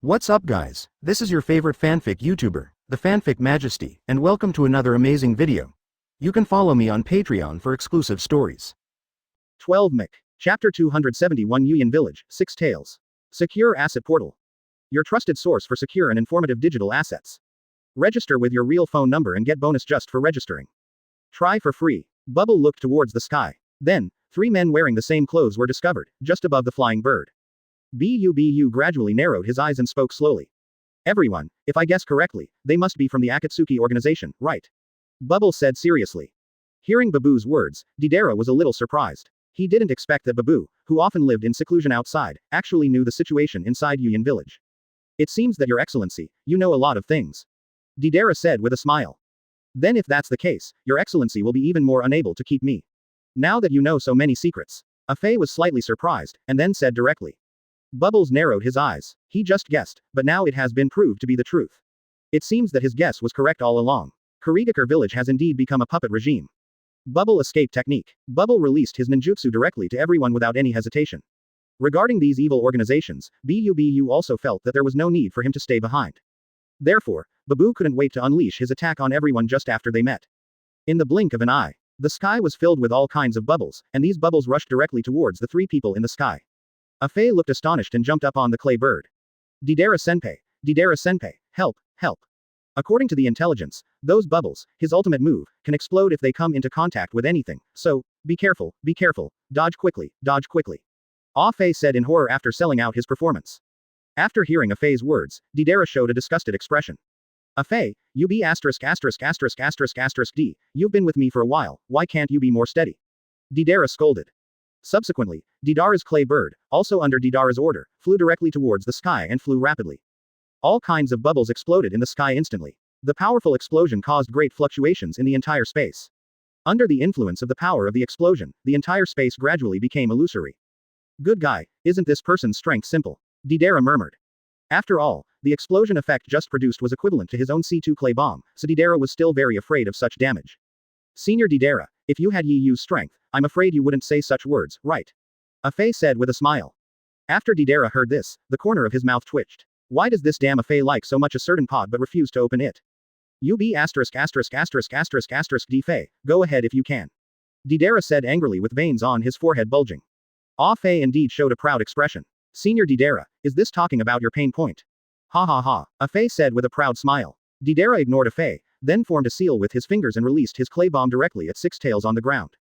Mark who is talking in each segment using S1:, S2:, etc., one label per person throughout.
S1: What's up guys, this is your favorite fanfic YouTuber, the Fanfic Majesty, and welcome to another amazing video. You can follow me on Patreon for exclusive stories.
S2: 12 Mick. Chapter 271 Yuyan Village, 6 Tales. Secure Asset Portal. Your trusted source for secure and informative digital assets. Register with your real phone number and get bonus just for registering. Try for free. Bubble looked towards the sky. Then, 3 men wearing the same clothes were discovered, just above the flying bird. Bu gradually narrowed his eyes and spoke slowly. Everyone, if I guess correctly, they must be from the Akatsuki organization, right? Bubble said seriously. Hearing Babu's words, Deidara was a little surprised. He didn't expect that Babu, who often lived in seclusion outside, actually knew the situation inside Yuyan village. It seems that your excellency, you know a lot of things. Deidara said with a smile. Then if that's the case, your excellency will be even more unable to keep me. Now that you know so many secrets. Afei was slightly surprised, and then said directly. Bubbles narrowed his eyes. He just guessed, but now it has been proved to be the truth. It seems that his guess was correct all along. Kurigakure village has indeed become a puppet regime. Bubble escape technique. Bubble released his ninjutsu directly to everyone without any hesitation. Regarding these evil organizations, Bu also felt that there was no need for him to stay behind. Therefore, Babu couldn't wait to unleash his attack on everyone just after they met. In the blink of an eye, the sky was filled with all kinds of bubbles, and these bubbles rushed directly towards the 3 people in the sky. Afei looked astonished and jumped up on the clay bird. Deidara-senpai, help, help. According to the intelligence, those bubbles, his ultimate move, can explode if they come into contact with anything, so, be careful, dodge quickly. Afei said in horror after selling out his performance. After hearing Afei's words, Deidara showed a disgusted expression. Afei, you be *******D, you've been with me for a while, why can't you be more steady? Deidara scolded. Subsequently, Deidara's clay bird, also under Deidara's order, flew directly towards the sky and flew rapidly. All kinds of bubbles exploded in the sky instantly. The powerful explosion caused great fluctuations in the entire space. Under the influence of the power of the explosion, the entire space gradually became illusory. Good guy, isn't this person's strength simple? Deidara murmured. After all, the explosion effect just produced was equivalent to his own C2 clay bomb, so Deidara was still very afraid of such damage. Senior Deidara, if you had Yu's strength, I'm afraid you wouldn't say such words, right? Afei said with a smile. After Deidara heard this, the corner of his mouth twitched. Why does this damn Afei like so much a certain pod but refuse to open it? You be *********** Defei, go ahead if you can. Deidara said angrily with veins on his forehead bulging. Afei indeed showed a proud expression. Senior Deidara, is this talking about your pain point? Ha ha ha, Afei said with a proud smile. Deidara ignored Afei, then formed a seal with his fingers and released his clay bomb directly at 6 Tails on the ground.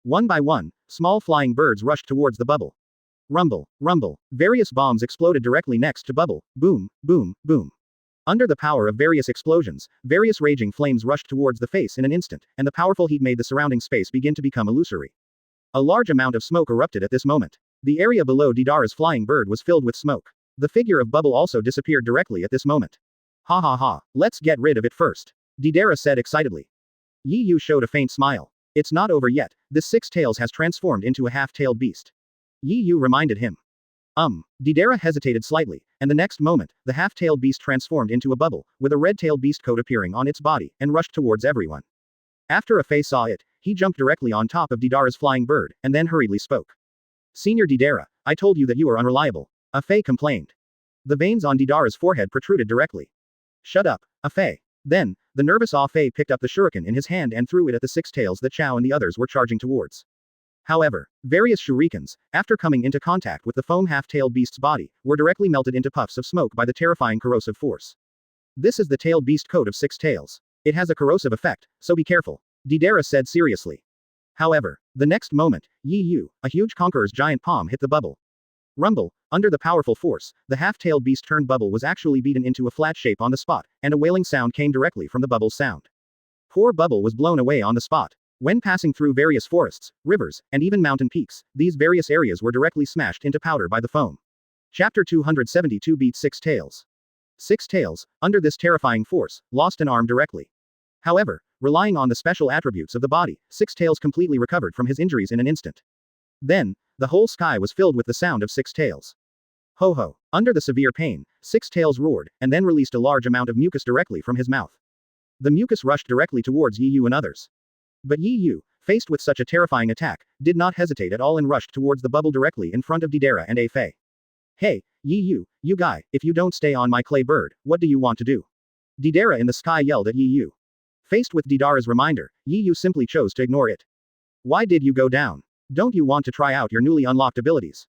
S2: One by one, small flying birds rushed towards the bubble. Rumble, rumble, various bombs exploded directly next to bubble, boom, boom, boom. Under the power of various explosions, various raging flames rushed towards the face in an instant, and the powerful heat made the surrounding space begin to become illusory. A large amount of smoke erupted at this moment. The area below Deidara's flying bird was filled with smoke. The figure of bubble also disappeared directly at this moment. Ha ha ha, let's get rid of it first. Deidara said excitedly. Yu showed a faint smile. It's not over yet, this 6 Tails has transformed into a half-tailed beast. Yu reminded him. Deidara hesitated slightly, and the next moment, the half-tailed beast transformed into a bubble, with a red-tailed beast coat appearing on its body, and rushed towards everyone. After Afei saw it, he jumped directly on top of Deidara's flying bird, and then hurriedly spoke. Senior Deidara, I told you that you are unreliable. Afei complained. The veins on Deidara's forehead protruded directly. Shut up, Afei. Then, the nervous Afei picked up the shuriken in his hand and threw it at the 6 Tails that Chao and the others were charging towards. However, various shurikens, after coming into contact with the foam half-tailed beast's body, were directly melted into puffs of smoke by the terrifying corrosive force. This is the tailed beast coat of 6 Tails. It has a corrosive effect, so be careful, Deidara said seriously. However, the next moment, Yu, a huge conqueror's giant palm hit the bubble. Rumble, under the powerful force, the half-tailed beast-turned bubble was actually beaten into a flat shape on the spot, and a wailing sound came directly from the bubble's sound. Poor bubble was blown away on the spot. When passing through various forests, rivers, and even mountain peaks, these various areas were directly smashed into powder by the foam. Chapter 272 beat 6 Tails. 6 Tails, under this terrifying force, lost an arm directly. However, relying on the special attributes of the body, 6 Tails completely recovered from his injuries in an instant. Then, the whole sky was filled with the sound of 6 Tails. Ho ho, under the severe pain, 6 Tails roared, and then released a large amount of mucus directly from his mouth. The mucus rushed directly towards Yu and others. But Yu, faced with such a terrifying attack, did not hesitate at all and rushed towards the bubble directly in front of Deidara and Afei. Hey, you guy, if you don't stay on my clay bird, what do you want to do? Deidara in the sky yelled at Yu. Faced with Deidara's reminder, Yu simply chose to ignore it. Why did you go down? Don't you want to try out your newly unlocked abilities?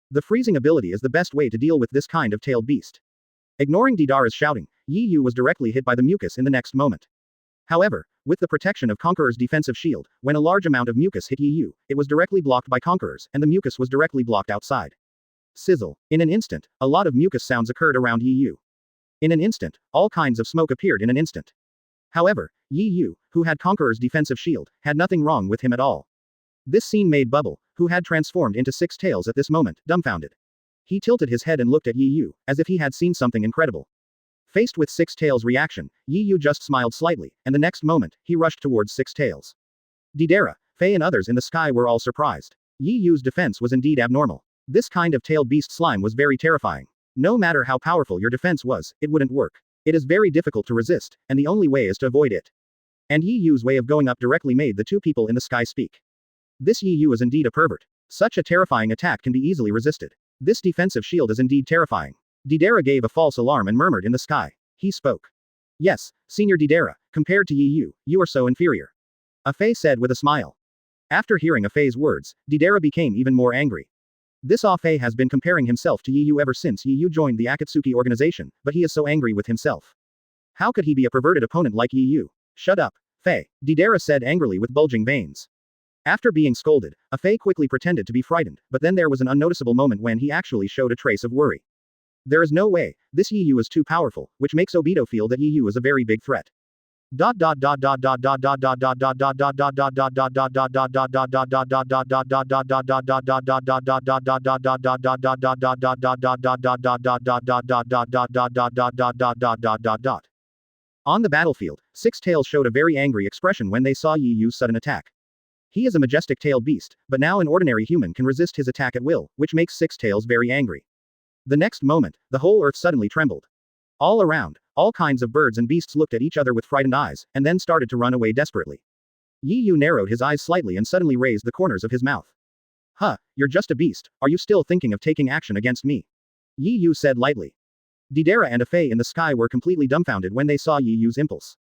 S2: The freezing ability is the best way to deal with this kind of tailed beast. Ignoring Deidara's shouting, Yu was directly hit by the mucus in the next moment. However, with the protection of Conqueror's defensive shield, when a large amount of mucus hit Yu, it was directly blocked by Conqueror's, and the mucus was directly blocked outside. Sizzle. In an instant, a lot of mucus sounds occurred around Yu. In an instant, all kinds of smoke appeared in an instant. However, Yu, who had Conqueror's defensive shield, had nothing wrong with him at all. This scene made Bubble, who had transformed into Six Tails at this moment, dumbfounded. He tilted his head and looked at Yu, as if he had seen something incredible. Faced with Six Tails' reaction, Yu just smiled slightly, and the next moment, he rushed towards Six Tails. Deidara, Faye and others in the sky were all surprised. Yu's defense was indeed abnormal. This kind of tailed beast slime was very terrifying. No matter how powerful your defense was, it wouldn't work. It is very difficult to resist, and the only way is to avoid it. And Yu's way of going up directly made the two people in the sky speak. This Yu is indeed a pervert. Such a terrifying attack can be easily resisted. This defensive shield is indeed terrifying. Deidara gave a false alarm and murmured in the sky. He spoke. Yes, Senior Deidara, compared to Yu, you are so inferior. Faye said with a smile. After hearing Faye's words, Deidara became even more angry. This Faye has been comparing himself to Yu ever since Yu joined the Akatsuki organization, but he is so angry with himself. How could he be a perverted opponent like Yu? Shut up, Faye, Deidara said angrily with bulging veins. After being scolded, Faye quickly pretended to be frightened, but then there was an unnoticeable moment when he actually showed a trace of worry. There is no way, this Yu is too powerful, which makes Obito feel that Yu is a very big threat. On the battlefield, Six Tails showed a very angry expression when they saw Yu's sudden attack. He is a majestic tailed beast, but now an ordinary human can resist his attack at will, which makes Six Tails very angry. The next moment, the whole earth suddenly trembled. All around, all kinds of birds and beasts looked at each other with frightened eyes, and then started to run away desperately. Yu narrowed his eyes slightly and suddenly raised the corners of his mouth. Huh, you're just a beast, are you still thinking of taking action against me? Yu said lightly. Deidara and Faye in the sky were completely dumbfounded when they saw Yu's impulse.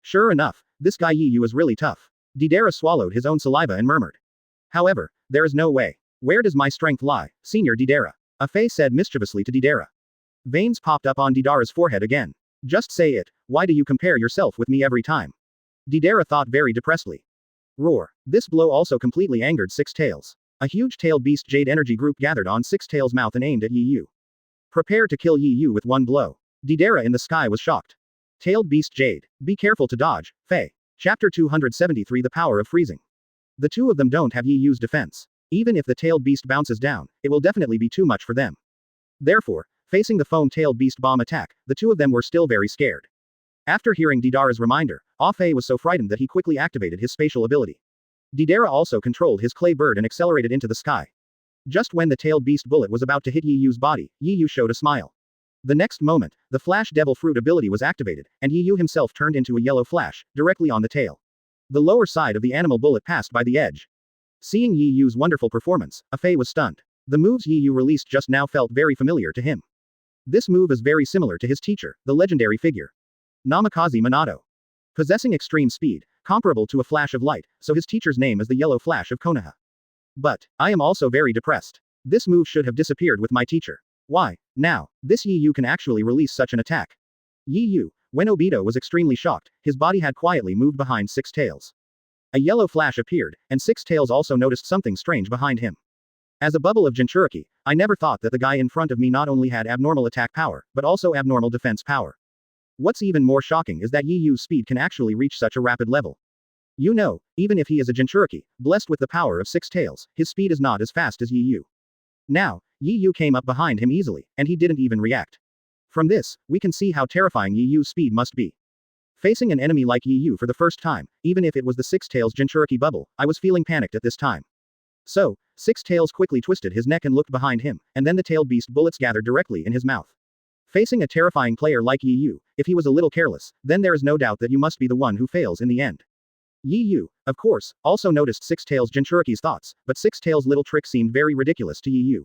S2: Sure enough, this guy Yu is really tough. Deidara swallowed his own saliva and murmured. However, there is no way. Where does my strength lie, Senior Deidara? Faye said mischievously to Deidara. Veins popped up on Deidara's forehead again. Just say it, why do you compare yourself with me every time? Deidara thought very depressedly. Roar. This blow also completely angered Six Tails. A huge tailed beast Jade energy group gathered on Six Tails' mouth and aimed at Yu. Prepare to kill Yu with one blow. Deidara in the sky was shocked. Tailed beast Jade, be careful to dodge, Faye. Chapter 273 The Power of Freezing. The two of them don't have Yu's defense. Even if the tailed beast bounces down, it will definitely be too much for them. Therefore, facing the foam-tailed beast bomb attack, the two of them were still very scared. After hearing Deidara's reminder, Faye was so frightened that he quickly activated his spatial ability. Deidara also controlled his clay bird and accelerated into the sky. Just when the tailed beast bullet was about to hit Yu's body, Yu showed a smile. The next moment, the Flash Devil Fruit ability was activated, and Yu himself turned into a yellow flash, directly on the tail. The lower side of the animal bullet passed by the edge. Seeing Yu's wonderful performance, Faye was stunned. The moves Yu released just now felt very familiar to him. This move is very similar to his teacher, the legendary figure Namikaze Minato. Possessing extreme speed, comparable to a flash of light, so his teacher's name is the Yellow Flash of Konoha. But, I am also very depressed. This move should have disappeared with my teacher. Why, now, this Yu can actually release such an attack. Yu, when Obito was extremely shocked, his body had quietly moved behind Six Tails. A yellow flash appeared, and Six Tails also noticed something strange behind him. As a bubble of Jinchuriki, I never thought that the guy in front of me not only had abnormal attack power, but also abnormal defense power. What's even more shocking is that Yu's speed can actually reach such a rapid level. You know, even if he is a Jinchuriki, blessed with the power of Six Tails, his speed is not as fast as Yu. Now, Yu came up behind him easily, and he didn't even react. From this, we can see how terrifying Yu's speed must be. Facing an enemy like Yu for the first time, even if it was the Six Tails Jinchuriki bubble, I was feeling panicked at this time. So, Six Tails quickly twisted his neck and looked behind him, and then the tailed beast bullets gathered directly in his mouth. Facing a terrifying player like Yu, if he was a little careless, then there is no doubt that you must be the one who fails in the end. Yu, of course, also noticed Six Tails Jinchuriki's thoughts, but Six Tails' little trick seemed very ridiculous to Yu.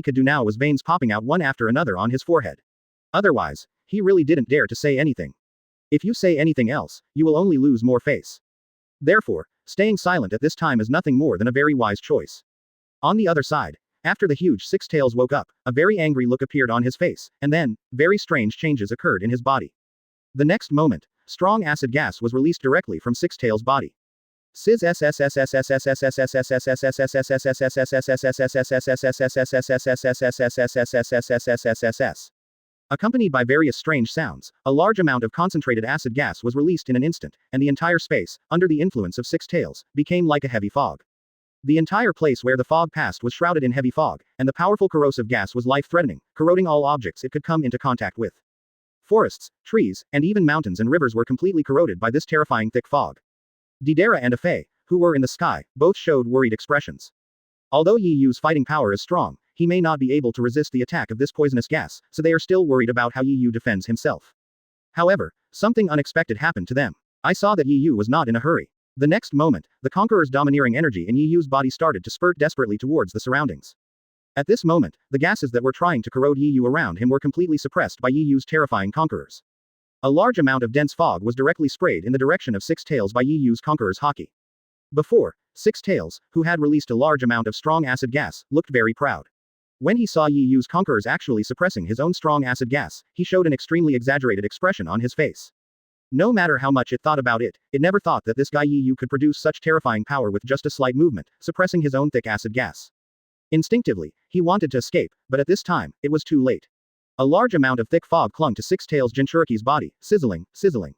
S2: he could do now was veins popping out one after another on his forehead. Otherwise, he really didn't dare to say anything. If you say anything else, you will only lose more face. Therefore, staying silent at this time is nothing more than a very wise choice. On the other side, after the huge Six Tails woke up, a very angry look appeared on his face, and then, very strange changes occurred in his body. The next moment, strong acid gas was released directly from Six Tails' body. Accompanied by various strange sounds, a large amount of concentrated acid gas was released in an instant, and the entire space, under the influence of Six Tails, became like a heavy fog. The entire place where the fog passed was shrouded in heavy fog, and the powerful corrosive gas was life-threatening, corroding all objects it could come into contact with. Forests, trees, and even mountains and rivers were completely corroded by this terrifying thick fog. Deidara and Afei, who were in the sky, both showed worried expressions. Although Yi Yu's fighting power is strong, he may not be able to resist the attack of this poisonous gas, so they are still worried about how Yi Yu defends himself. However, something unexpected happened to them. I saw that Yi Yu was not in a hurry. The next moment, the Conqueror's domineering energy in Yi Yu's body started to spurt desperately towards the surroundings. At this moment, the gases that were trying to corrode Yi Yu around him were completely suppressed by Yi Yu's terrifying Conquerors. A large amount of dense fog was directly sprayed in the direction of Six Tails by Yi Yu's Conqueror's haki. Before, Six Tails, who had released a large amount of strong acid gas, looked very proud. When he saw Yi Yu's Conquerors actually suppressing his own strong acid gas, he showed an extremely exaggerated expression on his face. No matter how much it thought about it, it never thought that this guy Yi Yu could produce such terrifying power with just a slight movement, suppressing his own thick acid gas. Instinctively, he wanted to escape, but at this time, it was too late. A large amount of thick fog clung to Six Tails Jinchuriki's body, sizzling, sizzling.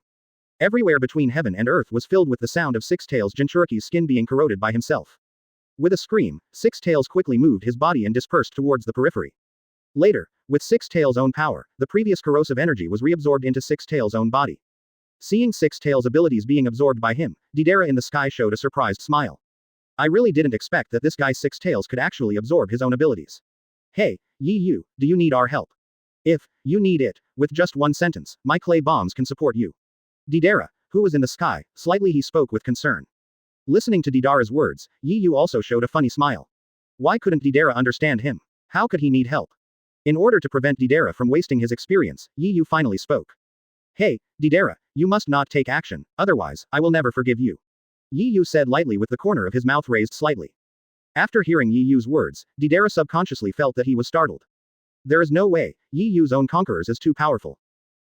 S2: Everywhere between heaven and earth was filled with the sound of Six Tails Jinchuriki's skin being corroded by himself. With a scream, Six Tails quickly moved his body and dispersed towards the periphery. Later, with Six Tails' own power, the previous corrosive energy was reabsorbed into Six Tails' own body. Seeing Six Tails' abilities being absorbed by him, Deidara in the sky showed a surprised smile. I really didn't expect that this guy Six Tails could actually absorb his own abilities. Hey, Yi Yu, do you need our help? If you need it, with just one sentence, my clay bombs can support you. Deidara, who was in the sky, slightly he spoke with concern. Listening to Deidara's words, Yi Yu also showed a funny smile. Why couldn't Deidara understand him? How could he need help? In order to prevent Deidara from wasting his experience, Yi Yu finally spoke. Hey, Deidara, you must not take action, otherwise, I will never forgive you. Yi Yu said lightly with the corner of his mouth raised slightly. After hearing Yi Yu's words, Deidara subconsciously felt that he was startled. There is no way, Yi Yu's own Conquerors is too powerful.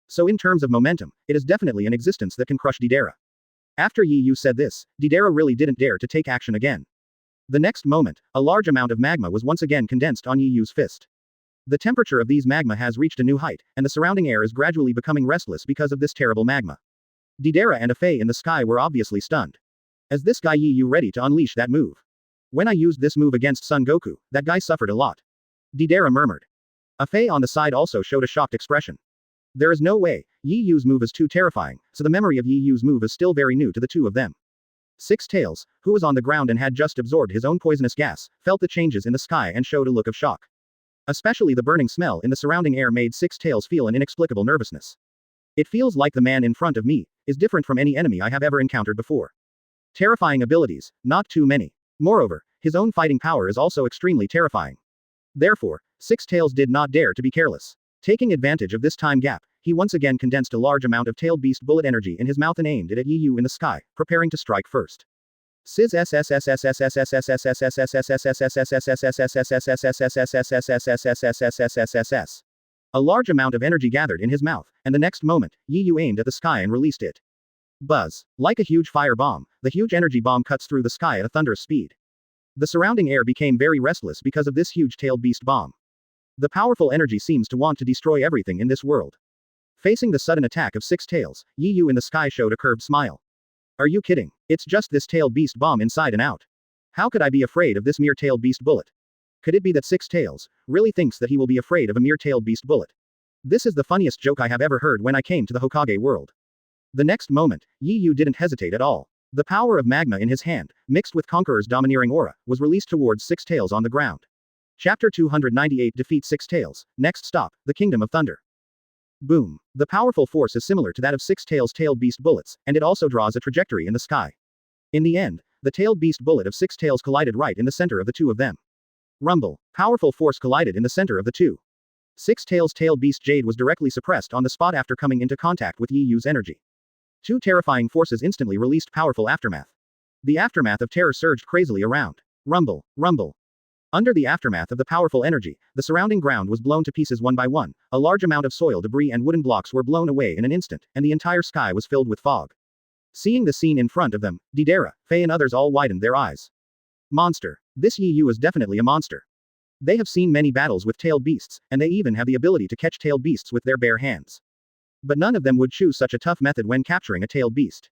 S2: So in terms of momentum, it is definitely an existence that can crush Deidara. After Yi Yu said this, Deidara really didn't dare to take action again. The next moment, a large amount of magma was once again condensed on Yi Yu's fist. The temperature of these magma has reached a new height, and the surrounding air is gradually becoming restless because of this terrible magma. Deidara and Afei in the sky were obviously stunned. Is this guy Yi Yu ready to unleash that move? When I used this move against Sengoku, that guy suffered a lot. Deidara murmured. Afei on the side also showed a shocked expression. There is no way, Yi Yu's move is too terrifying, so the memory of Yi Yu's move is still very new to the two of them. Six Tails, who was on the ground and had just absorbed his own poisonous gas, felt the changes in the sky and showed a look of shock. Especially the burning smell in the surrounding air made Six Tails feel an inexplicable nervousness. It feels like the man in front of me is different from any enemy I have ever encountered before. Terrifying abilities, not too many. Moreover, his own fighting power is also extremely terrifying. Therefore, Six Tails did not dare to be careless. Taking advantage of this time gap, he once again condensed a large amount of tailed beast bullet energy in his mouth and aimed it at Yi Yu in the sky, preparing to strike first. Sizz A large amount of energy gathered in his mouth, and the next moment, Yi Yu aimed at the sky and released it. Buzz. Like a huge fire bomb, the huge energy bomb cuts through the sky at a thunderous speed. The surrounding air became very restless because of this huge tailed beast bomb. The powerful energy seems to want to destroy everything in this world. Facing the sudden attack of Six Tails, Yi Yu in the sky showed a curved smile. Are you kidding? It's just this tailed beast bomb inside and out. How could I be afraid of this mere tailed beast bullet? Could it be that Six Tails really thinks that he will be afraid of a mere tailed beast bullet? This is the funniest joke I have ever heard when I came to the Hokage world. The next moment, Yi Yu didn't hesitate at all. The power of magma in his hand, mixed with Conqueror's domineering aura, was released towards Six Tails on the ground. Chapter 298 Defeat Six Tails. Next stop, the Kingdom of Thunder. Boom. The powerful force is similar to that of Six Tails' tailed beast bullets, and it also draws a trajectory in the sky. In the end, the tailed beast bullet of Six Tails collided right in the center of the two of them. Rumble. Powerful force collided in the center of the two. Six Tails' tailed beast Jade was directly suppressed on the spot after coming into contact with Yi Yu's energy. Two terrifying forces instantly released powerful aftermath. The aftermath of terror surged crazily around. Rumble, rumble. Under the aftermath of the powerful energy, the surrounding ground was blown to pieces one by one, a large amount of soil debris and wooden blocks were blown away in an instant, and the entire sky was filled with fog. Seeing the scene in front of them, Deidara, Faye and others all widened their eyes. Monster. This Yi Yu is definitely a monster. They have seen many battles with tailed beasts, and they even have the ability to catch tailed beasts with their bare hands. But none of them would choose such a tough method when capturing a tailed beast.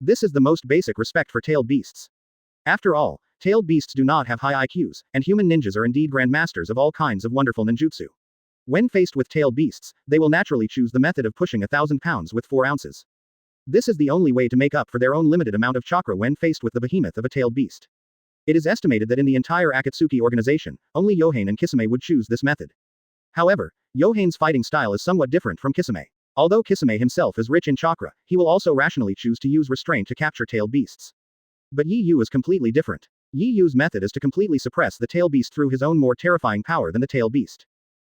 S2: This is the most basic respect for tailed beasts. After all, tailed beasts do not have high IQs, and human ninjas are indeed grandmasters of all kinds of wonderful ninjutsu. When faced with tailed beasts, they will naturally choose the method of pushing 1,000 pounds with 4 ounces. This is the only way to make up for their own limited amount of chakra when faced with the behemoth of a tailed beast. It is estimated that in the entire Akatsuki organization, only Yohane and Kisame would choose this method. However, Yohane's fighting style is somewhat different from Kisame. Although Kisame himself is rich in chakra, he will also rationally choose to use restraint to capture tailed beasts. But Yi Yu is completely different. Yi Yu's method is to completely suppress the tail beast through his own more terrifying power than the tail beast.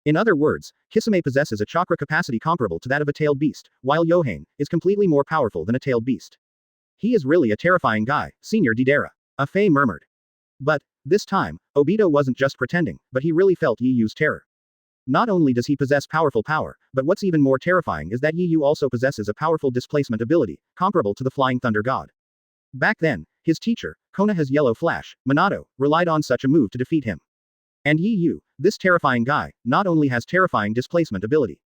S2: In other words, Kisame possesses a chakra capacity comparable to that of a tailed beast, while Yohane is completely more powerful than a tailed beast. He is really a terrifying guy, Senior Deidara. A Fae murmured. But, this time, Obito wasn't just pretending, but he really felt Yi Yu's terror. Not only does he possess powerful power, but what's even more terrifying is that Yi Yu also possesses a powerful displacement ability, comparable to the Flying Thunder God. Back then, his teacher, Konoha's Yellow Flash, Minato, relied on such a move to defeat him. And Yi Yu, this terrifying guy, not only has terrifying displacement ability.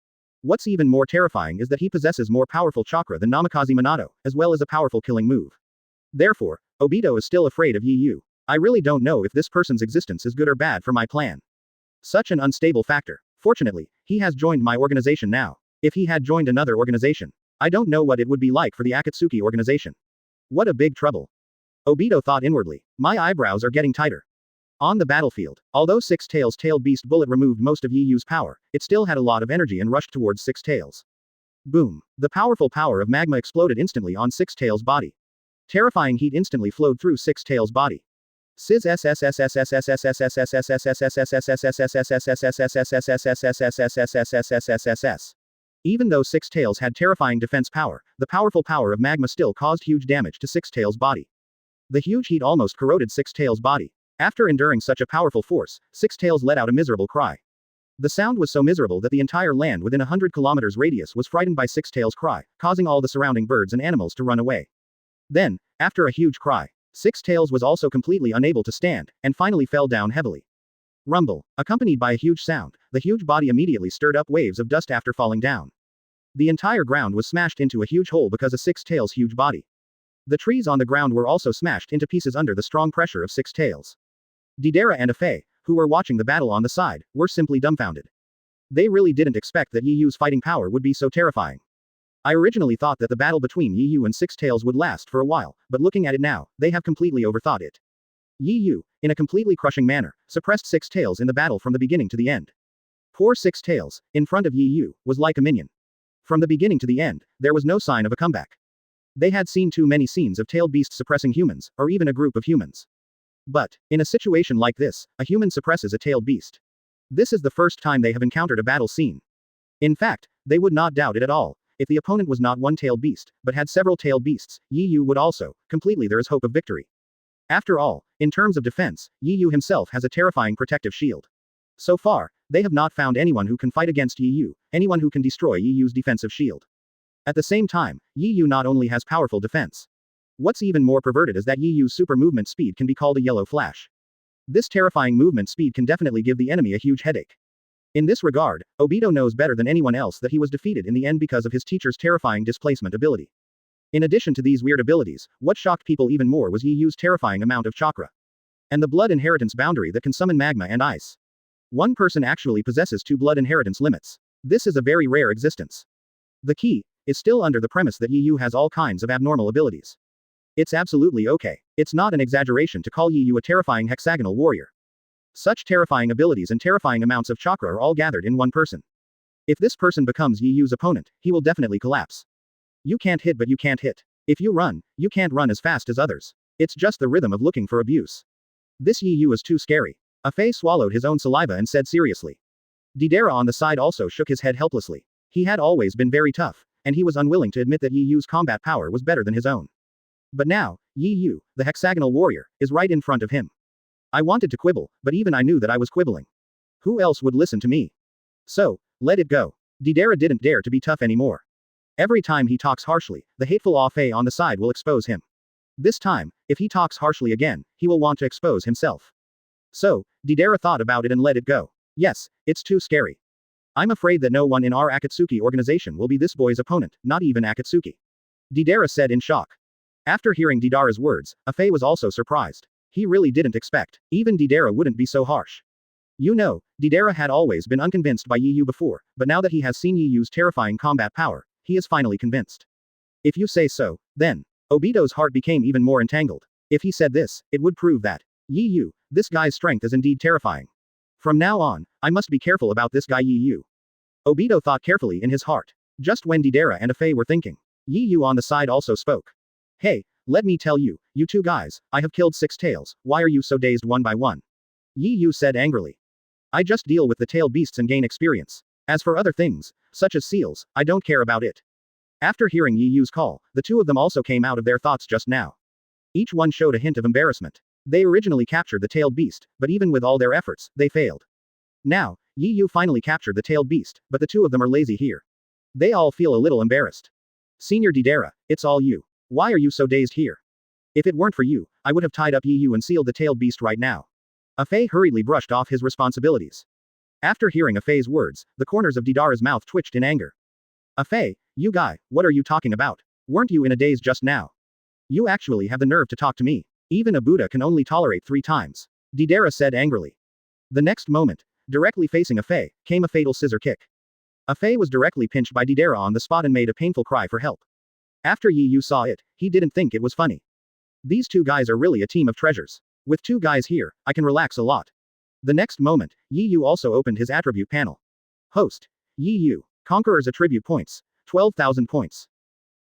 S2: What's even more terrifying is that he possesses more powerful chakra than Namikaze Minato, as well as a powerful killing move. Therefore, Obito is still afraid of Yi Yu. I really don't know if this person's existence is good or bad for my plan. Such an unstable factor. Fortunately, he has joined my organization now. If he had joined another organization, I don't know what it would be like for the Akatsuki organization. What a big trouble. Obito thought inwardly. My eyebrows are getting tighter. On the battlefield, although Six Tails' tailed beast bullet removed most of Yi Yu's power, it still had a lot of energy and rushed towards Six Tails. Boom. The powerful power of magma exploded instantly on Six Tails' body. Terrifying heat instantly flowed through Six Tails' body. Even though Six Tails had terrifying defense power, the powerful power of magma still caused huge damage to Six Tails' body. The huge heat almost corroded Six Tails' body. After enduring such a powerful force, Six Tails let out a miserable cry. The sound was so miserable that the entire land within 100 kilometers radius was frightened by Six Tails' cry, causing all the surrounding birds and animals to run away. Then, after a huge cry, Six Tails was also completely unable to stand, and finally fell down heavily. Rumble. Accompanied by a huge sound, the huge body immediately stirred up waves of dust after falling down. The entire ground was smashed into a huge hole because of Six Tails' huge body. The trees on the ground were also smashed into pieces under the strong pressure of Six Tails. Deidara and Afe, who were watching the battle on the side, were simply dumbfounded. They really didn't expect that Yi Yu's fighting power would be so terrifying. I originally thought that the battle between Yi Yu and Six Tails would last for a while, but looking at it now, they have completely overthought it. Yi Yu, in a completely crushing manner, suppressed Six Tails in the battle from the beginning to the end. Poor Six Tails, in front of Yi Yu, was like a minion. From the beginning to the end, there was no sign of a comeback. They had seen too many scenes of tailed beasts suppressing humans, or even a group of humans. But, in a situation like this, a human suppresses a tailed beast. This is the first time they have encountered a battle scene. In fact, they would not doubt it at all. If the opponent was not one tailed beast, but had several tailed beasts, Yi Yu would also. Completely there is hope of victory. After all, in terms of defense, Yi Yu himself has a terrifying protective shield. So far, they have not found anyone who can fight against Yi Yu, anyone who can destroy Yi Yu's defensive shield. At the same time, Yi Yu not only has powerful defense. What's even more perverted is that Yi Yu's super movement speed can be called a yellow flash. This terrifying movement speed can definitely give the enemy a huge headache. In this regard, Obito knows better than anyone else that he was defeated in the end because of his teacher's terrifying displacement ability. In addition to these weird abilities, what shocked people even more was Yi Yu's terrifying amount of chakra. And the blood inheritance boundary that can summon magma and ice. One person actually possesses 2 blood inheritance limits. This is a very rare existence. The key is still under the premise that Yi Yu has all kinds of abnormal abilities. It's absolutely okay. It's not an exaggeration to call Yi Yu a terrifying hexagonal warrior. Such terrifying abilities and terrifying amounts of chakra are all gathered in one person. If this person becomes Yi Yu's opponent, he will definitely collapse. You can't hit but you can't hit. If you run, you can't run as fast as others. It's just the rhythm of looking for abuse. This Yi Yu is too scary. Afe swallowed his own saliva and said seriously. Deidara on the side also shook his head helplessly. He had always been very tough, and he was unwilling to admit that Yi Yu's combat power was better than his own. But now, Yi Yu, the hexagonal warrior, is right in front of him. I wanted to quibble, but even I knew that I was quibbling. Who else would listen to me? So, let it go. Deidara didn't dare to be tough anymore. Every time he talks harshly, the hateful Afe on the side will expose him. This time, if he talks harshly again, he will want to expose himself. So, Deidara thought about it and let it go. Yes, it's too scary. I'm afraid that no one in our Akatsuki organization will be this boy's opponent, not even Akatsuki. Deidara said in shock. After hearing Deidara's words, Afe was also surprised. He really didn't expect. Even Deidara wouldn't be so harsh. You know, Deidara had always been unconvinced by Yi Yu before, but now that he has seen Yi Yu's terrifying combat power, he is finally convinced. If you say so, then. Obito's heart became even more entangled. If he said this, it would prove that Yi Yu, this guy's strength is indeed terrifying. From now on, I must be careful about this guy Yi Yu. Obito thought carefully in his heart. Just when Deidara and Afei were thinking, Yi Yu on the side also spoke. Hey, let me tell you, you two guys, I have killed 6 tails, why are you so dazed one by one? Yi Yu said angrily. I just deal with the tail beasts and gain experience. As for other things, such as seals, I don't care about it. After hearing Yi Yu's call, the two of them also came out of their thoughts just now. Each one showed a hint of embarrassment. They originally captured the tailed beast, but even with all their efforts, they failed. Now, Yi Yu finally captured the tailed beast, but the two of them are lazy here. They all feel a little embarrassed. Senior Deidara, it's all you. Why are you so dazed here? If it weren't for you, I would have tied up Yi Yu and sealed the tailed beast right now. Afei hurriedly brushed off his responsibilities. After hearing Afei's words, the corners of Deidara's mouth twitched in anger. Afei, you guy, what are you talking about? Weren't you in a daze just now? You actually have the nerve to talk to me. Even a Buddha can only tolerate 3 times. Deidara said angrily. The next moment, directly facing Afei, came a fatal scissor kick. Afei was directly pinched by Deidara on the spot and made a painful cry for help. After Yi Yu saw it, he didn't think it was funny. These two guys are really a team of treasures. With 2 guys here, I can relax a lot. The next moment, Yi Yu also opened his attribute panel. Host. Yi Yu. Conqueror's attribute points. 12,000 points.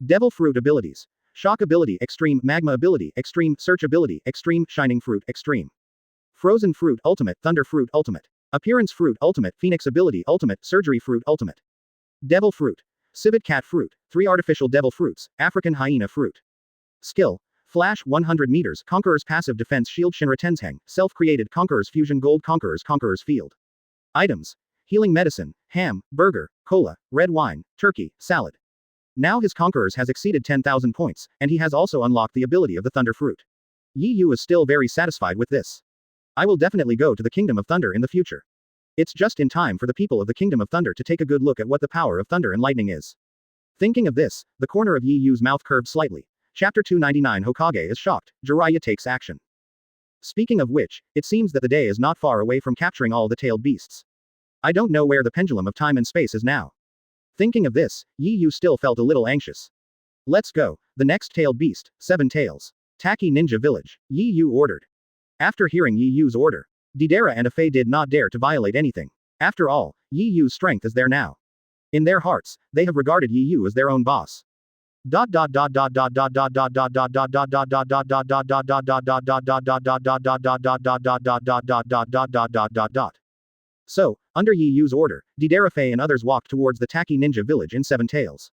S2: Devil Fruit abilities. Shock ability extreme, magma ability extreme, search ability extreme, shining fruit extreme. Frozen fruit ultimate, thunder fruit ultimate. Appearance fruit ultimate, phoenix ability ultimate, surgery fruit ultimate. Devil fruit. Civet cat fruit, 3 artificial devil fruits, African hyena fruit. Skill. Flash 100 meters, Conqueror's passive defense shield Shinra Tenzheng, self-created Conqueror's fusion gold Conqueror's field. Items. Healing medicine, ham, burger, cola, red wine, turkey, salad. Now his Conquerors has exceeded 10,000 points, and he has also unlocked the ability of the Thunder Fruit. Yi Yu is still very satisfied with this. I will definitely go to the Kingdom of Thunder in the future. It's just in time for the people of the Kingdom of Thunder to take a good look at what the power of thunder and lightning is. Thinking of this, the corner of Yi Yu's mouth curved slightly. Chapter 299 Hokage is shocked, Jiraiya takes action. Speaking of which, it seems that the day is not far away from capturing all the tailed beasts. I don't know where the pendulum of time and space is now. Thinking of this, Yi Yu still felt a little anxious. Let's go, the next tailed beast, 7 tails. Taki Ninja Village, Yi Yu ordered. After hearing Yi Yu's order, Deidara and Afei did not dare to violate anything. After all, Yi Yu's strength is there now. In their hearts, they have regarded Yi Yu as their own boss. So, under Yi Yu's order, Deidara Fei and others walked towards the Taki Ninja Village in 7 Tails.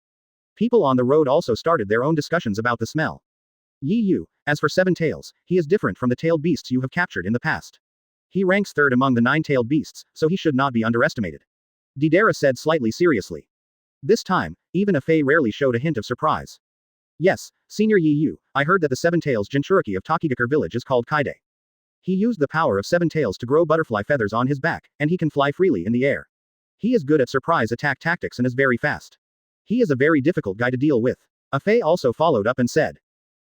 S2: People on the road also started their own discussions about the smell. Yi Yu, as for 7 Tails, he is different from the tailed beasts you have captured in the past. He ranks 3rd among the 9 tailed beasts, so he should not be underestimated. Deidara said slightly seriously. This time, even Afei rarely showed a hint of surprise. Yes, Senior Yi Yu, I heard that the 7 Tails Jinchuriki of Takigakure village is called Kaide. He used the power of 7 tails to grow butterfly feathers on his back, and he can fly freely in the air. He is good at surprise attack tactics and is very fast. He is a very difficult guy to deal with. Afei also followed up and said.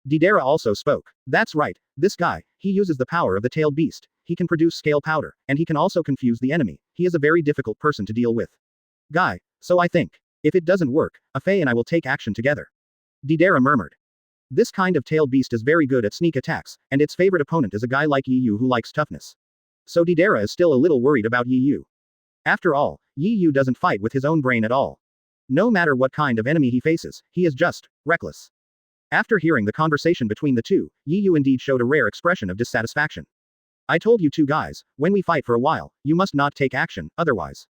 S2: Deidara also spoke. That's right, this guy, he uses the power of the tailed beast, he can produce scale powder, and he can also confuse the enemy, he is a very difficult person to deal with. Guy, so I think. If it doesn't work, Afei and I will take action together. Deidara murmured. This kind of tailed beast is very good at sneak attacks, and its favorite opponent is a guy like Yi Yu who likes toughness. So Deidara is still a little worried about Yi Yu. After all, Yi Yu doesn't fight with his own brain at all. No matter what kind of enemy he faces, he is just reckless. After hearing the conversation between the two, Yi Yu indeed showed a rare expression of dissatisfaction. I told you two guys, when we fight for a while, you must not take action, otherwise.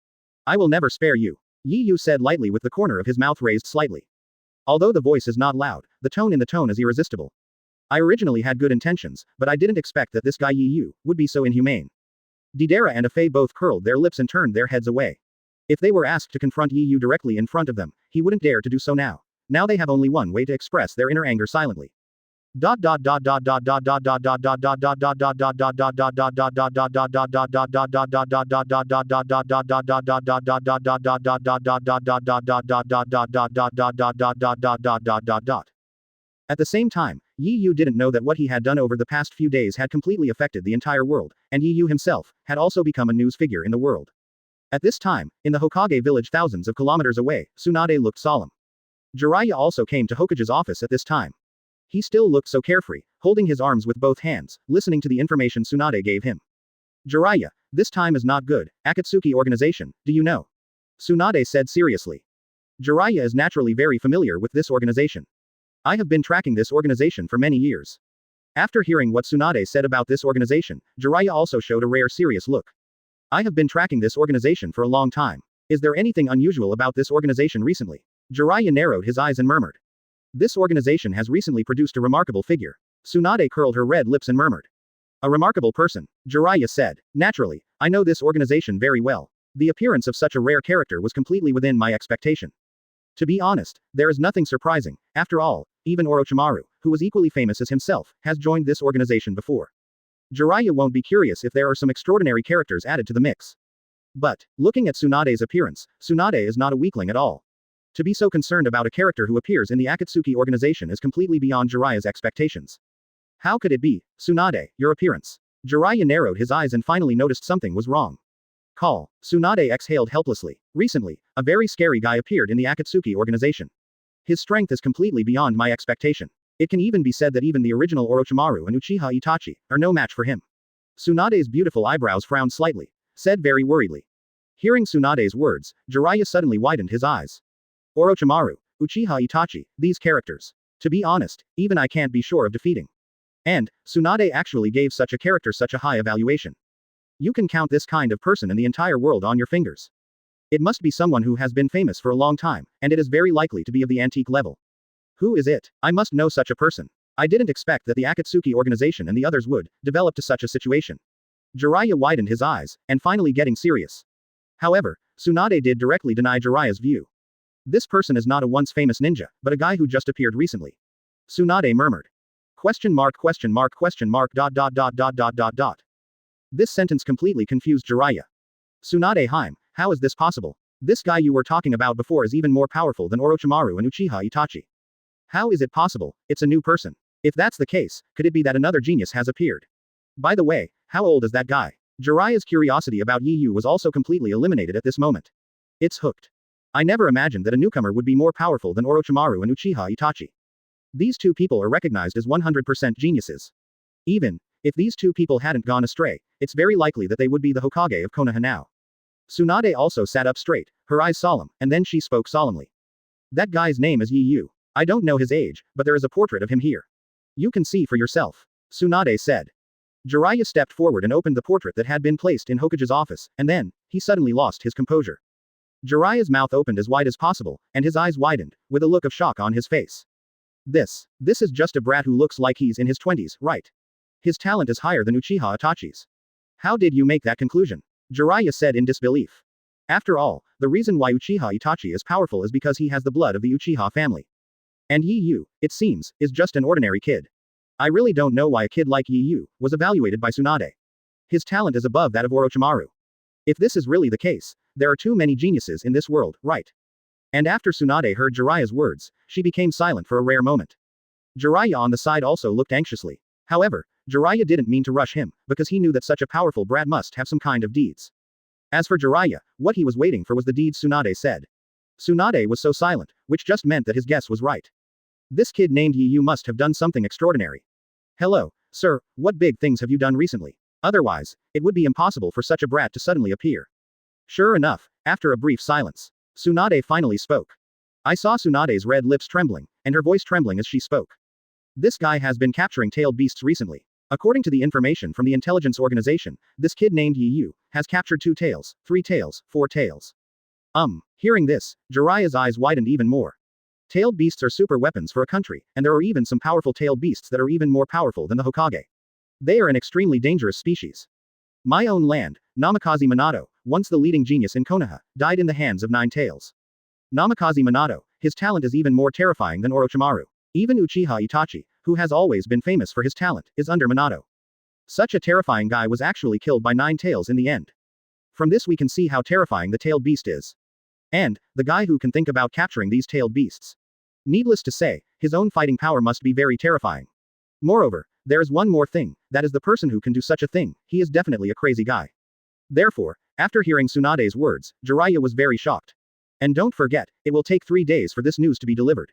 S2: I will never spare you. Yi Yu said lightly with the corner of his mouth raised slightly. Although the voice is not loud, the tone in the tone is irresistible. I originally had good intentions, but I didn't expect that this guy Yi Yu would be so inhumane. Deidara and Afei both curled their lips and turned their heads away. If they were asked to confront Yi Yu directly in front of them, he wouldn't dare to do so now. Now they have only one way to express their inner anger silently. At the same time, Yi Yu didn't know that what he had done over the past few days had completely affected the entire world, and Yi Yu himself had also become a news figure in the world. At this time, in the Hokage village thousands of kilometers away, Tsunade looked solemn. Jiraiya also came to Hokage's office at this time. He still looked so carefree, holding his arms with both hands, listening to the information Tsunade gave him. Jiraiya, this time is not good. Akatsuki organization, do you know? Tsunade said seriously. Jiraiya is naturally very familiar with this organization. I have been tracking this organization for many years. After hearing what Tsunade said about this organization, Jiraiya also showed a rare serious look. I have been tracking this organization for a long time. Is there anything unusual about this organization recently? Jiraiya narrowed his eyes and murmured. This organization has recently produced a remarkable figure. Tsunade curled her red lips and murmured. A remarkable person, Jiraiya said. Naturally, I know this organization very well. The appearance of such a rare character was completely within my expectation. To be honest, there is nothing surprising. After all, even Orochimaru, who was equally famous as himself, has joined this organization before. Jiraiya won't be curious if there are some extraordinary characters added to the mix. But, looking at Tsunade's appearance, Tsunade is not a weakling at all. To be so concerned about a character who appears in the Akatsuki organization is completely beyond Jiraiya's expectations. How could it be? Tsunade, your appearance. Jiraiya narrowed his eyes and finally noticed something was wrong. Call. Tsunade exhaled helplessly. Recently, a very scary guy appeared in the Akatsuki organization. His strength is completely beyond my expectation. It can even be said that even the original Orochimaru and Uchiha Itachi are no match for him. Tsunade's beautiful eyebrows frowned slightly, said very worriedly. Hearing Tsunade's words, Jiraiya suddenly widened his eyes. Orochimaru, Uchiha Itachi, these characters. To be honest, even I can't be sure of defeating. And, Tsunade actually gave such a character such a high evaluation. You can count this kind of person in the entire world on your fingers. It must be someone who has been famous for a long time, and it is very likely to be of the antique level. Who is it? I must know such a person. I didn't expect that the Akatsuki organization and the others would develop to such a situation. Jiraiya widened his eyes, and finally getting serious. However, Tsunade did directly deny Jiraiya's view. This person is not a once famous ninja, but a guy who just appeared recently. Tsunade murmured. Question mark. This sentence completely confused Jiraiya. Tsunade Haim, how is this possible? This guy you were talking about before is even more powerful than Orochimaru and Uchiha Itachi. How is it possible? It's a new person. If that's the case, could it be that another genius has appeared? By the way, how old is that guy? Jiraiya's curiosity about Yi Yu was also completely eliminated at this moment. It's hooked. I never imagined that a newcomer would be more powerful than Orochimaru and Uchiha Itachi. These two people are recognized as 100% geniuses. Even if these two people hadn't gone astray, it's very likely that they would be the Hokage of Konoha now. Tsunade also sat up straight, her eyes solemn, and then she spoke solemnly. That guy's name is Yi Yu. I don't know his age, but there is a portrait of him here. You can see for yourself. Tsunade said. Jiraiya stepped forward and opened the portrait that had been placed in Hokage's office, and then, he suddenly lost his composure. Jiraiya's mouth opened as wide as possible, and his eyes widened, with a look of shock on his face. This is just a brat who looks like he's in his 20s, right? His talent is higher than Uchiha Itachi's. How did you make that conclusion? Jiraiya said in disbelief. After all, the reason why Uchiha Itachi is powerful is because he has the blood of the Uchiha family. And Yi Yu, it seems, is just an ordinary kid. I really don't know why a kid like Yi Yu was evaluated by Tsunade. His talent is above that of Orochimaru. If this is really the case, there are too many geniuses in this world, right? And after Tsunade heard Jiraiya's words, she became silent for a rare moment. Jiraiya on the side also looked anxiously. However, Jiraiya didn't mean to rush him, because he knew that such a powerful brat must have some kind of deeds. As for Jiraiya, what he was waiting for was the deeds Tsunade said. Tsunade was so silent, which just meant that his guess was right. This kid named Yi Yu must have done something extraordinary. Hello, sir, what big things have you done recently? Otherwise, it would be impossible for such a brat to suddenly appear. Sure enough, after a brief silence, Tsunade finally spoke. I saw Tsunade's red lips trembling, and her voice trembling as she spoke. This guy has been capturing tailed beasts recently. According to the information from the intelligence organization, this kid named Yi Yu has captured 2 tails, 3 tails, 4 tails. Hearing this, Jiraiya's eyes widened even more. Tailed beasts are super weapons for a country, and there are even some powerful tailed beasts that are even more powerful than the Hokage. They are an extremely dangerous species. My own land, Namikaze Minato, once the leading genius in Konoha, died in the hands of 9 tails. Namikaze Minato, his talent is even more terrifying than Orochimaru. Even Uchiha Itachi, who has always been famous for his talent, is under Minato. Such a terrifying guy was actually killed by 9 tails in the end. From this we can see how terrifying the tailed beast is. And, the guy who can think about capturing these tailed beasts. Needless to say, his own fighting power must be very terrifying. Moreover, there is one more thing, that is the person who can do such a thing, he is definitely a crazy guy. Therefore, after hearing Tsunade's words, Jiraiya was very shocked. And don't forget, it will take 3 days for this news to be delivered.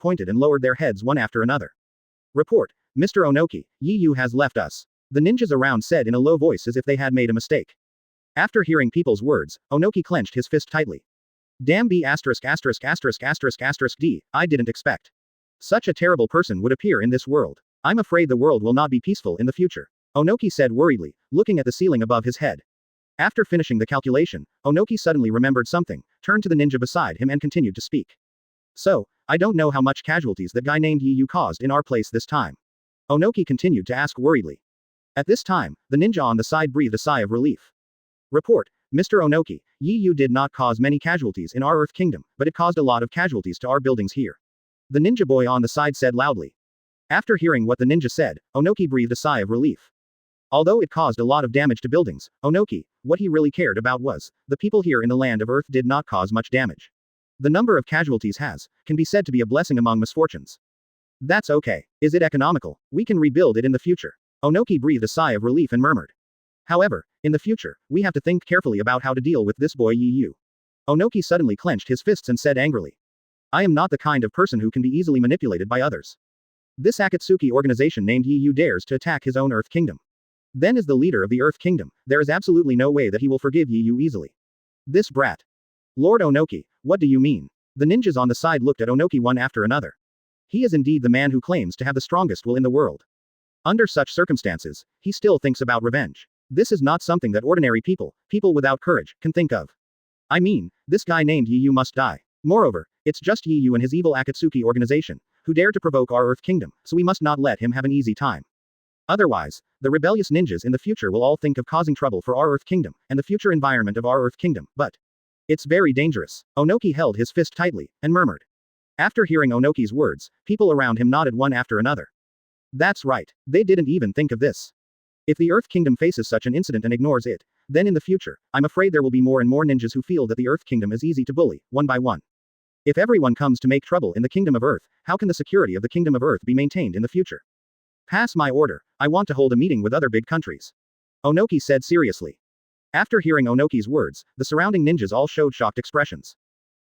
S2: disappointed and lowered their heads one after another. Report, Mr. Onoki, Yi Yu has left us. The ninjas around said in a low voice as if they had made a mistake. After hearing people's words, Onoki clenched his fist tightly. Damn B******************* D, I didn't expect. Such a terrible person would appear in this world. I'm afraid the world will not be peaceful in the future. Onoki said worriedly, looking at the ceiling above his head. After finishing the calculation, Onoki suddenly remembered something, turned to the ninja beside him and continued to speak. So, I don't know how much casualties that guy named Yi Yu caused in our place this time. Onoki continued to ask worriedly. At this time, the ninja on the side breathed a sigh of relief. Report, Mr. Onoki, Yi Yu did not cause many casualties in our Earth Kingdom, but it caused a lot of casualties to our buildings here. The ninja boy on the side said loudly. After hearing what the ninja said, Onoki breathed a sigh of relief. Although it caused a lot of damage to buildings, Onoki, what he really cared about was, the people here in the land of Earth did not cause much damage. The number of casualties can be said to be a blessing among misfortunes. That's okay. Is it economical? We can rebuild it in the future. Onoki breathed a sigh of relief and murmured. However, in the future, we have to think carefully about how to deal with this boy Yu. Onoki suddenly clenched his fists and said angrily. I am not the kind of person who can be easily manipulated by others. This Akatsuki organization named Yu dares to attack his own Earth Kingdom. Then as the leader of the Earth Kingdom, there is absolutely no way that he will forgive Yu easily. This brat. Lord Onoki, what do you mean? The ninjas on the side looked at Onoki one after another. He is indeed the man who claims to have the strongest will in the world. Under such circumstances, he still thinks about revenge. This is not something that ordinary people without courage, can think of. I mean, this guy named Yu must die. Moreover, it's just Yu and his evil Akatsuki organization, who dare to provoke our Earth Kingdom, so we must not let him have an easy time. Otherwise, the rebellious ninjas in the future will all think of causing trouble for our Earth Kingdom, and the future environment of our Earth Kingdom, but it's very dangerous. Onoki held his fist tightly, and murmured. After hearing Onoki's words, people around him nodded one after another. That's right, they didn't even think of this. If the Earth Kingdom faces such an incident and ignores it, then in the future, I'm afraid there will be more and more ninjas who feel that the Earth Kingdom is easy to bully, one by one. If everyone comes to make trouble in the Kingdom of Earth, how can the security of the Kingdom of Earth be maintained in the future? Pass my order, I want to hold a meeting with other big countries. Onoki said seriously. After hearing Onoki's words, the surrounding ninjas all showed shocked expressions.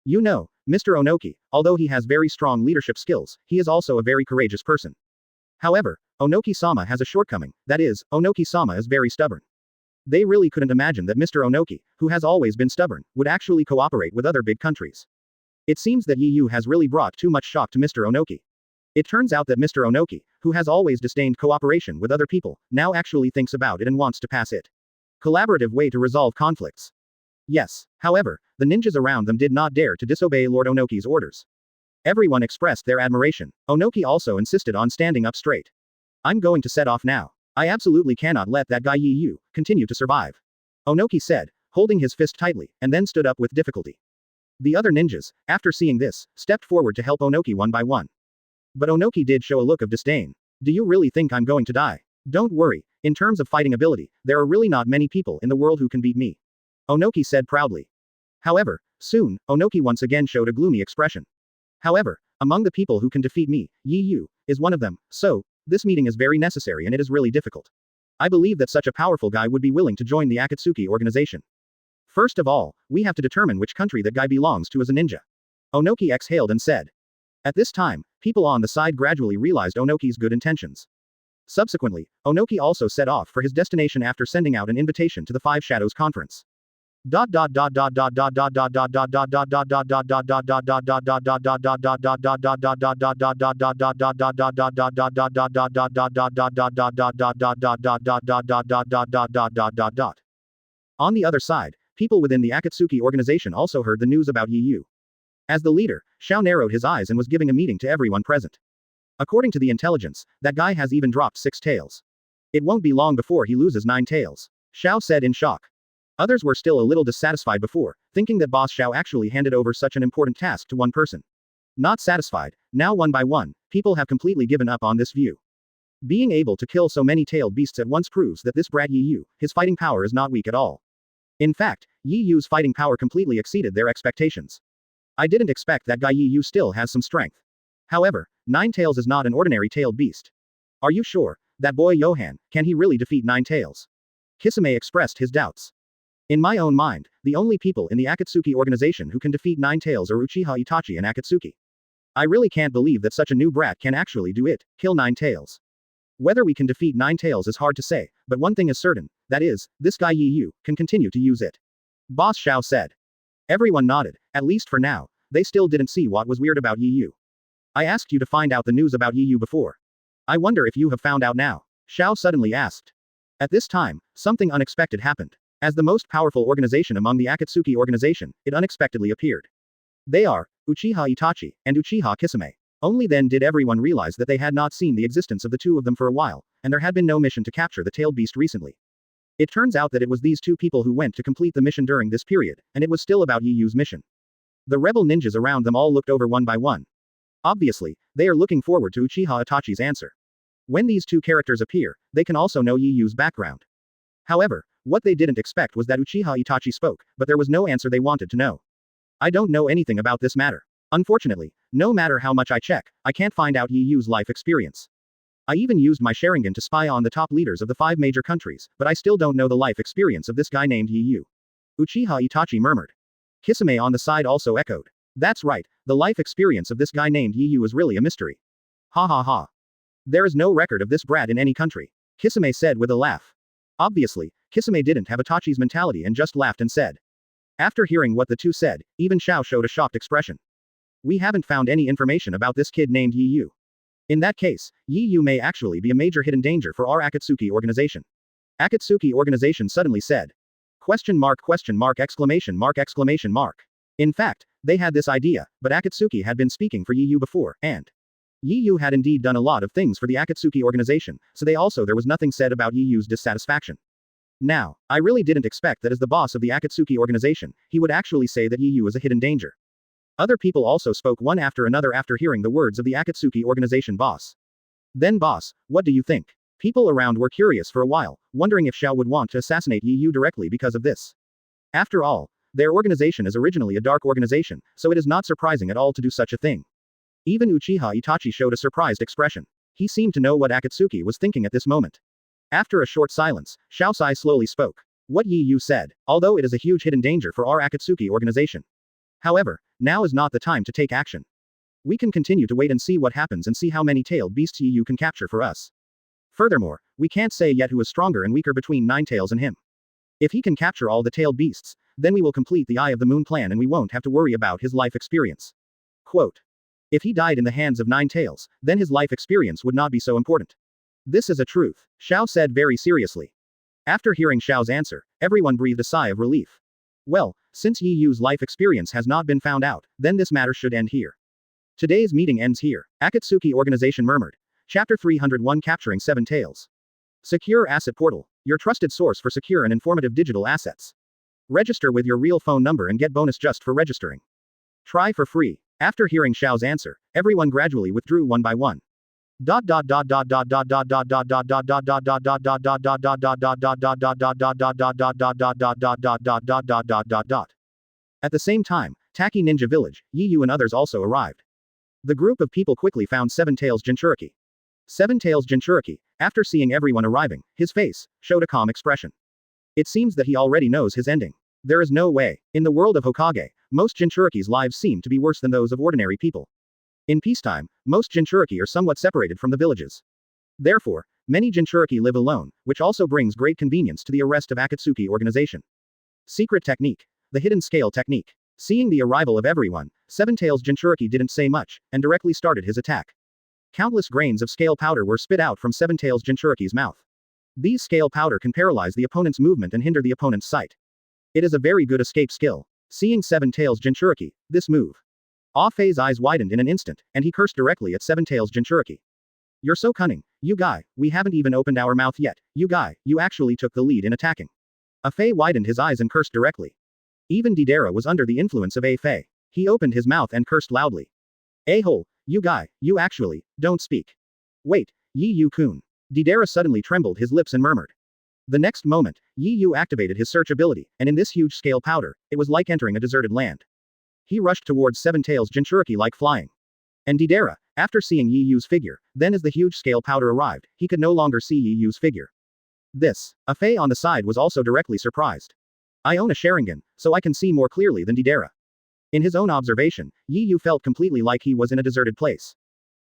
S2: You know, Mr. Onoki, although he has very strong leadership skills, he is also a very courageous person. However, Onoki-sama has a shortcoming, that is, Onoki-sama is very stubborn. They really couldn't imagine that Mr. Onoki, who has always been stubborn, would actually cooperate with other big countries. It seems that Yu has really brought too much shock to Mr. Onoki. It turns out that Mr. Onoki, who has always disdained cooperation with other people, now actually thinks about it and wants to pass it. Collaborative way to resolve conflicts. Yes, however, the ninjas around them did not dare to disobey Lord Onoki's orders. Everyone expressed their admiration. Onoki also insisted on standing up straight. I'm going to set off now. I absolutely cannot let that guy Yu continue to survive. Onoki said, holding his fist tightly, and then stood up with difficulty. The other ninjas, after seeing this, stepped forward to help Onoki one by one. But Onoki did show a look of disdain. Do you really think I'm going to die? Don't worry, in terms of fighting ability, there are really not many people in the world who can beat me. Onoki said proudly. However, soon, Onoki once again showed a gloomy expression. However, among the people who can defeat me, Yu is one of them, so, this meeting is very necessary and it is really difficult. I believe that such a powerful guy would be willing to join the Akatsuki organization. First of all, we have to determine which country that guy belongs to as a ninja. Onoki exhaled and said. At this time, people on the side gradually realized Onoki's good intentions. Subsequently, Onoki also set off for his destination after sending out an invitation to the Five Shadows Conference. On the other side, people within the Akatsuki organization also heard the news about Yu. As the leader, Xiao narrowed his eyes and was giving a meeting to everyone present. According to the intelligence, that guy has even dropped 6 tails. It won't be long before he loses 9 tails. Xiao said in shock. Others were still a little dissatisfied before, thinking that Boss Xiao actually handed over such an important task to one person. Not satisfied, now one by one, people have completely given up on this view. Being able to kill so many tailed beasts at once proves that this brat Yu, his fighting power is not weak at all. In fact, Yu's fighting power completely exceeded their expectations. I didn't expect that guy Yu still has some strength. However, 9 tails is not an ordinary tailed beast. Are you sure, that boy Johan, can he really defeat 9 tails? Kisame expressed his doubts. In my own mind, the only people in the Akatsuki organization who can defeat 9 tails are Uchiha Itachi and Akatsuki. I really can't believe that such a new brat can actually do it, kill 9 tails. Whether we can defeat 9 tails is hard to say, but one thing is certain, that is, this guy Yu can continue to use it. Boss Xiao said. Everyone nodded, at least for now, they still didn't see what was weird about Yu. I asked you to find out the news about Yu before. I wonder if you have found out now. Xiao suddenly asked. At this time, something unexpected happened. As the most powerful organization among the Akatsuki organization, it unexpectedly appeared. They are Uchiha Itachi and Uchiha Kisame. Only then did everyone realize that they had not seen the existence of the two of them for a while, and there had been no mission to capture the tailed beast recently. It turns out that it was these two people who went to complete the mission during this period, and it was still about Yu's mission. The rebel ninjas around them all looked over one by one. Obviously, they are looking forward to Uchiha Itachi's answer. When these two characters appear, they can also know Yiyu's background. However, what they didn't expect was that Uchiha Itachi spoke, but there was no answer they wanted to know. I don't know anything about this matter. Unfortunately, no matter how much I check, I can't find out Yiyu's life experience. I even used my Sharingan to spy on the top leaders of the 5 major countries, but I still don't know the life experience of this guy named Yiyu. Uchiha Itachi murmured. Kisame on the side also echoed. That's right, the life experience of this guy named Yiyu is really a mystery. Ha ha ha. There is no record of this brat in any country. Kisame said with a laugh. Obviously, Kisame didn't have Itachi's mentality and just laughed and said. After hearing what the two said, even Xiao showed a shocked expression. We haven't found any information about this kid named Yiyu. In that case, Yiyu may actually be a major hidden danger for our Akatsuki organization. Akatsuki organization suddenly said. Question mark, exclamation mark, exclamation mark. In fact, they had this idea, but Akatsuki had been speaking for Yiyu before, and Yiyu had indeed done a lot of things for the Akatsuki organization, so there was nothing said about Yiyu's dissatisfaction. Now, I really didn't expect that as the boss of the Akatsuki organization, he would actually say that Yiyu is a hidden danger. Other people also spoke one after another after hearing the words of the Akatsuki organization boss. Then boss, what do you think? People around were curious for a while, wondering if Xiao would want to assassinate Yiyu directly because of this. After all, their organization is originally a dark organization, so it is not surprising at all to do such a thing. Even Uchiha Itachi showed a surprised expression. He seemed to know what Akatsuki was thinking at this moment. After a short silence, Xiao Sai slowly spoke. What Yiyu said, although it is a huge hidden danger for our Akatsuki organization. However, now is not the time to take action. We can continue to wait and see what happens and see how many tailed beasts Yiyu can capture for us. Furthermore, we can't say yet who is stronger and weaker between Ninetales and him. If he can capture all the tailed beasts, then we will complete the Eye of the Moon plan and we won't have to worry about his life experience. Quote. If he died in the hands of Ninetales, then his life experience would not be so important. This is a truth, Xiao said very seriously. After hearing Xiao's answer, everyone breathed a sigh of relief. Well, since Yiyu's life experience has not been found out, then this matter should end here. Today's meeting ends here, Akatsuki organization murmured. Chapter 301 Capturing 7 Tails. Secure Asset Portal, your trusted source for secure and informative digital assets. Register with your real phone number and get bonus just for registering. Try for free. After hearing Xiao's answer, everyone gradually withdrew one by one. At the same time, Taki Ninja Village, Yiyu and others also arrived. The group of people quickly found Seven Tails Jinchuriki. Seven Tails Jinchuriki, after seeing everyone arriving, his face showed a calm expression. It seems that he already knows his ending. There is no way. In the world of Hokage, most Jinchuriki's lives seem to be worse than those of ordinary people. In peacetime, most Jinchuriki are somewhat separated from the villages. Therefore, many Jinchuriki live alone, which also brings great convenience to the rest of Akatsuki organization. Secret technique. The hidden scale technique. Seeing the arrival of everyone, Seven Tails Jinchuriki didn't say much, and directly started his attack. Countless grains of scale powder were spit out from Seven Tails Jinchuriki's mouth. These scale powder can paralyze the opponent's movement and hinder the opponent's sight. It is a very good escape skill. Seeing Seven Tails Jinchuriki, this move. Ah Fei's eyes widened in an instant, and he cursed directly at Seven Tails Jinchuriki. You're so cunning, you guy, we haven't even opened our mouth yet, you guy, you actually took the lead in attacking. Ah Fei widened his eyes and cursed directly. Even Deidara was under the influence of Ah Fei. He opened his mouth and cursed loudly. A-hole, you guy, you actually, don't speak. Wait, Yiyu-kun. Deidara suddenly trembled his lips and murmured. The next moment, Yiyu activated his search ability, and in this huge scale powder, it was like entering a deserted land. He rushed towards Seven Tails Jinchuriki like flying. And Deidara, after seeing Yiyu's figure, then as the huge scale powder arrived, he could no longer see Yiyu's figure. This, Ah Fei on the side was also directly surprised. I own a Sharingan, so I can see more clearly than Deidara. In his own observation, Yiyu felt completely like he was in a deserted place.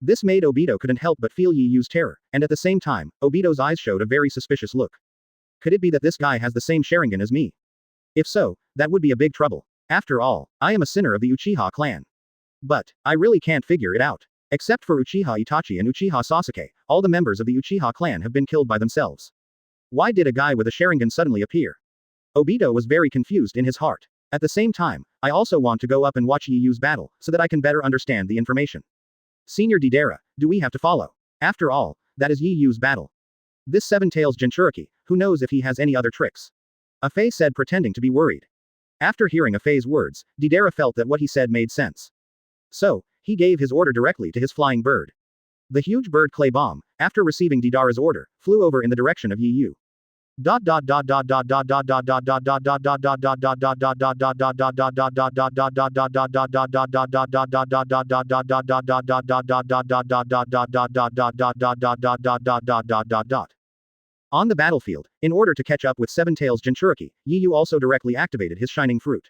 S2: This made Obito couldn't help but feel Yiyu's terror, and at the same time, Obito's eyes showed a very suspicious look. Could it be that this guy has the same Sharingan as me? If so, that would be a big trouble. After all, I am a sinner of the Uchiha clan. But, I really can't figure it out. Except for Uchiha Itachi and Uchiha Sasuke, all the members of the Uchiha clan have been killed by themselves. Why did a guy with a Sharingan suddenly appear? Obito was very confused in his heart. At the same time, I also want to go up and watch Yiyu's battle, so that I can better understand the information. Senior Deidara, do we have to follow? After all, that is Yiyu's battle. This Seven Tails Jinchuriki, who knows if he has any other tricks? Ah Fei said pretending to be worried. After hearing Ah Fei's words, Deidara felt that what he said made sense. So, He gave his order directly to his flying bird. The huge bird clay bomb, after receiving Deidara's order, flew over in the direction of Yi Yu. On the battlefield, in order to catch up with Seven Tails Jinchuriki, Yi Yu also directly activated his shining fruit.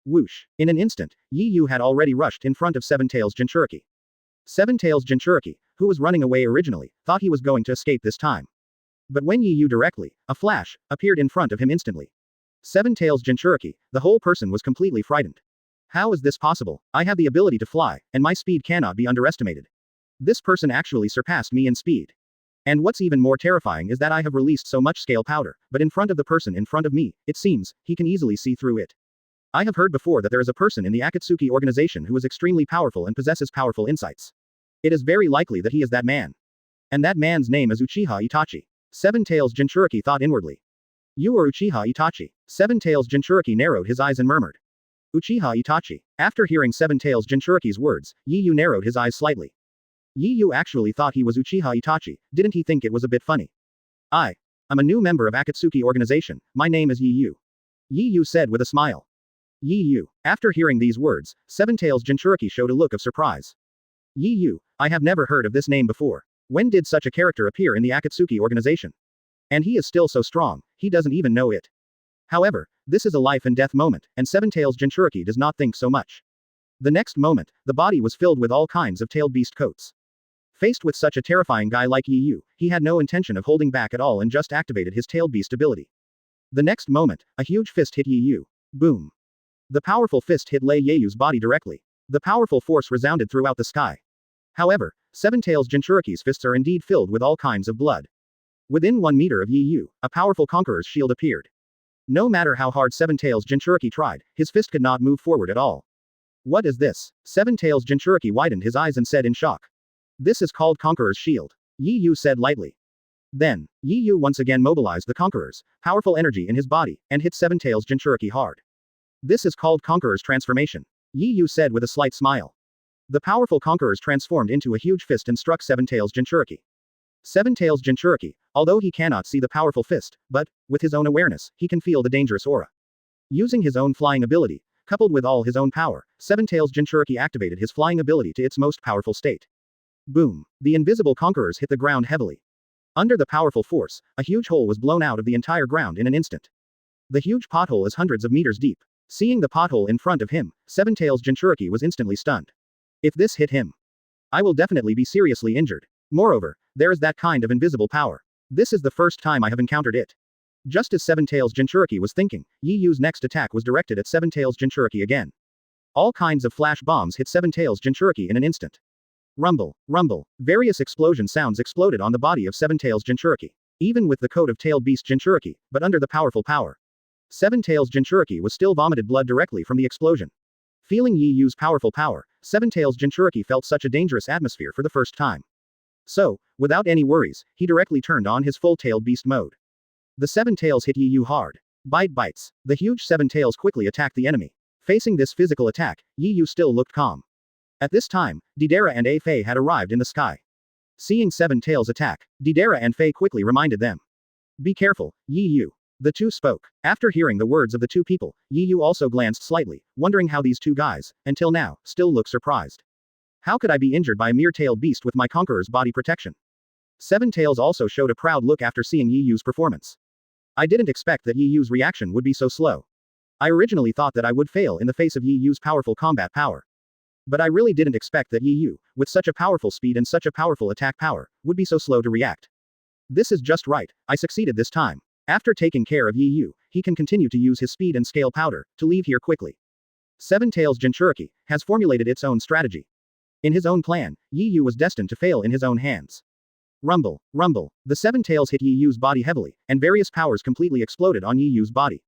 S2: Whoosh! In an instant, Yi Yu had already rushed in front of Seven Tails Jinchuriki. Seven Tails Jinchuriki, who was running away originally, thought he was going to escape this time. But when Yi Yu directly, a flash, appeared in front of him instantly. Seven Tails Jinchuriki, the whole person was completely frightened. How is this possible? I have the ability to fly, and my speed cannot be underestimated. This person actually surpassed me in speed. And what's even more terrifying is that I have released so much scale powder, but in front of the person in front of me, it seems, he can easily see through it. I have heard before that there is a person in the Akatsuki organization who is extremely powerful and possesses powerful insights. It is very likely that he is that man. And that man's name is Uchiha Itachi. Seven Tails Jinchuriki thought inwardly. You are Uchiha Itachi. Seven Tails Jinchuriki narrowed his eyes and murmured. Uchiha Itachi. After hearing Seven Tails Jinchuriki's words, Yi Yu narrowed his eyes slightly. Yi Yu actually thought he was Uchiha Itachi, didn't he think it was a bit funny? I'm a new member of Akatsuki organization, my name is Yi Yu. Yi Yu said with a smile. Yi Yu. After hearing these words, Seven Tails Jinchuriki showed a look of surprise. Yi Yu, I have never heard of this name before. When did such a character appear in the Akatsuki organization? And he is still so strong, he doesn't even know it. However, this is a life and death moment, and Seven Tails Jinchuriki does not think so much. The next moment, the body was filled with all kinds of tailed beast coats. Faced with such a terrifying guy like Yi Yu, he had no intention of holding back at all and just activated his tailed beast ability. The next moment, a huge fist hit Yi Yu. Boom. The powerful fist hit Lei Yeyu's body directly. The powerful force resounded throughout the sky. However, Seven Tails Jinchuriki's fists are indeed filled with all kinds of blood. Within 1 meter of Yi Yu, a powerful Conqueror's shield appeared. No matter how hard Seven Tails Jinchuriki tried, his fist could not move forward at all. What is this? Seven Tails Jinchuriki widened his eyes and said in shock. This is called Conqueror's shield. Yi Yu said lightly. Then, Yi Yu once again mobilized the Conqueror's powerful energy in his body, and hit Seven Tails Jinchuriki hard. This is called Conqueror's transformation. Yi Yu said with a slight smile. The powerful Conqueror's transformed into a huge fist and struck Seven Tails Jinchuriki. Seven Tails Jinchuriki, although he cannot see the powerful fist, but, with his own awareness, he can feel the dangerous aura. Using his own flying ability, coupled with all his own power, Seven Tails Jinchuriki activated his flying ability to its most powerful state. Boom. The invisible Conquerors hit the ground heavily. Under the powerful force, a huge hole was blown out of the entire ground in an instant. The huge pothole is hundreds of meters deep. Seeing the pothole in front of him, Seven Tails Jinchuriki was instantly stunned. If this hit him, I will definitely be seriously injured. Moreover, there is that kind of invisible power. This is the first time I have encountered it. Just as Seven Tails Jinchuriki was thinking, Yi Yu's next attack was directed at Seven Tails Jinchuriki again. All kinds of flash bombs hit Seven Tails Jinchuriki in an instant. Rumble, rumble. Various explosion sounds exploded on the body of Seven Tails Jinchuriki. Even with the coat of tailed beast Jinchuriki, but under the powerful power. Seven Tails Jinchuriki was still vomited blood directly from the explosion. Feeling Yi Yu's powerful power, Seven Tails Jinchuriki felt such a dangerous atmosphere for the first time. So, without any worries, he directly turned on his full-tailed beast mode. The Seven Tails hit Yi Yu hard. Bites. The huge Seven Tails quickly attacked the enemy. Facing this physical attack, Yi Yu still looked calm. At this time, Deidara and A Fei had arrived in the sky. Seeing Seven Tails attack, Deidara and Fei quickly reminded them. Be careful, Yi Yu. The two spoke. After hearing the words of the two people, Yi Yu also glanced slightly, wondering how these two guys, until now, still look surprised. How could I be injured by a mere tailed beast with my Conqueror's body protection? Seven Tails also showed a proud look after seeing Yi Yu's performance. I didn't expect that Yi Yu's reaction would be so slow. I originally thought that I would fail in the face of Yi Yu's powerful combat power. But I really didn't expect that Yi Yu, with such a powerful speed and such a powerful attack power, would be so slow to react. This is just right, I succeeded this time. After taking care of Yi Yu, he can continue to use his speed and scale powder, to leave here quickly. Seven Tails Jinchuriki has formulated its own strategy. In his own plan, Yi Yu was destined to fail in his own hands. Rumble, rumble. The Seven Tails hit Yi Yu's body heavily, and various powers completely exploded on Yi Yu's body.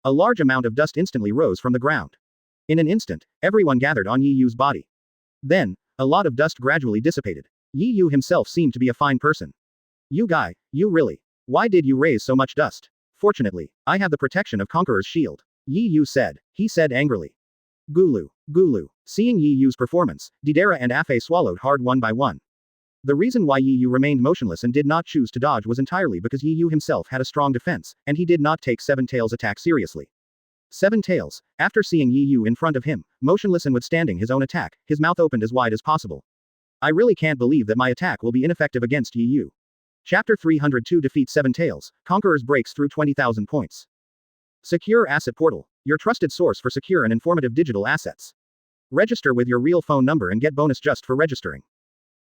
S2: A large amount of dust instantly rose from the ground. In an instant, everyone gathered on Yi Yu's body. Then, a lot of dust gradually dissipated. Yi Yu himself seemed to be a fine person. You guy, you really. Why did you raise so much dust? Fortunately, I have the protection of Conqueror's shield. Yi Yu said. He said angrily. Gulu. Gulu. Seeing Yi Yu's performance, Didera and Afei swallowed hard one by one. The reason why Yi Yu remained motionless and did not choose to dodge was entirely because Yi Yu himself had a strong defense, and he did not take Seven Tails' attack seriously. Seven Tails, after seeing Yi Yu in front of him, motionless and withstanding his own attack, his mouth opened as wide as possible. I really can't believe that my attack will be ineffective against Yi Yu. Chapter 302 Defeat Seven Tails, Conquerors breaks through 20,000 points. Secure Asset Portal, your trusted source for secure and informative digital assets. Register with your real phone number and get bonus just for registering.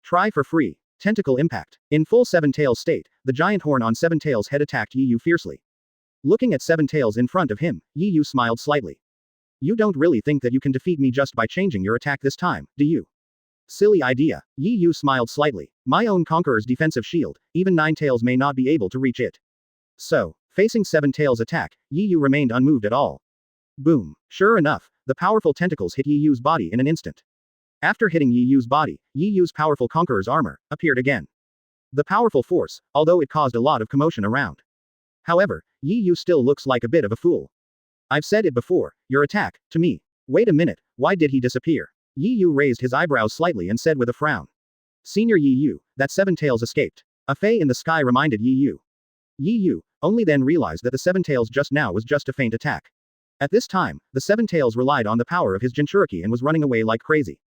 S2: Try for free. Tentacle Impact. In full Seven Tails state, the giant horn on Seven Tails' head attacked Yi Yu fiercely. Looking at Seven Tails in front of him, Yi Yu smiled slightly. You don't really think that you can defeat me just by changing your attack this time, do you? Silly idea. Yi Yu smiled slightly. My own Conqueror's defensive shield, even Nine Tails may not be able to reach it. So, facing Seven Tails' attack, Yi Yu remained unmoved at all. Boom. Sure enough, the powerful tentacles hit Yi Yu's body in an instant. After hitting Yi Yu's body, Yi Yu's powerful Conqueror's armor appeared again. The powerful force, although it caused a lot of commotion around. However, Yi Yu still looks like a bit of a fool. I've said it before, your attack, to me. Wait a minute, why did he disappear? Yi Yu raised his eyebrows slightly and said with a frown. Senior Yi Yu, that Seven Tails escaped. A Fei in the sky reminded Yi Yu. Yi Yu only then realized that the Seven Tails just now was just a feint attack. At this time, the Seven Tails relied on the power of his Jinchuriki and was running away like crazy.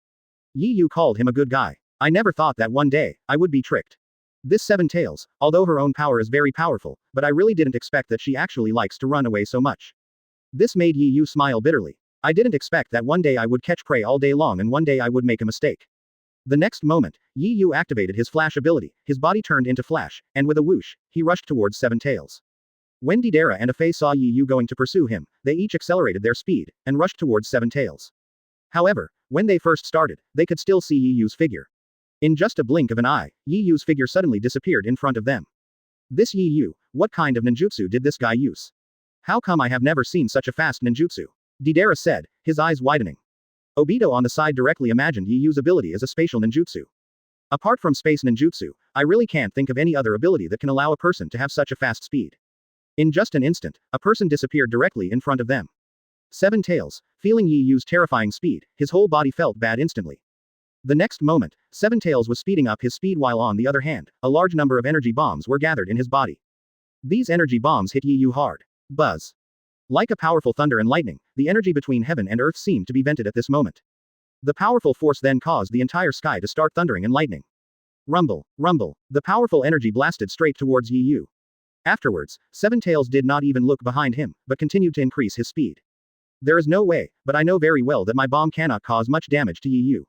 S2: Yi Yu called him a good guy. I never thought that one day, I would be tricked. This Seven Tails, although her own power is very powerful, but I really didn't expect that she actually likes to run away so much. This made Yi Yu smile bitterly. I didn't expect that one day I would catch prey all day long and one day I would make a mistake. The next moment, Yi Yu activated his flash ability, his body turned into flash, and with a whoosh, he rushed towards Seven Tails. When Didera and Afei saw Yi Yu going to pursue him, they each accelerated their speed, and rushed towards Seven Tails. However, when they first started, they could still see Yi Yu's figure. In just a blink of an eye, Yi Yu's figure suddenly disappeared in front of them. This Yi Yu, what kind of ninjutsu did this guy use? How come I have never seen such a fast ninjutsu? Didera said, his eyes widening. Obito on the side directly imagined Yi Yu's ability as a spatial ninjutsu. Apart from space ninjutsu, I really can't think of any other ability that can allow a person to have such a fast speed. In just an instant, a person disappeared directly in front of them. Seven Tails, feeling Yi Yu's terrifying speed, his whole body felt bad instantly. The next moment, Seven Tails was speeding up his speed while on the other hand, a large number of energy bombs were gathered in his body. These energy bombs hit Yi Yu hard. Buzz. Like a powerful thunder and lightning, the energy between heaven and earth seemed to be vented at this moment. The powerful force then caused the entire sky to start thundering and lightning. Rumble, rumble, the powerful energy blasted straight towards Yi Yu. Afterwards, Seven Tails did not even look behind him, but continued to increase his speed. There is no way, but I know very well that my bomb cannot cause much damage to Yi Yu.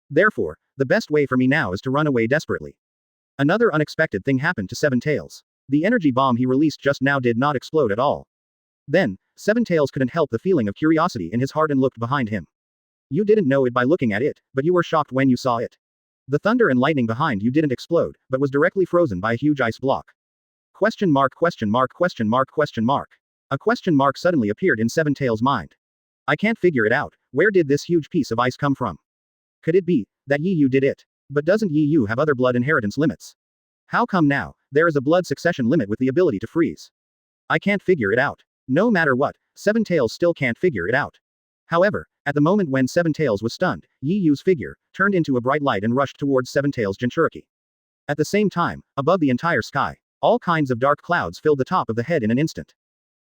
S2: Therefore, the best way for me now is to run away desperately. Another unexpected thing happened to Seven Tails. The energy bomb he released just now did not explode at all. Then, Seven Tails couldn't help the feeling of curiosity in his heart and looked behind him. You didn't know it by looking at it, but you were shocked when you saw it. The thunder and lightning behind you didn't explode, but was directly frozen by a huge ice block. Question mark question mark question mark question mark. A question mark suddenly appeared in Seven Tails' mind. I can't figure it out, where did this huge piece of ice come from? Could it be that Yi Yu did it? But doesn't Yi Yu have other blood inheritance limits? How come now, there is a blood succession limit with the ability to freeze? I can't figure it out. No matter what, Seven Tails still can't figure it out. However, at the moment when Seven Tails was stunned, Yi Yu's figure turned into a bright light and rushed towards Seven Tails' Jinchuriki. At the same time, above the entire sky, all kinds of dark clouds filled the top of the head in an instant.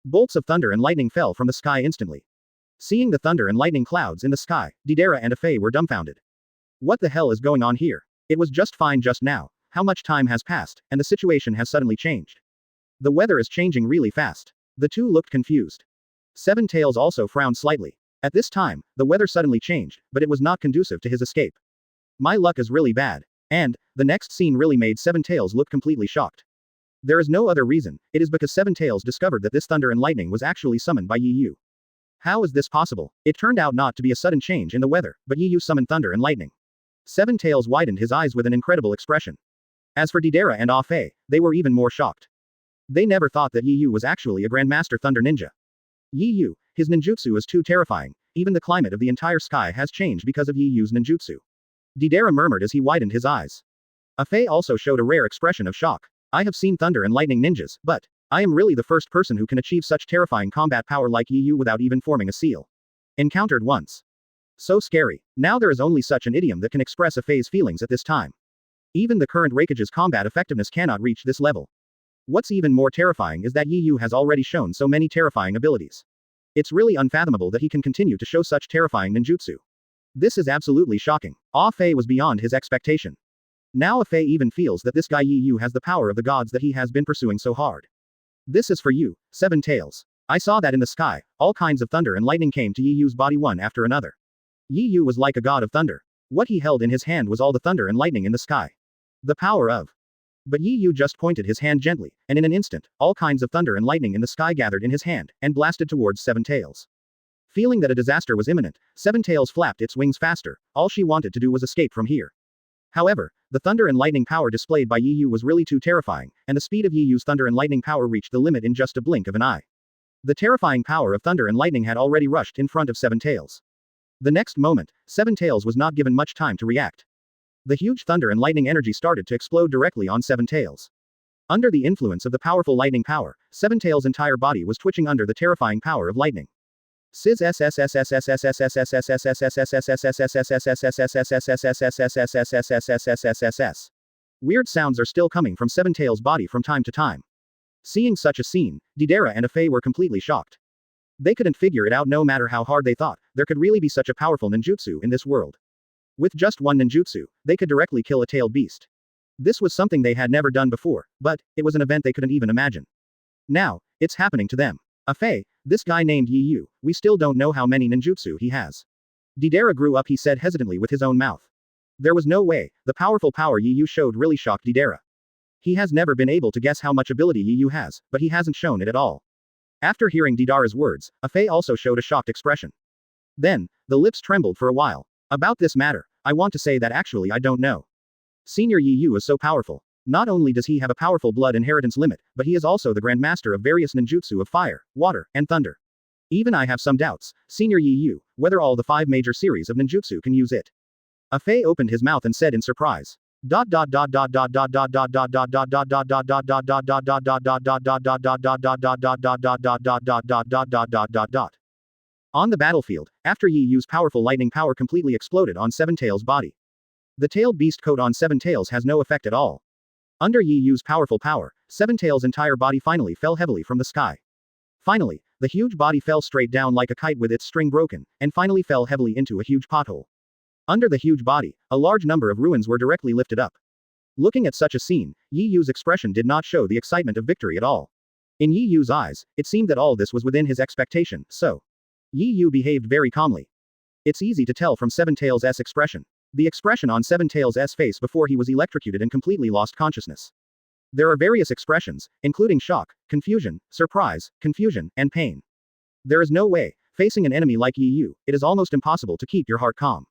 S2: Bolts of thunder and lightning fell from the sky instantly. Seeing the thunder and lightning clouds in the sky, Didera and Afei were dumbfounded. What the hell is going on here? It was just fine just now. How much time has passed, and the situation has suddenly changed. The weather is changing really fast. The two looked confused. Seven Tails also frowned slightly. At this time, the weather suddenly changed, but it was not conducive to his escape. My luck is really bad. And, the next scene really made Seven Tails look completely shocked. There is no other reason, it is because Seven Tails discovered that this thunder and lightning was actually summoned by Yi Yu. How is this possible? It turned out not to be a sudden change in the weather, but Yi Yu summoned thunder and lightning. Seven Tails widened his eyes with an incredible expression. As for Didera and Afei, they were even more shocked. They never thought that Yi Yu was actually a Grandmaster Thunder Ninja. Yi Yu, his ninjutsu is too terrifying, even the climate of the entire sky has changed because of Yi Yu's ninjutsu. Didera murmured as he widened his eyes. Afei also showed a rare expression of shock. I have seen thunder and lightning ninjas, but I am really the first person who can achieve such terrifying combat power like Yi Yu without even forming a seal. Encountered once. So scary. Now there is only such an idiom that can express a Fae's feelings at this time. Even the current Raikage's combat effectiveness cannot reach this level. What's even more terrifying is that Yi Yu has already shown so many terrifying abilities. It's really unfathomable that he can continue to show such terrifying ninjutsu. This is absolutely shocking. Ah Fei was beyond his expectation. Now Ah Fei even feels that this guy Yi Yu has the power of the gods that he has been pursuing so hard. This is for you, Seven Tails. I saw that in the sky, all kinds of thunder and lightning came to Yi Yu's body one after another. Yi Yu was like a god of thunder. What he held in his hand was all the thunder and lightning in the sky. The power of. But Yi Yu just pointed his hand gently, and in an instant, all kinds of thunder and lightning in the sky gathered in his hand, and blasted towards Seven Tails. Feeling that a disaster was imminent, Seven Tails flapped its wings faster. All she wanted to do was escape from here. However, the thunder and lightning power displayed by Yi Yu was really too terrifying, and the speed of Yi Yu's thunder and lightning power reached the limit in just a blink of an eye. The terrifying power of thunder and lightning had already rushed in front of Seven Tails. The next moment, Seven Tails was not given much time to react. The huge thunder and lightning energy started to explode directly on Seven Tails. Under the influence of the powerful lightning power, Seven Tails' entire body was twitching under the terrifying power of lightning. Weird sounds are still coming from Seven Tails' body from time to time. Seeing such a scene, Deidara and Afei were completely shocked. They couldn't figure it out no matter how hard they thought, there could really be such a powerful ninjutsu in this world. With just one ninjutsu, they could directly kill a tailed beast. This was something they had never done before, but it was an event they couldn't even imagine. Now, it's happening to them. Afei, this guy named Yi Yu, we still don't know how many ninjutsu he has. Deidara grew up, he said hesitantly with his own mouth. There was no way, the powerful power Yi Yu showed really shocked Deidara. He has never been able to guess how much ability Yi Yu has, but he hasn't shown it at all. After hearing Deidara's words, Afei also showed a shocked expression. Then, the lips trembled for a while. About this matter, I want to say that actually I don't know. Senior Yi Yu is so powerful. Not only does he have a powerful blood inheritance limit, but he is also the grandmaster of various ninjutsu of fire, water, and thunder. Even I have some doubts, Senior Yi Yu, whether all the 5 major series of ninjutsu can use it. Afei opened his mouth and said in surprise. On the battlefield, after Yi Yu's powerful lightning power completely exploded on Seven Tails' body. The tailed beast coat on Seven Tails has no effect at all. Under Yi Yu's powerful power, Seven Tails' entire body finally fell heavily from the sky. Finally, the huge body fell straight down like a kite with its string broken, and finally fell heavily into a huge pothole. Under the huge body, a large number of ruins were directly lifted up. Looking at such a scene, Yi Yu's expression did not show the excitement of victory at all. In Yi Yu's eyes, it seemed that all this was within his expectation, so Yi Yu behaved very calmly. It's easy to tell from Seven Tails' expression. The expression on Seven Tails' face before he was electrocuted and completely lost consciousness. There are various expressions, including shock, confusion, surprise, confusion, and pain. There is no way, facing an enemy like Yi Yu, it is almost impossible to keep your heart calm.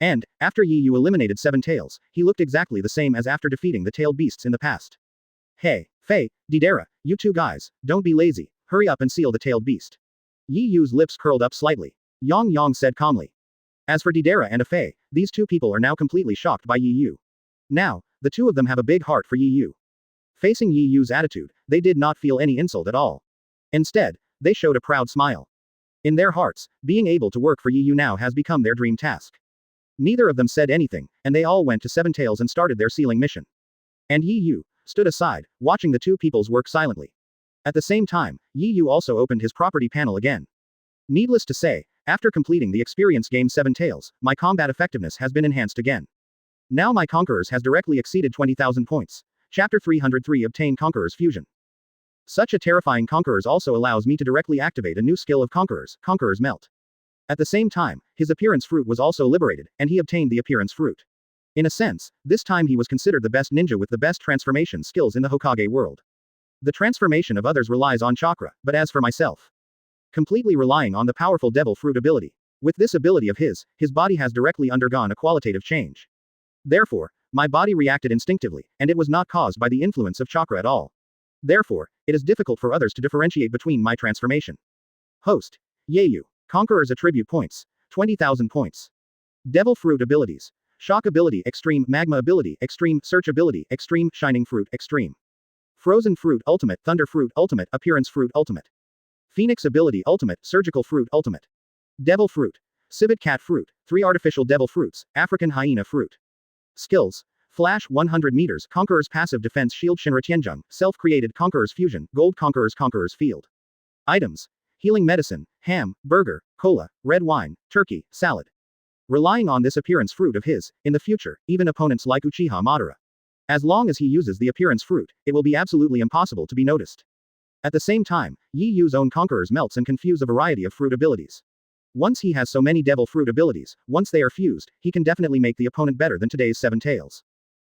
S2: And, after Yi Yu eliminated Seven Tails, he looked exactly the same as after defeating the tailed beasts in the past. Hey, Fei, Deidara, you two guys, don't be lazy, hurry up and seal the tailed beast. Yi Yu's lips curled up slightly. Yang said calmly. As for Deidara and Afei, these two people are now completely shocked by Yi Yu. Now, the two of them have a big heart for Yi Yu. Facing Yi Yu's attitude, they did not feel any insult at all. Instead, they showed a proud smile. In their hearts, being able to work for Yi Yu now has become their dream task. Neither of them said anything, and they all went to Seven Tails and started their sealing mission. And Yi Yu stood aside, watching the two peoples work silently. At the same time, Yi Yu also opened his property panel again. Needless to say, after completing the experience game Seven Tails, my combat effectiveness has been enhanced again. Now my Conquerors has directly exceeded 20,000 points. Chapter 303 Obtain Conqueror's Fusion. Such a terrifying Conquerors also allows me to directly activate a new skill of Conqueror's, Conqueror's Melt. At the same time, his appearance fruit was also liberated, and he obtained the appearance fruit. In a sense, this time he was considered the best ninja with the best transformation skills in the Hokage world. The transformation of others relies on chakra, but as for myself, completely relying on the powerful devil fruit ability. With this ability of his body has directly undergone a qualitative change. Therefore, my body reacted instinctively, and it was not caused by the influence of chakra at all. Therefore, it is difficult for others to differentiate between my transformation. Host. Yeyu. Conqueror's attribute points. 20,000 points. Devil fruit abilities. Shock ability extreme, magma ability extreme, search ability extreme, shining fruit extreme. Frozen fruit ultimate, thunder fruit ultimate, appearance fruit ultimate. Phoenix ability ultimate, surgical fruit ultimate. Devil fruit. civet cat fruit, 3 artificial devil fruits, African hyena fruit. Skills. Flash 100 meters, Conqueror's passive defense shield Shinra Tianjung, self-created Conqueror's fusion, gold Conqueror's field. Items. Healing medicine, ham, burger, cola, red wine, turkey, salad. Relying on this appearance fruit of his, in the future, even opponents like Uchiha Madara. As long as he uses the appearance fruit, it will be absolutely impossible to be noticed. At the same time, Yi Yu's own Conquerors melts and confuse a variety of fruit abilities. Once he has so many devil fruit abilities, once they are fused, he can definitely make the opponent better than today's 7 tails.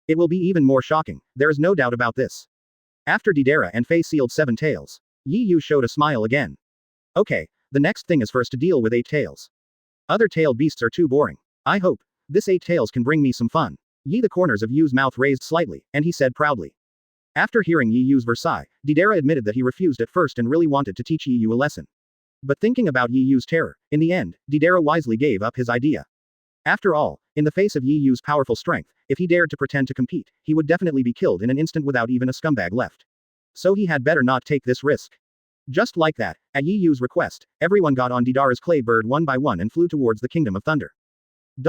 S2: It will be even more shocking, there is no doubt about this. After Deidara and Fei sealed 7 tails, Yi Yu showed a smile again. Okay, the next thing is first to deal with 8 tails. Other tailed beasts are too boring. I hope this 8 tails can bring me some fun. Yi the corners of Yu's mouth raised slightly, and he said proudly. After hearing Yi Yu's Versailles, Deidara admitted that he refused at first and really wanted to teach Yi Yu a lesson. But thinking about Yi Yu's terror, in the end, Deidara wisely gave up his idea. After all, in the face of Yi Yu's powerful strength, if he dared to pretend to compete, he would definitely be killed in an instant without even a scumbag left. So he had better not take this risk. Just like that, at Yi Yu's request, everyone got on Deidara's clay bird one by one and flew towards the Kingdom of Thunder. In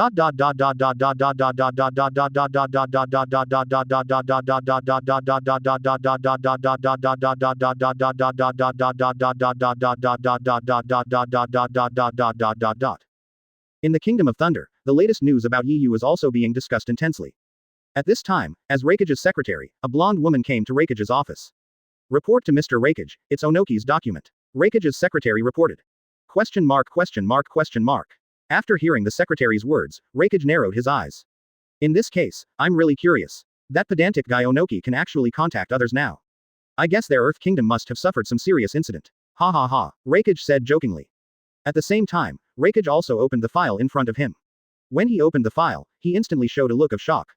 S2: the Kingdom of Thunder, the latest news about Yi Yu is also being discussed intensely. At this time, as Raikage's secretary, a blonde woman came to Raikage's office. Report to Mr. Raikage, it's Onoki's document. Raikage's secretary reported. Question mark. After hearing the secretary's words, Raikage narrowed his eyes. In this case, I'm really curious. That pedantic guy Onoki can actually contact others now. I guess their Earth Kingdom must have suffered some serious incident. Ha ha ha, Raikage said jokingly. At the same time, Raikage also opened the file in front of him. When he opened the file, he instantly showed a look of shock.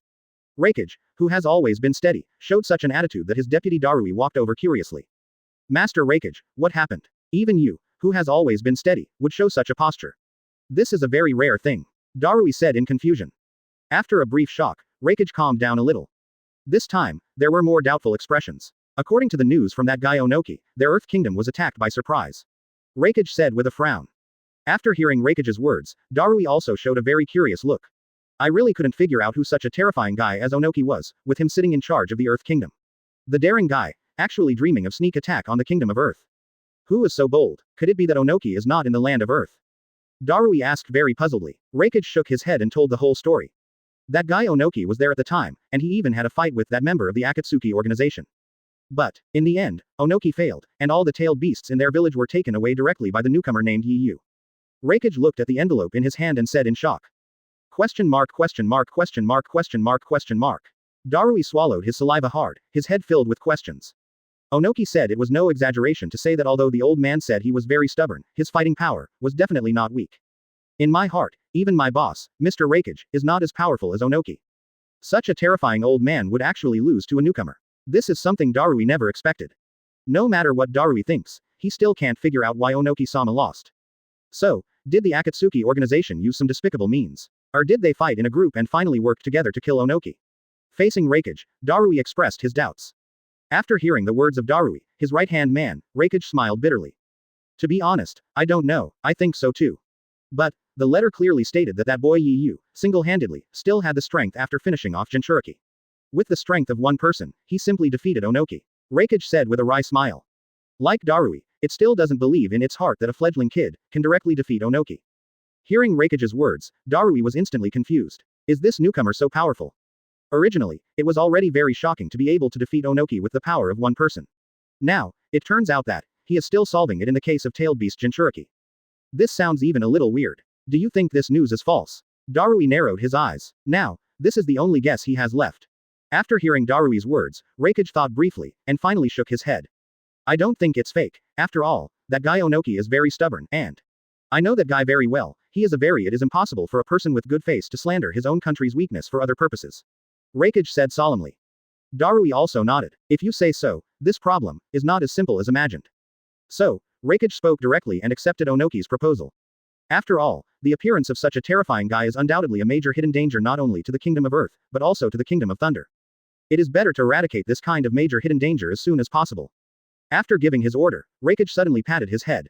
S2: Raikage, who has always been steady, showed such an attitude that his deputy Darui walked over curiously. Master Raikage, what happened? Even you, who has always been steady, would show such a posture. This is a very rare thing. Darui said in confusion. After a brief shock, Raikage calmed down a little. This time, there were more doubtful expressions. According to the news from that guy Onoki, their Earth Kingdom was attacked by surprise. Raikage said with a frown. After hearing Raikage's words, Darui also showed a very curious look. I really couldn't figure out who such a terrifying guy as Onoki was, with him sitting in charge of the Earth Kingdom. The daring guy, actually dreaming of sneak attack on the Kingdom of Earth. Who is so bold? Could it be that Onoki is not in the land of Earth? Darui asked very puzzledly. Raikage shook his head and told the whole story. That guy Onoki was there at the time, and he even had a fight with that member of the Akatsuki organization. But, in the end, Onoki failed, and all the tailed beasts in their village were taken away directly by the newcomer named Yi Yu. Raikage looked at the envelope in his hand and said in shock. Question mark. Darui swallowed his saliva hard, his head filled with questions. Onoki said it was no exaggeration to say that although the old man said he was very stubborn, his fighting power was definitely not weak. In my heart, even my boss, Mr. Raikage, is not as powerful as Onoki. Such a terrifying old man would actually lose to a newcomer. This is something Darui never expected. No matter what Darui thinks, he still can't figure out why Onoki-sama lost. So, did the Akatsuki organization use some despicable means? Or did they fight in a group and finally work together to kill Onoki? Facing Raikage, Darui expressed his doubts. After hearing the words of Darui, his right-hand man, Raikage smiled bitterly. To be honest, I don't know, I think so too. But, the letter clearly stated that boy Yi Yu, single-handedly, still had the strength after finishing off Jinchuriki. With the strength of one person, he simply defeated Onoki. Raikage said with a wry smile. Like Darui, it still doesn't believe in its heart that a fledgling kid can directly defeat Onoki. Hearing Raikage's words, Darui was instantly confused. Is this newcomer so powerful? Originally, it was already very shocking to be able to defeat Onoki with the power of one person. Now, it turns out that he is still solving it in the case of tailed beast Jinchuriki. This sounds even a little weird. Do you think this news is false? Darui narrowed his eyes. Now, this is the only guess he has left. After hearing Darui's words, Raikage thought briefly, and finally shook his head. I don't think it's fake. After all, that guy Onoki is very stubborn, and I know that guy very well. He is it is impossible for a person with good face to slander his own country's weakness for other purposes. Raikage said solemnly. Darui also nodded. If you say so, this problem is not as simple as imagined. So, Raikage spoke directly and accepted Onoki's proposal. After all, the appearance of such a terrifying guy is undoubtedly a major hidden danger not only to the Kingdom of Earth, but also to the Kingdom of Thunder. It is better to eradicate this kind of major hidden danger as soon as possible. After giving his order, Raikage suddenly patted his head.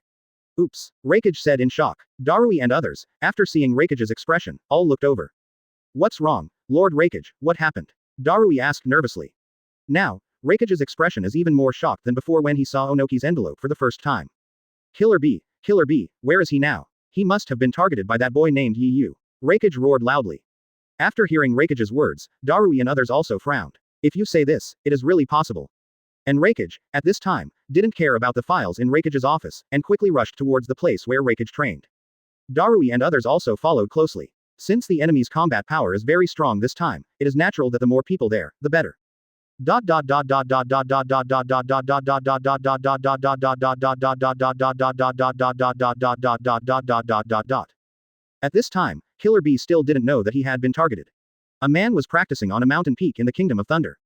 S2: Oops, Reikage said in shock. Darui and others, after seeing Reikage's expression, all looked over. What's wrong, Lord Reikage, what happened? Darui asked nervously. Now, Reikage's expression is even more shocked than before when he saw Onoki's envelope for the first time. Killer B, where is he now? He must have been targeted by that boy named Yi Yu. Reikage roared loudly. After hearing Reikage's words, Darui and others also frowned. If you say this, it is really possible. And Reikage, at this time, didn't care about the files in Reikage's office, and quickly rushed towards the place where Reikage trained. Darui and others also followed closely. Since the enemy's combat power is very strong this time, it is natural that the more people there, the better. At this time, Killer B still didn't know that he had been targeted. A man was practicing on a mountain peak in the Kingdom of Thunder.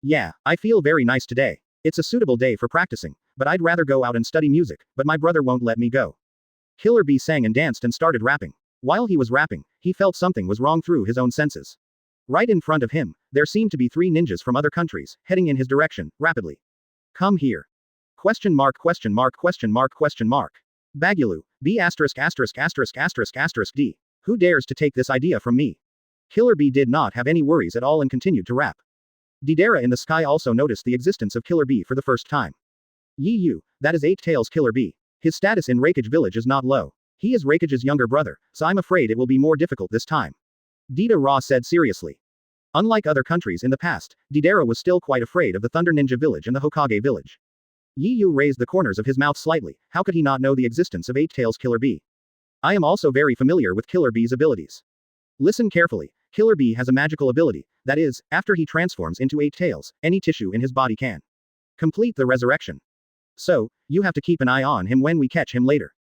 S2: Yeah, I feel very nice today. It's a suitable day for practicing, but I'd rather go out and study music, but my brother won't let me go. Killer B sang and danced and started rapping. While he was rapping, he felt something was wrong through his own senses. Right in front of him, there seemed to be 3 ninjas from other countries, heading in his direction, rapidly. Come here. Question mark. Bagulu, B************ D. Who dares to take this idea from me? Killer B did not have any worries at all and continued to rap. Deidara in the sky also noticed the existence of Killer B for the first time. Yi Yu, that is 8 Tails Killer B. His status in Reikage village is not low. He is Reikage's younger brother, so I'm afraid it will be more difficult this time. Deidara said seriously. Unlike other countries in the past, Deidara was still quite afraid of the Thunder Ninja village and the Hokage village. Yi Yu raised the corners of his mouth slightly. How could he not know the existence of 8 Tails Killer B? I am also very familiar with Killer B's abilities. Listen carefully. Killer B has a magical ability, that is, after he transforms into 8 tails, any tissue in his body can complete the resurrection. So, you have to keep an eye on him when we catch him later.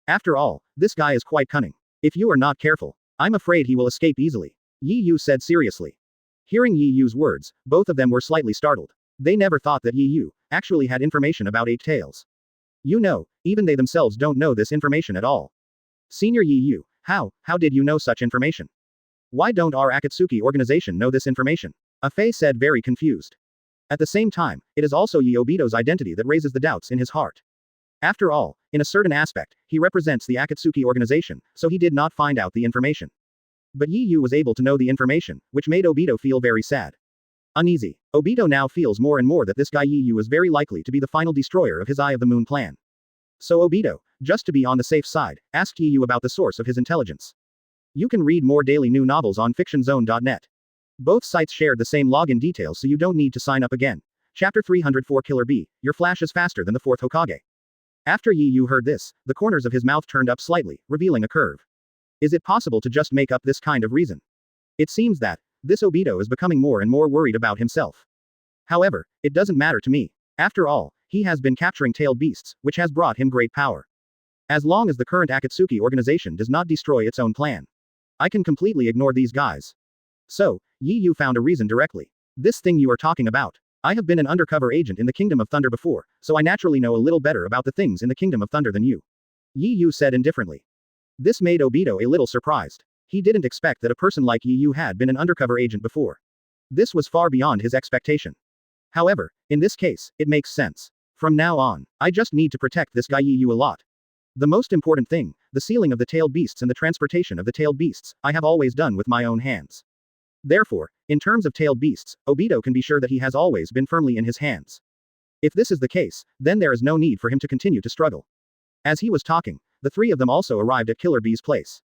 S2: After all, this guy is quite cunning. If you are not careful, I'm afraid he will escape easily. Yi Yu said seriously. Hearing Yi Yu's words, both of them were slightly startled. They never thought that Yi Yu actually had information about 8 tails. You know, even they themselves don't know this information at all. Senior Yi Yu, how did you know such information? Why don't our Akatsuki organization know this information? Afei said very confused. At the same time, it is also Yi Obito's identity that raises the doubts in his heart. After all, in a certain aspect, he represents the Akatsuki organization, so he did not find out the information. But Yi Yu was able to know the information, which made Obito feel very sad. Uneasy. Obito now feels more and more that this guy Yi Yu is very likely to be the final destroyer of his Eye of the Moon plan. So Obito, just to be on the safe side, asked Yi Yu about the source of his intelligence. You can read more daily new novels on fictionzone.net. Both sites shared the same login details, so you don't need to sign up again. Chapter 304 Killer B, your flash is faster than the 4th Hokage. After Yi Yu heard this, the corners of his mouth turned up slightly, revealing a curve. Is it possible to just make up this kind of reason? It seems that this Obito is becoming more and more worried about himself. However, it doesn't matter to me. After all, he has been capturing tailed beasts, which has brought him great power. As long as the current Akatsuki organization does not destroy its own plan, I can completely ignore these guys. So, Yi Yu found a reason directly. This thing you are talking about. I have been an undercover agent in the Kingdom of Thunder before, so I naturally know a little better about the things in the Kingdom of Thunder than you. Yi Yu said indifferently. This made Obito a little surprised. He didn't expect that a person like Yi Yu had been an undercover agent before. This was far beyond his expectation. However, in this case, it makes sense. From now on, I just need to protect this guy Yi Yu a lot. The most important thing, the sealing of the tailed beasts and the transportation of the tailed beasts, I have always done with my own hands. Therefore, in terms of tailed beasts, Obito can be sure that he has always been firmly in his hands. If this is the case, then there is no need for him to continue to struggle. As he was talking, the 3 of them also arrived at Killer B's place.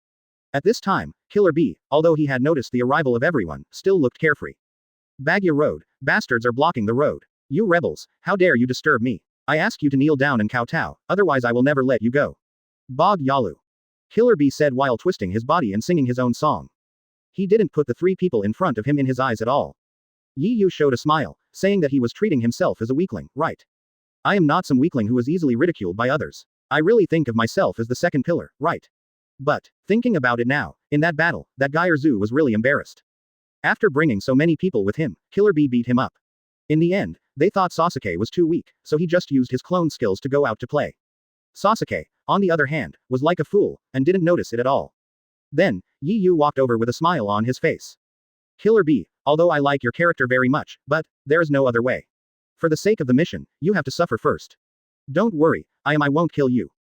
S2: At this time, Killer B, although he had noticed the arrival of everyone, still looked carefree. Bagya Road, bastards are blocking the road. You rebels, how dare you disturb me? I ask you to kneel down and kowtow, otherwise I will never let you go. Bog Yalu. Killer B said while twisting his body and singing his own song. He didn't put the 3 people in front of him in his eyes at all. Yi Yu showed a smile, saying that he was treating himself as a weakling, right? I am not some weakling who is easily ridiculed by others. I really think of myself as the second pillar, right? But, thinking about it now, in that battle, that guy Erzu was really embarrassed. After bringing so many people with him, Killer B beat him up. In the end, they thought Sasuke was too weak, so he just used his clone skills to go out to play. Sasuke, on the other hand, was like a fool, and didn't notice it at all. Then, Yi Yu walked over with a smile on his face. Killer B, although I like your character very much, but, there is no other way. For the sake of the mission, you have to suffer first. Don't worry, I won't kill you.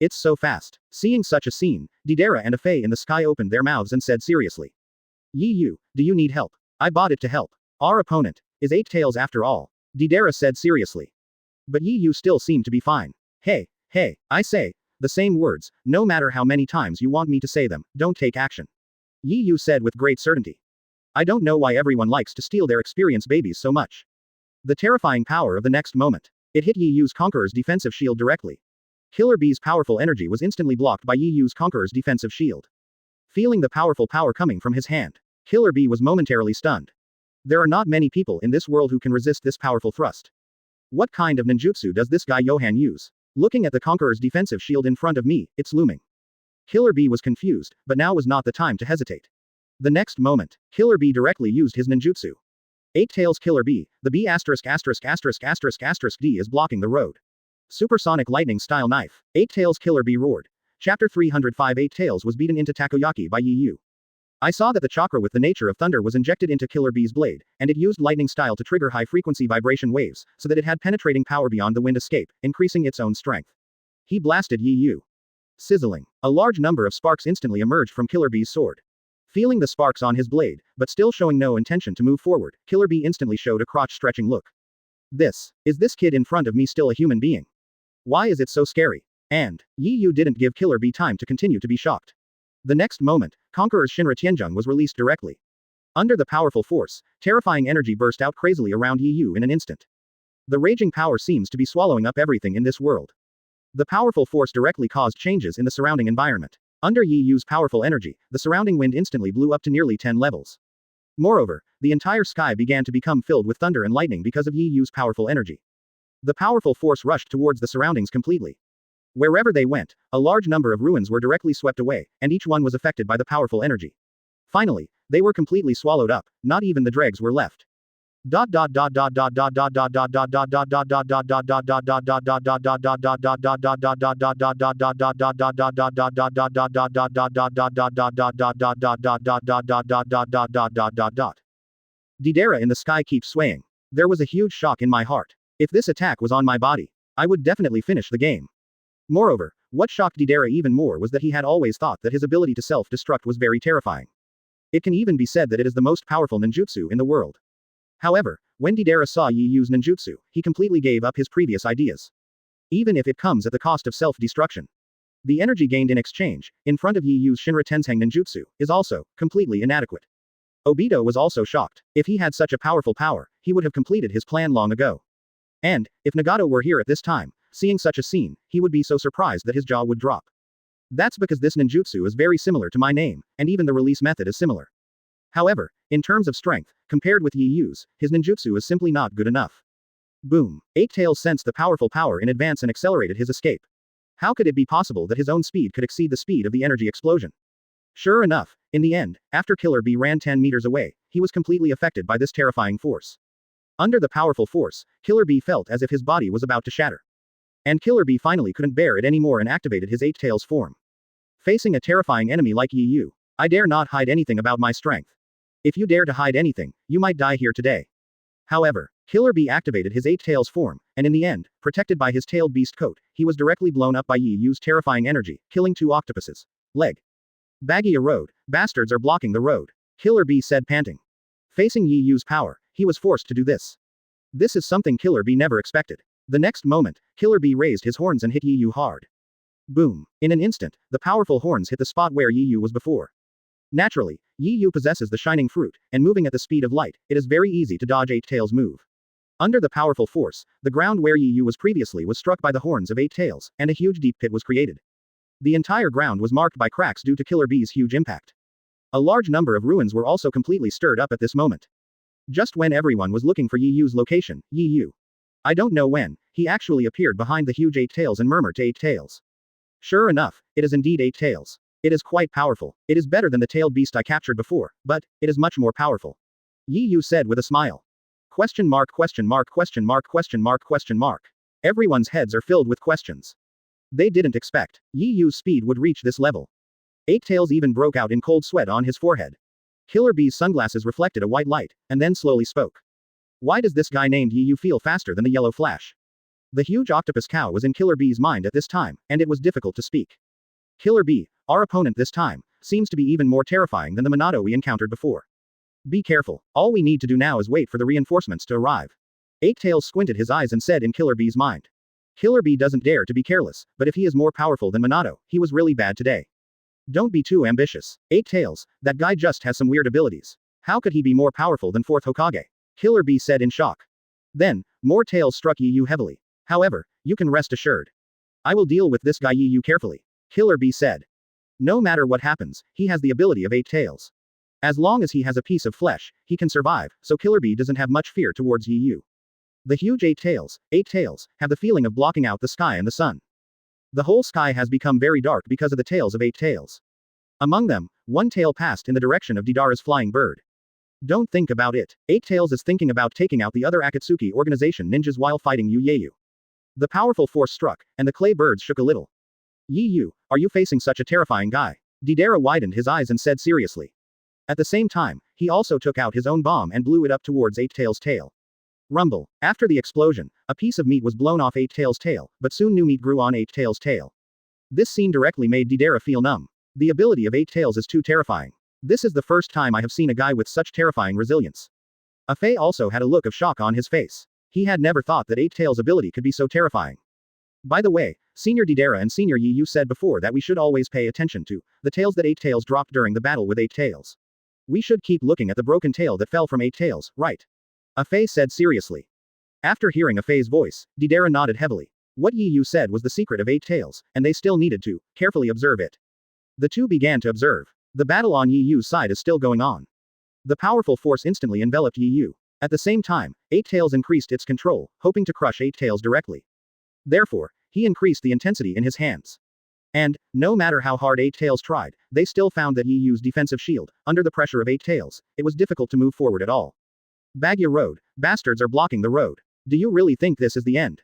S2: It's so fast. Seeing such a scene, Deidara and a Fae in the sky opened their mouths and said seriously. Yi Yu, do you need help? I bought it to help. Our opponent is Eight Tails after all. Deidara said seriously. But Yi Yu still seemed to be fine. Hey, I say, the same words, no matter how many times you want me to say them, don't take action. Yi Yu said with great certainty. I don't know why everyone likes to steal their experienced babies so much. The terrifying power of the next moment. It hit Yi Yu's Conqueror's defensive shield directly. Killer Bee's powerful energy was instantly blocked by Yi Yu's Conqueror's defensive shield. Feeling the powerful power coming from his hand, Killer Bee was momentarily stunned. There are not many people in this world who can resist this powerful thrust. What kind of ninjutsu does this guy Johan use? Looking at the Conqueror's defensive shield in front of me, it's looming. Killer Bee was confused, but now was not the time to hesitate. The next moment, Killer Bee directly used his ninjutsu. Eight Tails Killer Bee, the B************* D is blocking the road. Supersonic lightning style knife. Eight Tails Killer Bee roared. Chapter 305 Eight Tails was beaten into takoyaki by Yi Yu. I saw that the chakra with the nature of thunder was injected into Killer Bee's blade, and it used lightning style to trigger high-frequency vibration waves, so that it had penetrating power beyond the wind escape, increasing its own strength. He blasted Yi Yu. Sizzling. A large number of sparks instantly emerged from Killer Bee's sword. Feeling the sparks on his blade, but still showing no intention to move forward, Killer Bee instantly showed a crotch-stretching look. Is this kid in front of me still a human being? Why is it so scary? And, Yi Yu didn't give Killer Bee time to continue to be shocked. The next moment, Conqueror's Shinra Tianzhong was released directly. Under the powerful force, terrifying energy burst out crazily around Yi Yu in an instant. The raging power seems to be swallowing up everything in this world. The powerful force directly caused changes in the surrounding environment. Under Yi Yu's powerful energy, the surrounding wind instantly blew up to nearly 10 levels. Moreover, the entire sky began to become filled with thunder and lightning because of Yi Yu's powerful energy. The powerful force rushed towards the surroundings completely. Wherever they went, a large number of ruins were directly swept away, and each one was affected by the powerful energy. Finally, they were completely swallowed up, not even the dregs were left. Deidara in the sky keeps swaying. There was a huge shock in my heart. If this attack was on my body, I would definitely finish the game. Moreover, what shocked Deidara even more was that he had always thought that his ability to self-destruct was very terrifying. It can even be said that it is the most powerful ninjutsu in the world. However, when Deidara saw Yi Yu's ninjutsu, he completely gave up his previous ideas. Even if it comes at the cost of self-destruction. The energy gained in exchange, in front of Yi Yu's Shinra Tenseng ninjutsu, is also completely inadequate. Obito was also shocked. If he had such a powerful power, he would have completed his plan long ago. And, if Nagato were here at this time, seeing such a scene, he would be so surprised that his jaw would drop. That's because this ninjutsu is very similar to my name, and even the release method is similar. However, in terms of strength, compared with Yi Yu's, his ninjutsu is simply not good enough. Boom. Eight Tails sensed the powerful power in advance and accelerated his escape. How could it be possible that his own speed could exceed the speed of the energy explosion? Sure enough, in the end, after Killer Bee ran 10 meters away, he was completely affected by this terrifying force. Under the powerful force, Killer Bee felt as if his body was about to shatter. And Killer Bee finally couldn't bear it anymore and activated his Eight Tails form. Facing a terrifying enemy like Yi Yu, I dare not hide anything about my strength. If you dare to hide anything, you might die here today. However, Killer Bee activated his Eight Tails form, and in the end, protected by his tailed beast coat, he was directly blown up by Yi Yu's terrifying energy, killing 2 octopuses. Leg. Baggy a road, bastards are blocking the road. Killer Bee said panting. Facing Yi Yu's power, he was forced to do this. This is something Killer Bee never expected. The next moment, Killer Bee raised his horns and hit Yi Yu hard. Boom. In an instant, the powerful horns hit the spot where Yi Yu was before. Naturally, Yi Yu possesses the shining fruit, and moving at the speed of light, it is very easy to dodge Eight Tails' move. Under the powerful force, the ground where Yi Yu was previously was struck by the horns of Eight Tails, and a huge deep pit was created. The entire ground was marked by cracks due to Killer Bee's huge impact. A large number of ruins were also completely stirred up at this moment. Just when everyone was looking for Yi Yu's location, Yi Yu. I don't know when, he actually appeared behind the huge Eight Tails and murmured to Eight Tails. Sure enough, it is indeed Eight Tails. It is quite powerful. It is better than the tailed beast I captured before, but it is much more powerful. Yi Yu said with a smile. Question mark question mark question mark question mark question mark. Everyone's heads are filled with questions. They didn't expect Yi Yu's speed would reach this level. Eight Tails even broke out in cold sweat on his forehead. Killer Bee's sunglasses reflected a white light, and then slowly spoke. Why does this guy named Yi Yu feel faster than the yellow flash? The huge octopus cow was in Killer Bee's mind at this time, and it was difficult to speak. Killer Bee, our opponent this time, seems to be even more terrifying than the Monado we encountered before. Be careful, all we need to do now is wait for the reinforcements to arrive. Eight Tails squinted his eyes and said in Killer Bee's mind. Killer Bee doesn't dare to be careless, but if he is more powerful than Monado, he was really bad today. Don't be too ambitious. Eight Tails, that guy just has some weird abilities. How could he be more powerful than 4th Hokage? Killer Bee said in shock. Then, more tails struck Yu heavily. However, you can rest assured. I will deal with this guy Yu carefully. Killer Bee said. No matter what happens, he has the ability of 8 tails. As long as he has a piece of flesh, he can survive, so Killer Bee doesn't have much fear towards Yu. The huge 8 tails, have the feeling of blocking out the sky and the sun. The whole sky has become very dark because of the tails of 8 tails. Among them, one tail passed in the direction of Deidara's flying bird. Don't think about it. 8 Tails is thinking about taking out the other Akatsuki organization ninjas while fighting Yu. The powerful force struck, and the clay birds shook a little. Yu, are you facing such a terrifying guy? Deidara widened his eyes and said seriously. At the same time, he also took out his own bomb and blew it up towards 8 Tails' tail. Rumble. After the explosion, a piece of meat was blown off 8 Tails' tail, but soon new meat grew on 8 Tails' tail. This scene directly made Deidara feel numb. The ability of 8 Tails is too terrifying. This is the first time I have seen a guy with such terrifying resilience. Afei also had a look of shock on his face. He had never thought that 8 Tails' ability could be so terrifying. By the way, Senior Deidara and Senior Yu said before that we should always pay attention to the tails that 8 Tails dropped during the battle with 8 Tails. We should keep looking at the broken tail that fell from 8 Tails, right? Afei said seriously. After hearing Afei's voice, Deidara nodded heavily. What Yu said was the secret of 8 Tails, and they still needed to carefully observe it. The two began to observe. The battle on Yu's side is still going on. The powerful force instantly enveloped Yu. At the same time, 8 Tails increased its control, hoping to crush 8 Tails directly. Therefore, he increased the intensity in his hands. And, no matter how hard 8 Tails tried, they still found that Yu's defensive shield, under the pressure of 8 Tails, it was difficult to move forward at all. Bagya Road, bastards are blocking the road. Do you really think this is the end?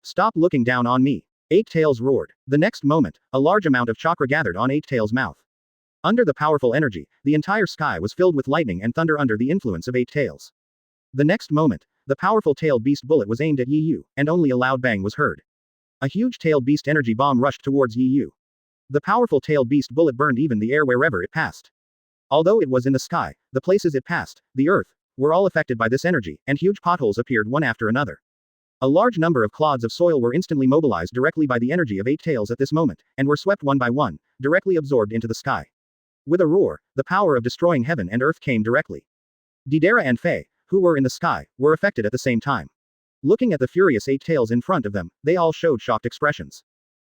S2: Stop looking down on me. 8 Tails roared. The next moment, a large amount of chakra gathered on 8 Tails' mouth. Under the powerful energy, the entire sky was filled with lightning and thunder under the influence of 8 Tails. The next moment, the powerful tailed beast bullet was aimed at Yu, and only a loud bang was heard. A huge tailed beast energy bomb rushed towards Yu. The powerful tailed beast bullet burned even the air wherever it passed. Although it was in the sky, the places it passed, the earth, were all affected by this energy, and huge potholes appeared one after another. A large number of clods of soil were instantly mobilized directly by the energy of 8 Tails at this moment, and were swept one by one, directly absorbed into the sky. With a roar, the power of destroying heaven and earth came directly. Deidara and Fei, who were in the sky, were affected at the same time. Looking at the furious 8 Tails in front of them, they all showed shocked expressions.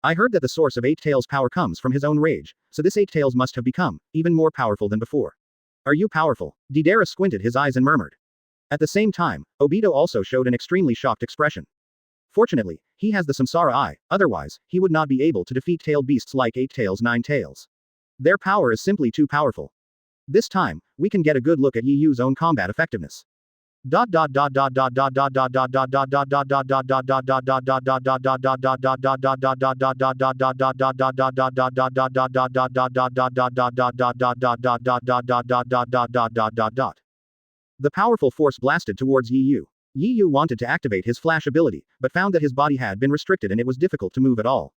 S2: I heard that the source of 8 Tails' power comes from his own rage, so this 8 Tails must have become even more powerful than before. Are you powerful? Deidara squinted his eyes and murmured. At the same time, Obito also showed an extremely shocked expression. Fortunately, he has the Samsara Eye, otherwise, he would not be able to defeat tailed beasts like 8 Tails 9 Tails. Their power is simply too powerful. This time, we can get a good look at Yu's own combat effectiveness. The powerful force blasted towards Yu. Yu wanted to activate his flash ability, but found that his body had been restricted and it was difficult to move at all.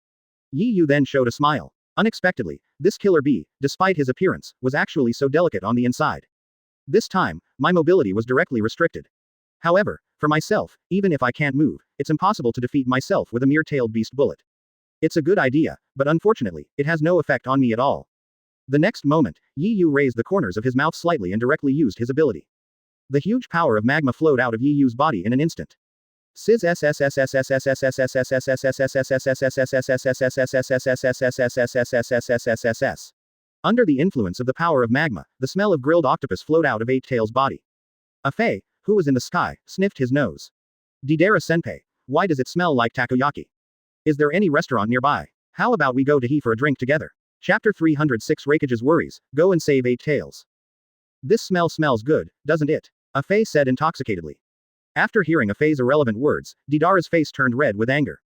S2: Yu then showed a smile. Unexpectedly, this Killer Bee, despite his appearance, was actually so delicate on the inside. This time, my mobility was directly restricted. However, for myself, even if I can't move, it's impossible to defeat myself with a mere tailed beast bullet. It's a good idea, but unfortunately, it has no effect on me at all. The next moment, Yu raised the corners of his mouth slightly and directly used his ability. The huge power of magma flowed out of Yu's body in an instant. Under the influence of the power of magma, the smell of grilled octopus flowed out of 8 Tails' body. Afei, who was in the sky, sniffed his nose. Deidara Senpai, why does it smell like takoyaki? Is there any restaurant nearby? How about we go to he for a drink together? Chapter 306 Raikage's worries, go and save 8 Tails. This smell smells good, doesn't it? Afei said intoxicatedly. After hearing Afei's irrelevant words, Deidara's face turned red with anger.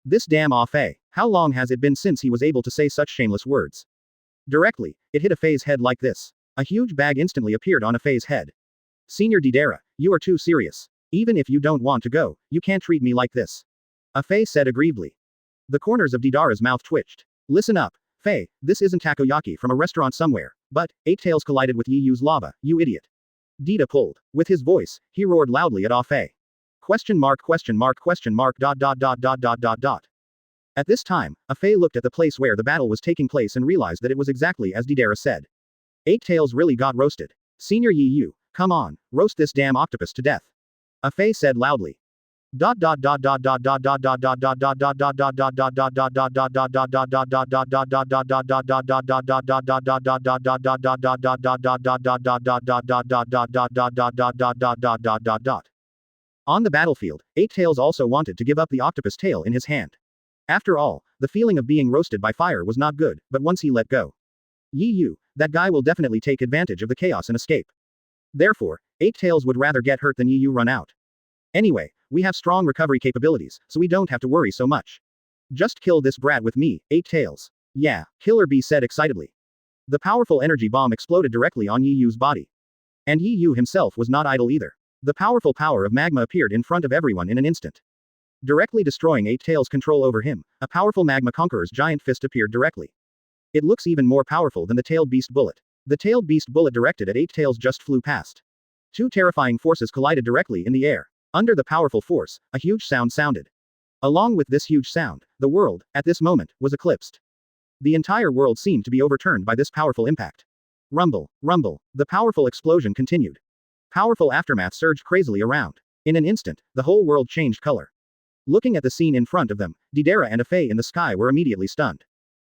S2: This damn Afei, how long has it been since he was able to say such shameless words? Directly, it hit Afei's head like this. A huge bag instantly appeared on Afei's head. Senior Deidara, you are too serious. Even if you don't want to go, you can't treat me like this. Fei said aggrievedly. The corners of Didara's mouth twitched. Listen up, Fei, this isn't takoyaki from a restaurant somewhere, but, Eight Tails collided with Yi Yu's lava, you idiot. Dida pulled. With his voice, he roared loudly at Ah Fei. Question mark. At this time, Ah Fei looked at the place where the battle was taking place and realized that it was exactly as Didara said. Eight Tails really got roasted. Senior Yi Yu, come on, roast this damn octopus to death. Ah Fei said loudly. On the battlefield, Eight Tails also wanted to give up the octopus tail in his hand. After all, the feeling of being roasted by fire was not good, but once he let go. Yi Yu, that guy will definitely take advantage of the chaos and escape. Therefore, Eight Tails would rather get hurt than Yi Yu run out. Anyway, we have strong recovery capabilities, so we don't have to worry so much. Just kill this brat with me, Eight Tails. Yeah, Killer Bee said excitedly. The powerful energy bomb exploded directly on Yi Yu's body. And Yi Yu himself was not idle either. The powerful power of magma appeared in front of everyone in an instant. Directly destroying Eight Tails' control over him, a powerful magma conqueror's giant fist appeared directly. It looks even more powerful than the tailed beast bullet. The tailed beast bullet directed at Eight Tails just flew past. Two terrifying forces collided directly in the air. Under the powerful force, a huge sound sounded. Along with this huge sound, the world, at this moment, was eclipsed. The entire world seemed to be overturned by this powerful impact. Rumble, rumble, the powerful explosion continued. Powerful aftermath surged crazily around. In an instant, the whole world changed color. Looking at the scene in front of them, Didara and Fei in the sky were immediately stunned.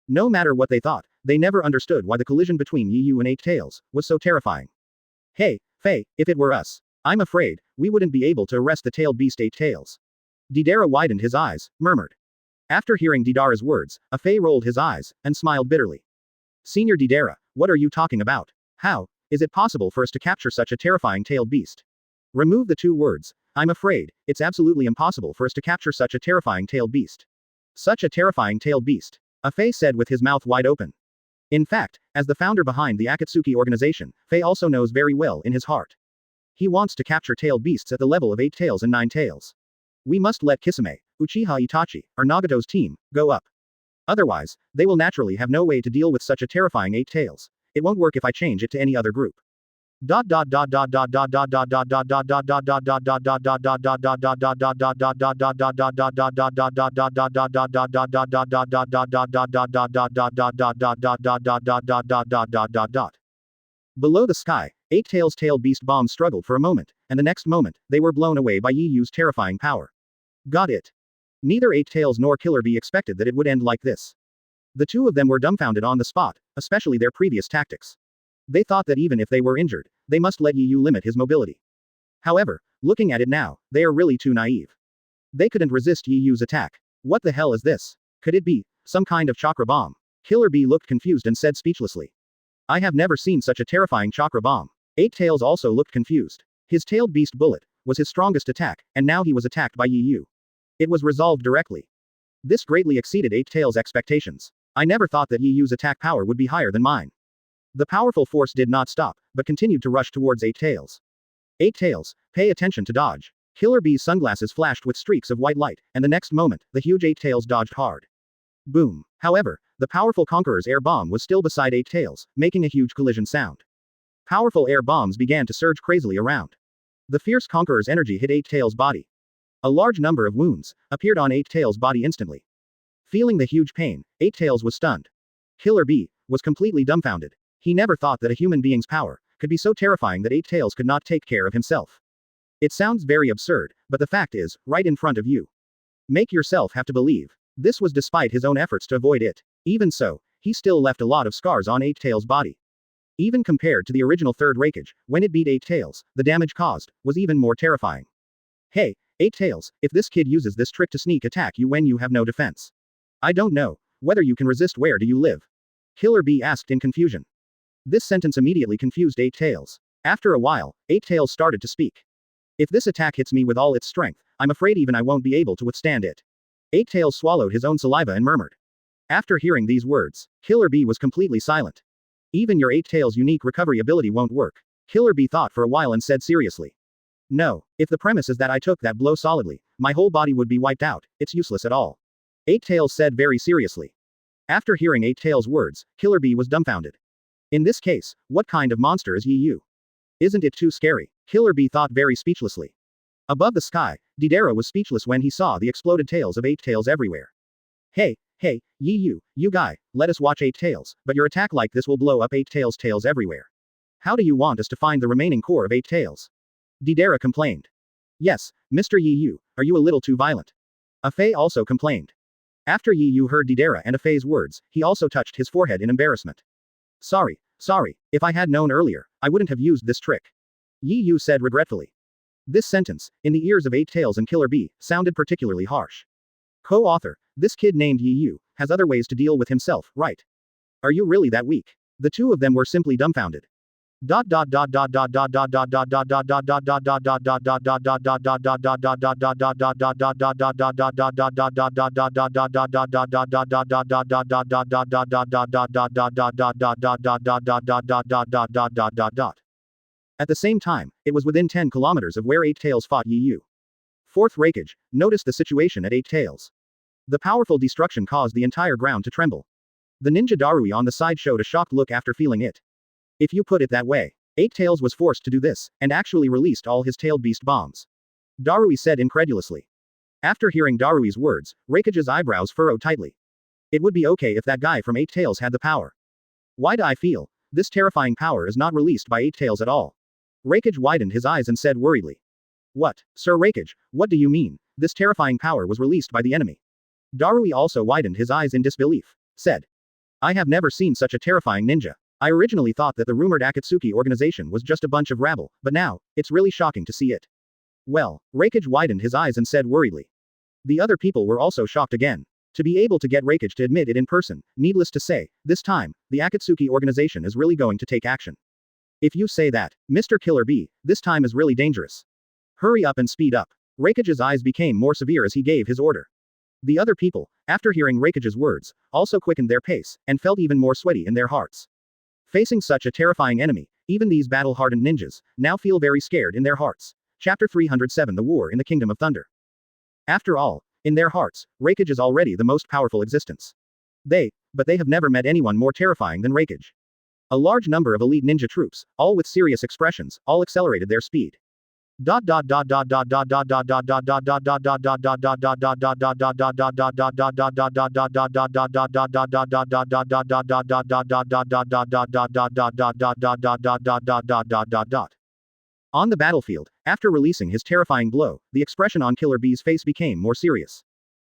S2: No matter what they thought, they never understood why the collision between Yi Yu and Eight Tails was so terrifying. Hey, Fei, if it were us, I'm afraid, we wouldn't be able to arrest the tailed beast Eight Tails. Didara widened his eyes, murmured. After hearing Didara's words, Fei rolled his eyes, and smiled bitterly. Senior Didara, what are you talking about? How is it possible for us to capture such a terrifying tailed beast? Remove the two words. I'm afraid, it's absolutely impossible for us to capture such a terrifying tailed beast. Such a terrifying tailed beast. Fei said with his mouth wide open. In fact, as the founder behind the Akatsuki organization, Fei also knows very well in his heart. He wants to capture tailed beasts at the level of Eight Tails and Nine Tails. We must let Kisame, Uchiha Itachi, or Nagato's team, go up. Otherwise, they will naturally have no way to deal with such a terrifying Eight Tails. It won't work if I change it to any other group. Below the sky, Eight Tails' tailed beast bombs struggled for a moment, and the next moment, they were blown away by Yi Yu's terrifying power. Got it. Neither Eight Tails nor Killer Bee expected that it would end like this. The two of them were dumbfounded on the spot, especially their previous tactics. They thought that even if they were injured, they must let Yi Yu limit his mobility. However, looking at it now, they are really too naive. They couldn't resist Yi Yu's attack. What the hell is this? Could it be some kind of chakra bomb? Killer Bee looked confused and said speechlessly. I have never seen such a terrifying chakra bomb. Eight Tails also looked confused. His tailed beast bullet was his strongest attack, and now he was attacked by Yi Yu. It was resolved directly. This greatly exceeded Eight Tails' expectations. I never thought that Yi Yu's attack power would be higher than mine. The powerful force did not stop, but continued to rush towards Eight Tails. Eight Tails, pay attention to dodge. Killer Bee's sunglasses flashed with streaks of white light, and the next moment, the huge Eight Tails dodged hard. Boom. However, the powerful Conqueror's air bomb was still beside Eight Tails, making a huge collision sound. Powerful air bombs began to surge crazily around. The fierce Conqueror's energy hit Eight Tails' body. A large number of wounds appeared on Eight Tails' body instantly. Feeling the huge pain, Eight Tails was stunned. Killer Bee was completely dumbfounded. He never thought that a human being's power could be so terrifying that Eight Tails could not take care of himself. It sounds very absurd, but the fact is, right in front of you. Make yourself have to believe. This was despite his own efforts to avoid it. Even so, he still left a lot of scars on Eight Tails' body. Even compared to the original third Raikage, when it beat Eight Tails, the damage caused was even more terrifying. Hey, Eight Tails, if this kid uses this trick to sneak attack you when you have no defense. I don't know whether you can resist. Where do you live? Killer Bee asked in confusion. This sentence immediately confused Eight Tails. After a while, Eight Tails started to speak. If this attack hits me with all its strength, I'm afraid even I won't be able to withstand it. Eight Tails swallowed his own saliva and murmured. After hearing these words, Killer Bee was completely silent. Even your Eight Tails' unique recovery ability won't work. Killer Bee thought for a while and said seriously. No, if the premise is that I took that blow solidly, my whole body would be wiped out, it's useless at all. Eight Tails said very seriously. After hearing Eight Tails' words, Killer Bee was dumbfounded. In this case, what kind of monster is Yi Yu? Isn't it too scary? Killer Bee thought very speechlessly. Above the sky, Deidara was speechless when he saw the exploded tails of Eight Tails everywhere. Hey, Yi Yu, you guy, let us watch Eight Tails, but your attack like this will blow up Eight Tails' tails everywhere. How do you want us to find the remaining core of Eight Tails? Deidara complained. Yes, Mr. Yi Yu, are you a little too violent? Afei also complained. After Yi Yu heard Deidara and Afei's words, he also touched his forehead in embarrassment. Sorry, if I had known earlier, I wouldn't have used this trick. Yi Yu said regretfully. This sentence, in the ears of Eight Tails and Killer Bee, sounded particularly harsh. Co-author, this kid named Yi Yu, has other ways to deal with himself, right? Are you really that weak? The two of them were simply dumbfounded. At the same time, it was within 10 kilometers of where Eight Tails fought Yi Yu. Fourth Raikage noticed the situation at Eight Tails. The powerful destruction caused the entire ground to tremble. The ninja Darui on the side showed a shocked look after feeling it. If you put it that way, Eight Tails was forced to do this, and actually released all his tailed beast bombs. Darui said incredulously. After hearing Darui's words, Raikage's eyebrows furrowed tightly. It would be okay if that guy from Eight Tails had the power. Why do I feel this terrifying power is not released by Eight Tails at all? Raikage widened his eyes and said worriedly. What, Sir Raikage, what do you mean, this terrifying power was released by the enemy? Darui also widened his eyes in disbelief, said. I have never seen such a terrifying ninja. I originally thought that the rumored Akatsuki organization was just a bunch of rabble, but now, it's really shocking to see it. Well, Raikage widened his eyes and said worriedly. The other people were also shocked again. To be able to get Raikage to admit it in person, needless to say, this time, the Akatsuki organization is really going to take action. If you say that, Mr. Killer Bee, this time is really dangerous. Hurry up and speed up. Raikage's eyes became more severe as he gave his order. The other people, after hearing Raikage's words, also quickened their pace, and felt even more sweaty in their hearts. Facing such a terrifying enemy, even these battle-hardened ninjas, now feel very scared in their hearts. Chapter 307 The War in the Kingdom of Thunder. After all, in their hearts, Raikage is already the most powerful existence. But they have never met anyone more terrifying than Raikage. A large number of elite ninja troops, all with serious expressions, all accelerated their speed. On the battlefield, after releasing his terrifying blow, the expression on Killer Bee's face became more serious.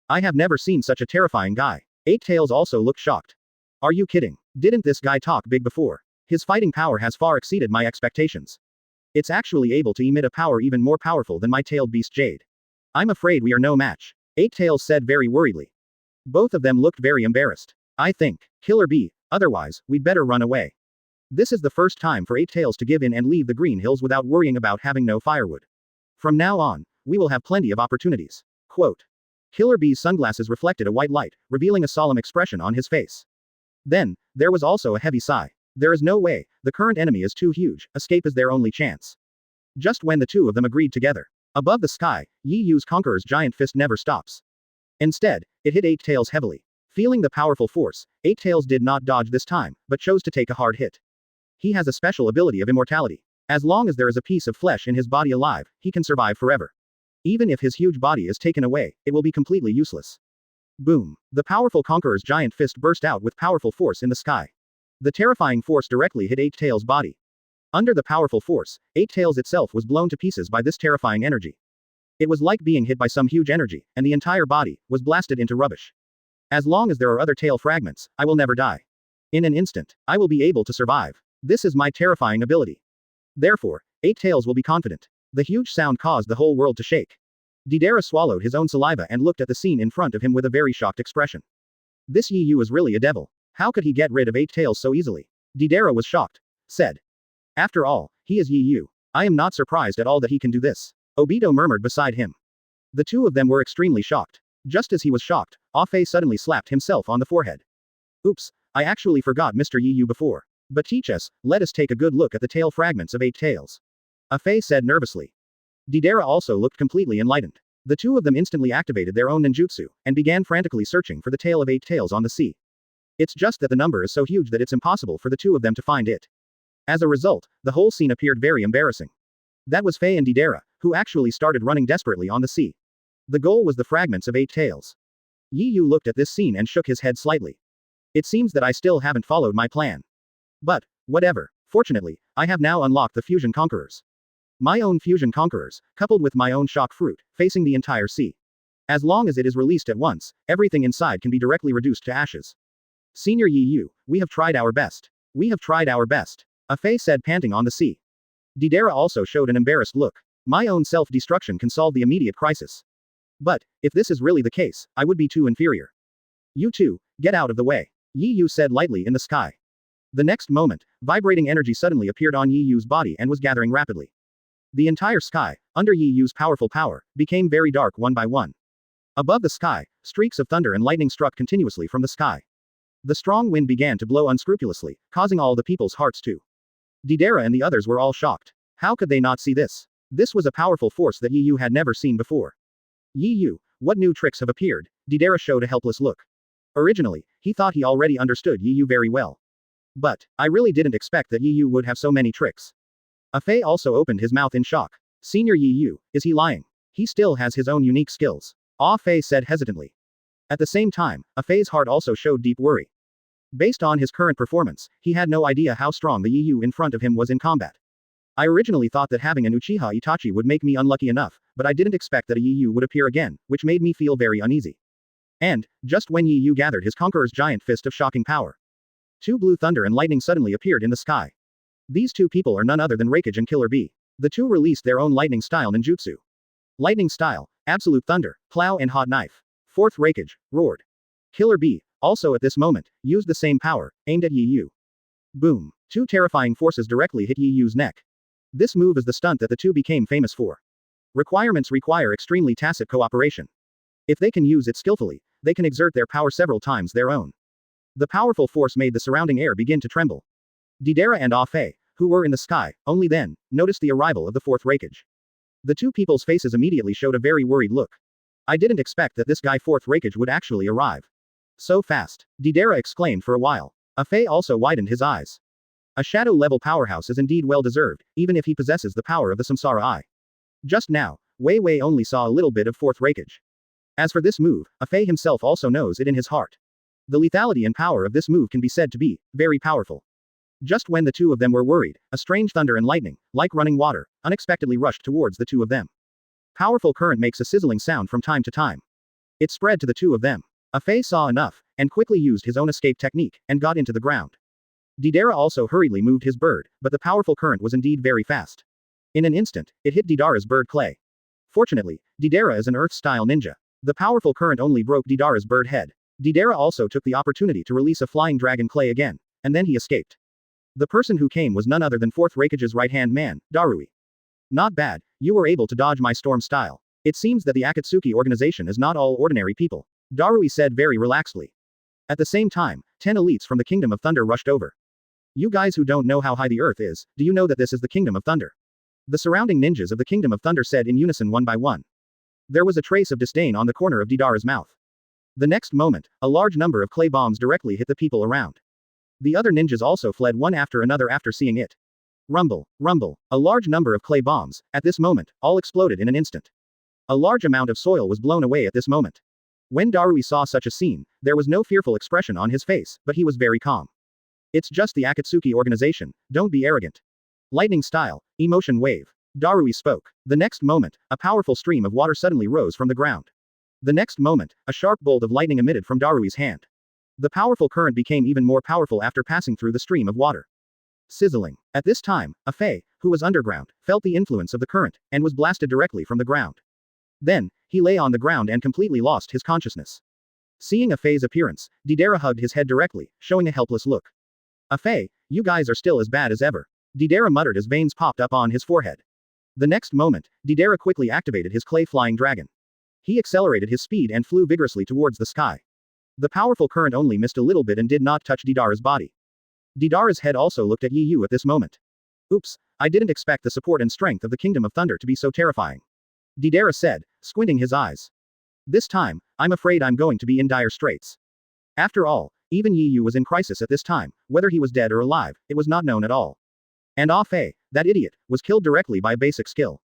S2: I have never seen such a terrifying guy. Eight Tails also looked shocked. Are you kidding? Didn't this guy talk big before? His fighting power has far exceeded my expectations. It's actually able to emit a power even more powerful than my tailed beast Jade. I'm afraid we are no match. Eight Tails said very worriedly. Both of them looked very embarrassed. I think, Killer Bee, otherwise, we'd better run away. This is the first time for Eight Tails to give in and leave the Green Hills without worrying about having no firewood. From now on, we will have plenty of opportunities. Quote. Killer Bee's sunglasses reflected a white light, revealing a solemn expression on his face. Then, there was also a heavy sigh. There is no way, the current enemy is too huge, escape is their only chance. Just when the two of them agreed together. Above the sky, Yi Yu's Conqueror's giant fist never stops. Instead, it hit Eight Tails heavily. Feeling the powerful force, Eight Tails did not dodge this time, but chose to take a hard hit. He has a special ability of immortality. As long as there is a piece of flesh in his body alive, he can survive forever. Even if his huge body is taken away, it will be completely useless. Boom. The powerful Conqueror's giant fist burst out with powerful force in the sky. The terrifying force directly hit Eight Tails' body. Under the powerful force, Eight Tails itself was blown to pieces by this terrifying energy. It was like being hit by some huge energy, and the entire body was blasted into rubbish. As long as there are other tail fragments, I will never die. In an instant, I will be able to survive. This is my terrifying ability. Therefore, Eight Tails will be confident. The huge sound caused the whole world to shake. Deidara swallowed his own saliva and looked at the scene in front of him with a very shocked expression. This Yi Yu is really a devil. How could he get rid of Eight Tails so easily? Deidara was shocked. Said. After all, he is Yi Yu. I am not surprised at all that he can do this. Obito murmured beside him. The two of them were extremely shocked. Just as he was shocked, Afei suddenly slapped himself on the forehead. Oops, I actually forgot Mr. Yi Yu before. But teach us, let us take a good look at the tail fragments of Eight Tails. Afei said nervously. Deidara also looked completely enlightened. The two of them instantly activated their own ninjutsu, and began frantically searching for the tail of 8 tails on the sea. It's just that the number is so huge that it's impossible for the two of them to find it. As a result, the whole scene appeared very embarrassing. That was Faye and Deidara, who actually started running desperately on the sea. The goal was the fragments of 8 tails. Yi Yu looked at this scene and shook his head slightly. It seems that I still haven't followed my plan. But, whatever. Fortunately, I have now unlocked the fusion conquerors. My own fusion conquerors, coupled with my own shock fruit, facing the entire sea. As long as it is released at once, everything inside can be directly reduced to ashes. Senior Yi Yu, we have tried our best. We have tried our best. A Faye said, panting on the sea. Deidara also showed an embarrassed look. My own self-destruction can solve the immediate crisis. But, if this is really the case, I would be too inferior. You two, get out of the way. Yi Yu said lightly in the sky. The next moment, vibrating energy suddenly appeared on Yi Yu's body and was gathering rapidly. The entire sky, under Yi Yu's powerful power, became very dark one by one. Above the sky, streaks of thunder and lightning struck continuously from the sky. The strong wind began to blow unscrupulously, causing all the people's hearts to. Deidara and the others were all shocked. How could they not see this? This was a powerful force that Yi Yu had never seen before. Yi Yu, what new tricks have appeared? Deidara showed a helpless look. Originally, he thought he already understood Yi Yu very well. But, I really didn't expect that Yi Yu would have so many tricks. A Faye also opened his mouth in shock. Senior Yi Yu, is he lying? He still has his own unique skills. Ah Faye said hesitantly. At the same time, A Faye's heart also showed deep worry. Based on his current performance, he had no idea how strong the Yi Yu in front of him was in combat. I originally thought that having an Uchiha Itachi would make me unlucky enough, but I didn't expect that a Yi Yu would appear again, which made me feel very uneasy. And, just when Yi Yu gathered his Conqueror's giant fist of shocking power, 2 blue thunder and lightning suddenly appeared in the sky. These two people are none other than Raikage and Killer Bee. The two released their own lightning style ninjutsu. Lightning style, absolute thunder, plow and hot knife. 4th Raikage, roared. Killer Bee, also at this moment, used the same power, aimed at Yi Yu. Boom. 2 terrifying forces directly hit Yi Yu's neck. This move is the stunt that the two became famous for. Requirements require extremely tacit cooperation. If they can use it skillfully, they can exert their power several times their own. The powerful force made the surrounding air begin to tremble. Deidara and Ah Fei, who were in the sky, only then, noticed the arrival of the 4th Raikage. The two people's faces immediately showed a very worried look. I didn't expect that this guy 4th Raikage would actually arrive. So fast. Deidara exclaimed for a while. Ah Fei also widened his eyes. A shadow-level powerhouse is indeed well-deserved, even if he possesses the power of the Samsara Eye. Just now, Wei Wei only saw a little bit of 4th Raikage. As for this move, Ah Fei himself also knows it in his heart. The lethality and power of this move can be said to be very powerful. Just when the two of them were worried, a strange thunder and lightning, like running water, unexpectedly rushed towards the two of them. Powerful current makes a sizzling sound from time to time. It spread to the two of them. Ah Fei saw enough, and quickly used his own escape technique, and got into the ground. Deidara also hurriedly moved his bird, but the powerful current was indeed very fast. In an instant, it hit Deidara's bird clay. Fortunately, Deidara is an earth-style ninja. The powerful current only broke Deidara's bird head. Deidara also took the opportunity to release a flying dragon clay again, and then he escaped. The person who came was none other than 4th Raikage's right-hand man, Darui. Not bad, you were able to dodge my storm style. It seems that the Akatsuki organization is not all ordinary people. Darui said very relaxedly. At the same time, 10 elites from the Kingdom of Thunder rushed over. You guys who don't know how high the earth is, do you know that this is the Kingdom of Thunder? The surrounding ninjas of the Kingdom of Thunder said in unison one by one. There was a trace of disdain on the corner of Deidara's mouth. The next moment, a large number of clay bombs directly hit the people around. The other ninjas also fled one after another after seeing it. Rumble, rumble, a large number of clay bombs, at this moment, all exploded in an instant. A large amount of soil was blown away at this moment. When Darui saw such a scene, there was no fearful expression on his face, but he was very calm. It's just the Akatsuki organization, don't be arrogant. Lightning style, emotion wave. Darui spoke. The next moment, a powerful stream of water suddenly rose from the ground. The next moment, a sharp bolt of lightning emitted from Darui's hand. The powerful current became even more powerful after passing through the stream of water. Sizzling. At this time, Ah Fei, who was underground, felt the influence of the current, and was blasted directly from the ground. Then, he lay on the ground and completely lost his consciousness. Seeing Ah Fei's appearance, Deidara hugged his head directly, showing a helpless look. Ah Fei, you guys are still as bad as ever. Deidara muttered as veins popped up on his forehead. The next moment, Deidara quickly activated his clay flying dragon. He accelerated his speed and flew vigorously towards the sky. The powerful current only missed a little bit and did not touch Deidara's body. Deidara's head also looked at Yi Yu at this moment. Oops, I didn't expect the support and strength of the Kingdom of Thunder to be so terrifying. Deidara said, squinting his eyes. This time, I'm afraid I'm going to be in dire straits. After all, even Yi Yu was in crisis at this time, whether he was dead or alive, it was not known at all. And Ah Fei, that idiot, was killed directly by basic skill.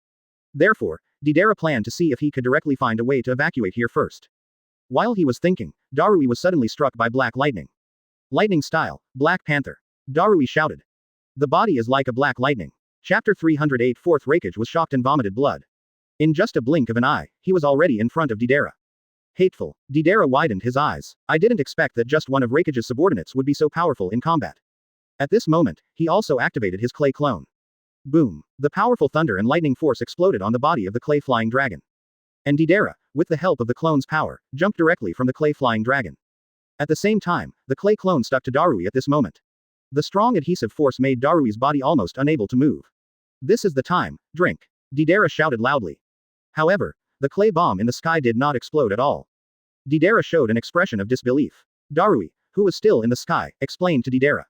S2: Therefore, Deidara planned to see if he could directly find a way to evacuate here first. While he was thinking, Darui was suddenly struck by black lightning. Lightning style, Black Panther. Darui shouted. The body is like a black lightning. Chapter 308 Fourth Raikage was shocked and vomited blood. In just a blink of an eye, he was already in front of Deidara. Hateful. Deidara widened his eyes. I didn't expect that just one of Raikage's subordinates would be so powerful in combat. At this moment, he also activated his clay clone. Boom. The powerful thunder and lightning force exploded on the body of the clay flying dragon. And Deidara, with the help of the clone's power, jumped directly from the clay flying dragon. At the same time, the clay clone stuck to Darui at this moment. The strong adhesive force made Darui's body almost unable to move. This is the time, drink. Deidara shouted loudly. However, the clay bomb in the sky did not explode at all. Deidara showed an expression of disbelief. Darui, who was still in the sky, explained to Deidara.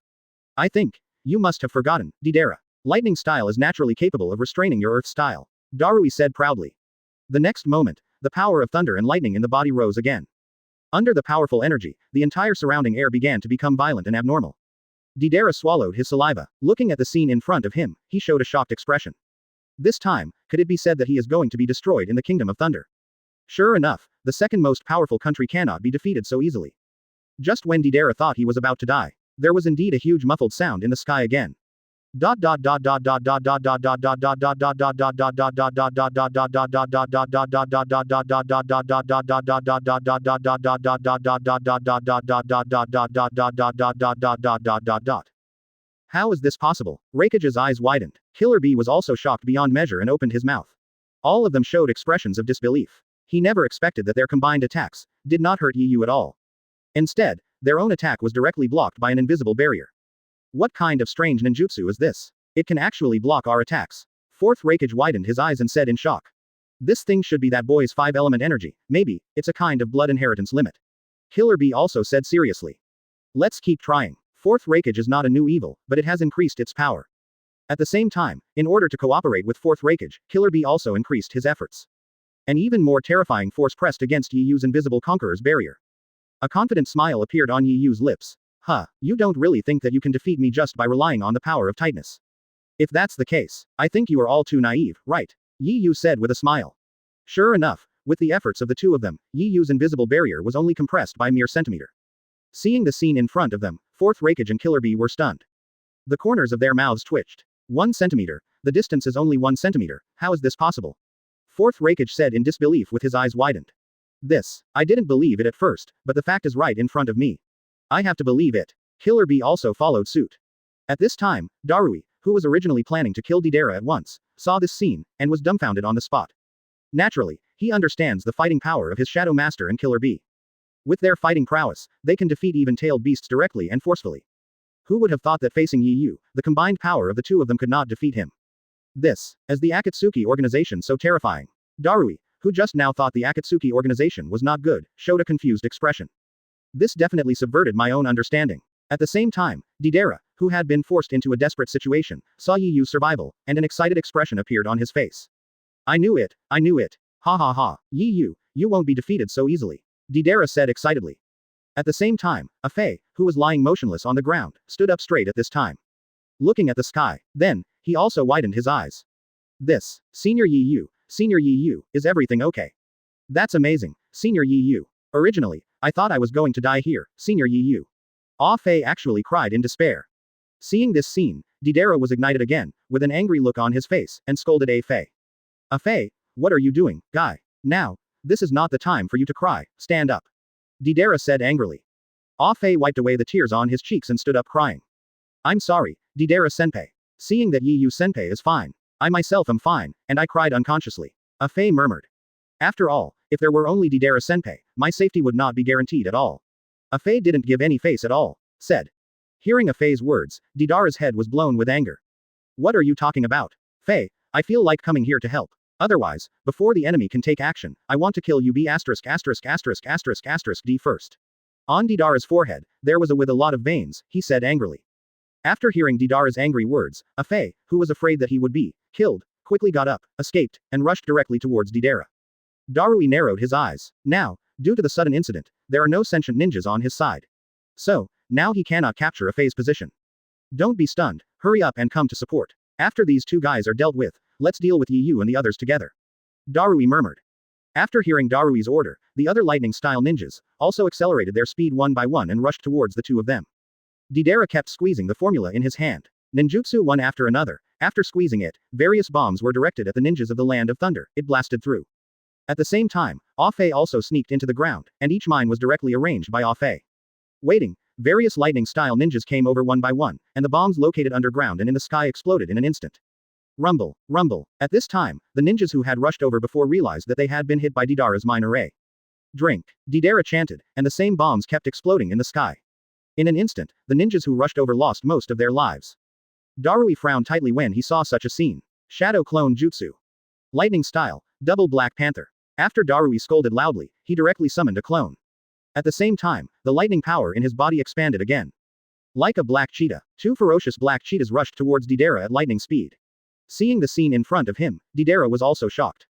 S2: I think, you must have forgotten, Deidara. Lightning style is naturally capable of restraining your earth style. Darui said proudly. The next moment, the power of thunder and lightning in the body rose again. Under the powerful energy, the entire surrounding air began to become violent and abnormal. Deidara swallowed his saliva. Looking at the scene in front of him, he showed a shocked expression. This time, could it be said that he is going to be destroyed in the Kingdom of Thunder? Sure enough, the second most powerful country cannot be defeated so easily. Just when Deidara thought he was about to die, there was indeed a huge muffled sound in the sky again. How is this possible? Raikage's eyes widened. Killer Bee was also shocked beyond measure and opened his mouth. All of them showed expressions of disbelief. He never expected that their combined attacks did not hurt Yi Yu at all. Instead, their own attack was directly blocked by an invisible barrier. What kind of strange ninjutsu is this? It can actually block our attacks. Fourth Raikage widened his eyes and said in shock. This thing should be that boy's 5-element energy, maybe, it's a kind of blood inheritance limit. Killer Bee also said seriously. Let's keep trying. Fourth Raikage is not a new evil, but it has increased its power. At the same time, in order to cooperate with Fourth Raikage, Killer Bee also increased his efforts. An even more terrifying force pressed against Yi Yu's invisible Conqueror's barrier. A confident smile appeared on Yi Yu's lips. Huh, you don't really think that you can defeat me just by relying on the power of tightness. If that's the case, I think you are all too naive, right? Yi Yu said with a smile. Sure enough, with the efforts of the two of them, Yi Yu's invisible barrier was only compressed by a mere centimeter. Seeing the scene in front of them, Fourth Raikage and Killer Bee were stunned. The corners of their mouths twitched. 1 centimeter, the distance is only 1 centimeter, how is this possible? Fourth Raikage said in disbelief with his eyes widened. I didn't believe it at first, but the fact is right in front of me. I have to believe it. Killer Bee also followed suit. At this time, Darui, who was originally planning to kill Deidara at once, saw this scene, and was dumbfounded on the spot. Naturally, he understands the fighting power of his Shadow Master and Killer Bee. With their fighting prowess, they can defeat even-tailed beasts directly and forcefully. Who would have thought that facing Yi Yu, the combined power of the two of them could not defeat him? As the Akatsuki organization so terrifying. Darui, who just now thought the Akatsuki organization was not good, showed a confused expression. This definitely subverted my own understanding. At the same time, Deidara, who had been forced into a desperate situation, saw Yi Yu's survival, and an excited expression appeared on his face. I knew it. Ha ha ha. Yi Yu, you won't be defeated so easily. Deidara said excitedly. At the same time, A Fei, who was lying motionless on the ground, stood up straight at this time. Looking at the sky, then, he also widened his eyes. Senior Yi Yu, is everything okay? That's amazing, Senior Yi Yu. Originally, I thought I was going to die here, Senior Yi Yu. Ah Fei actually cried in despair. Seeing this scene, Deidara was ignited again, with an angry look on his face, and scolded A Fei. A Fei, what are you doing, guy? Now, this is not the time for you to cry, stand up. Deidara said angrily. Ah Fei wiped away the tears on his cheeks and stood up crying. I'm sorry, Deidara-senpai. Seeing that Yi Yu-senpai is fine. I myself am fine, and I cried unconsciously. A Fei murmured. After all, if there were only Deidara-senpai, my safety would not be guaranteed at all. A Fei didn't give any face at all, said. Hearing A Fei's words, Deidara's head was blown with anger. What are you talking about? Fei, I feel like coming here to help. Otherwise, before the enemy can take action, I want to kill you B************** D first. On Deidara's forehead, there was with a lot of veins, he said angrily. After hearing Deidara's angry words, A Fei, who was afraid that he would be killed, quickly got up, escaped, and rushed directly towards Deidara. Darui narrowed his eyes. Now, due to the sudden incident, there are no sentient ninjas on his side. So, now he cannot capture a phase position. Don't be stunned, hurry up and come to support. After these two guys are dealt with, let's deal with Yu and the others together. Darui murmured. After hearing Darui's order, the other lightning-style ninjas also accelerated their speed one by one and rushed towards the two of them. Deidara kept squeezing the formula in his hand. Ninjutsu one after another. After squeezing it, various bombs were directed at the ninjas of the Land of Thunder. It blasted through. At the same time, Ah-Fei also sneaked into the ground, and each mine was directly arranged by Ah-Fei. Waiting, various lightning-style ninjas came over one by one, and the bombs located underground and in the sky exploded in an instant. Rumble, rumble. At this time, the ninjas who had rushed over before realized that they had been hit by Deidara's mine array. Drink. Deidara chanted, and the same bombs kept exploding in the sky. In an instant, the ninjas who rushed over lost most of their lives. Darui frowned tightly when he saw such a scene. Shadow Clone Jutsu. Lightning Style, Double Black Panther. After Darui scolded loudly, he directly summoned a clone. At the same time, the lightning power in his body expanded again. Like a black cheetah, two ferocious black cheetahs rushed towards Deidara at lightning speed. Seeing the scene in front of him, Deidara was also shocked.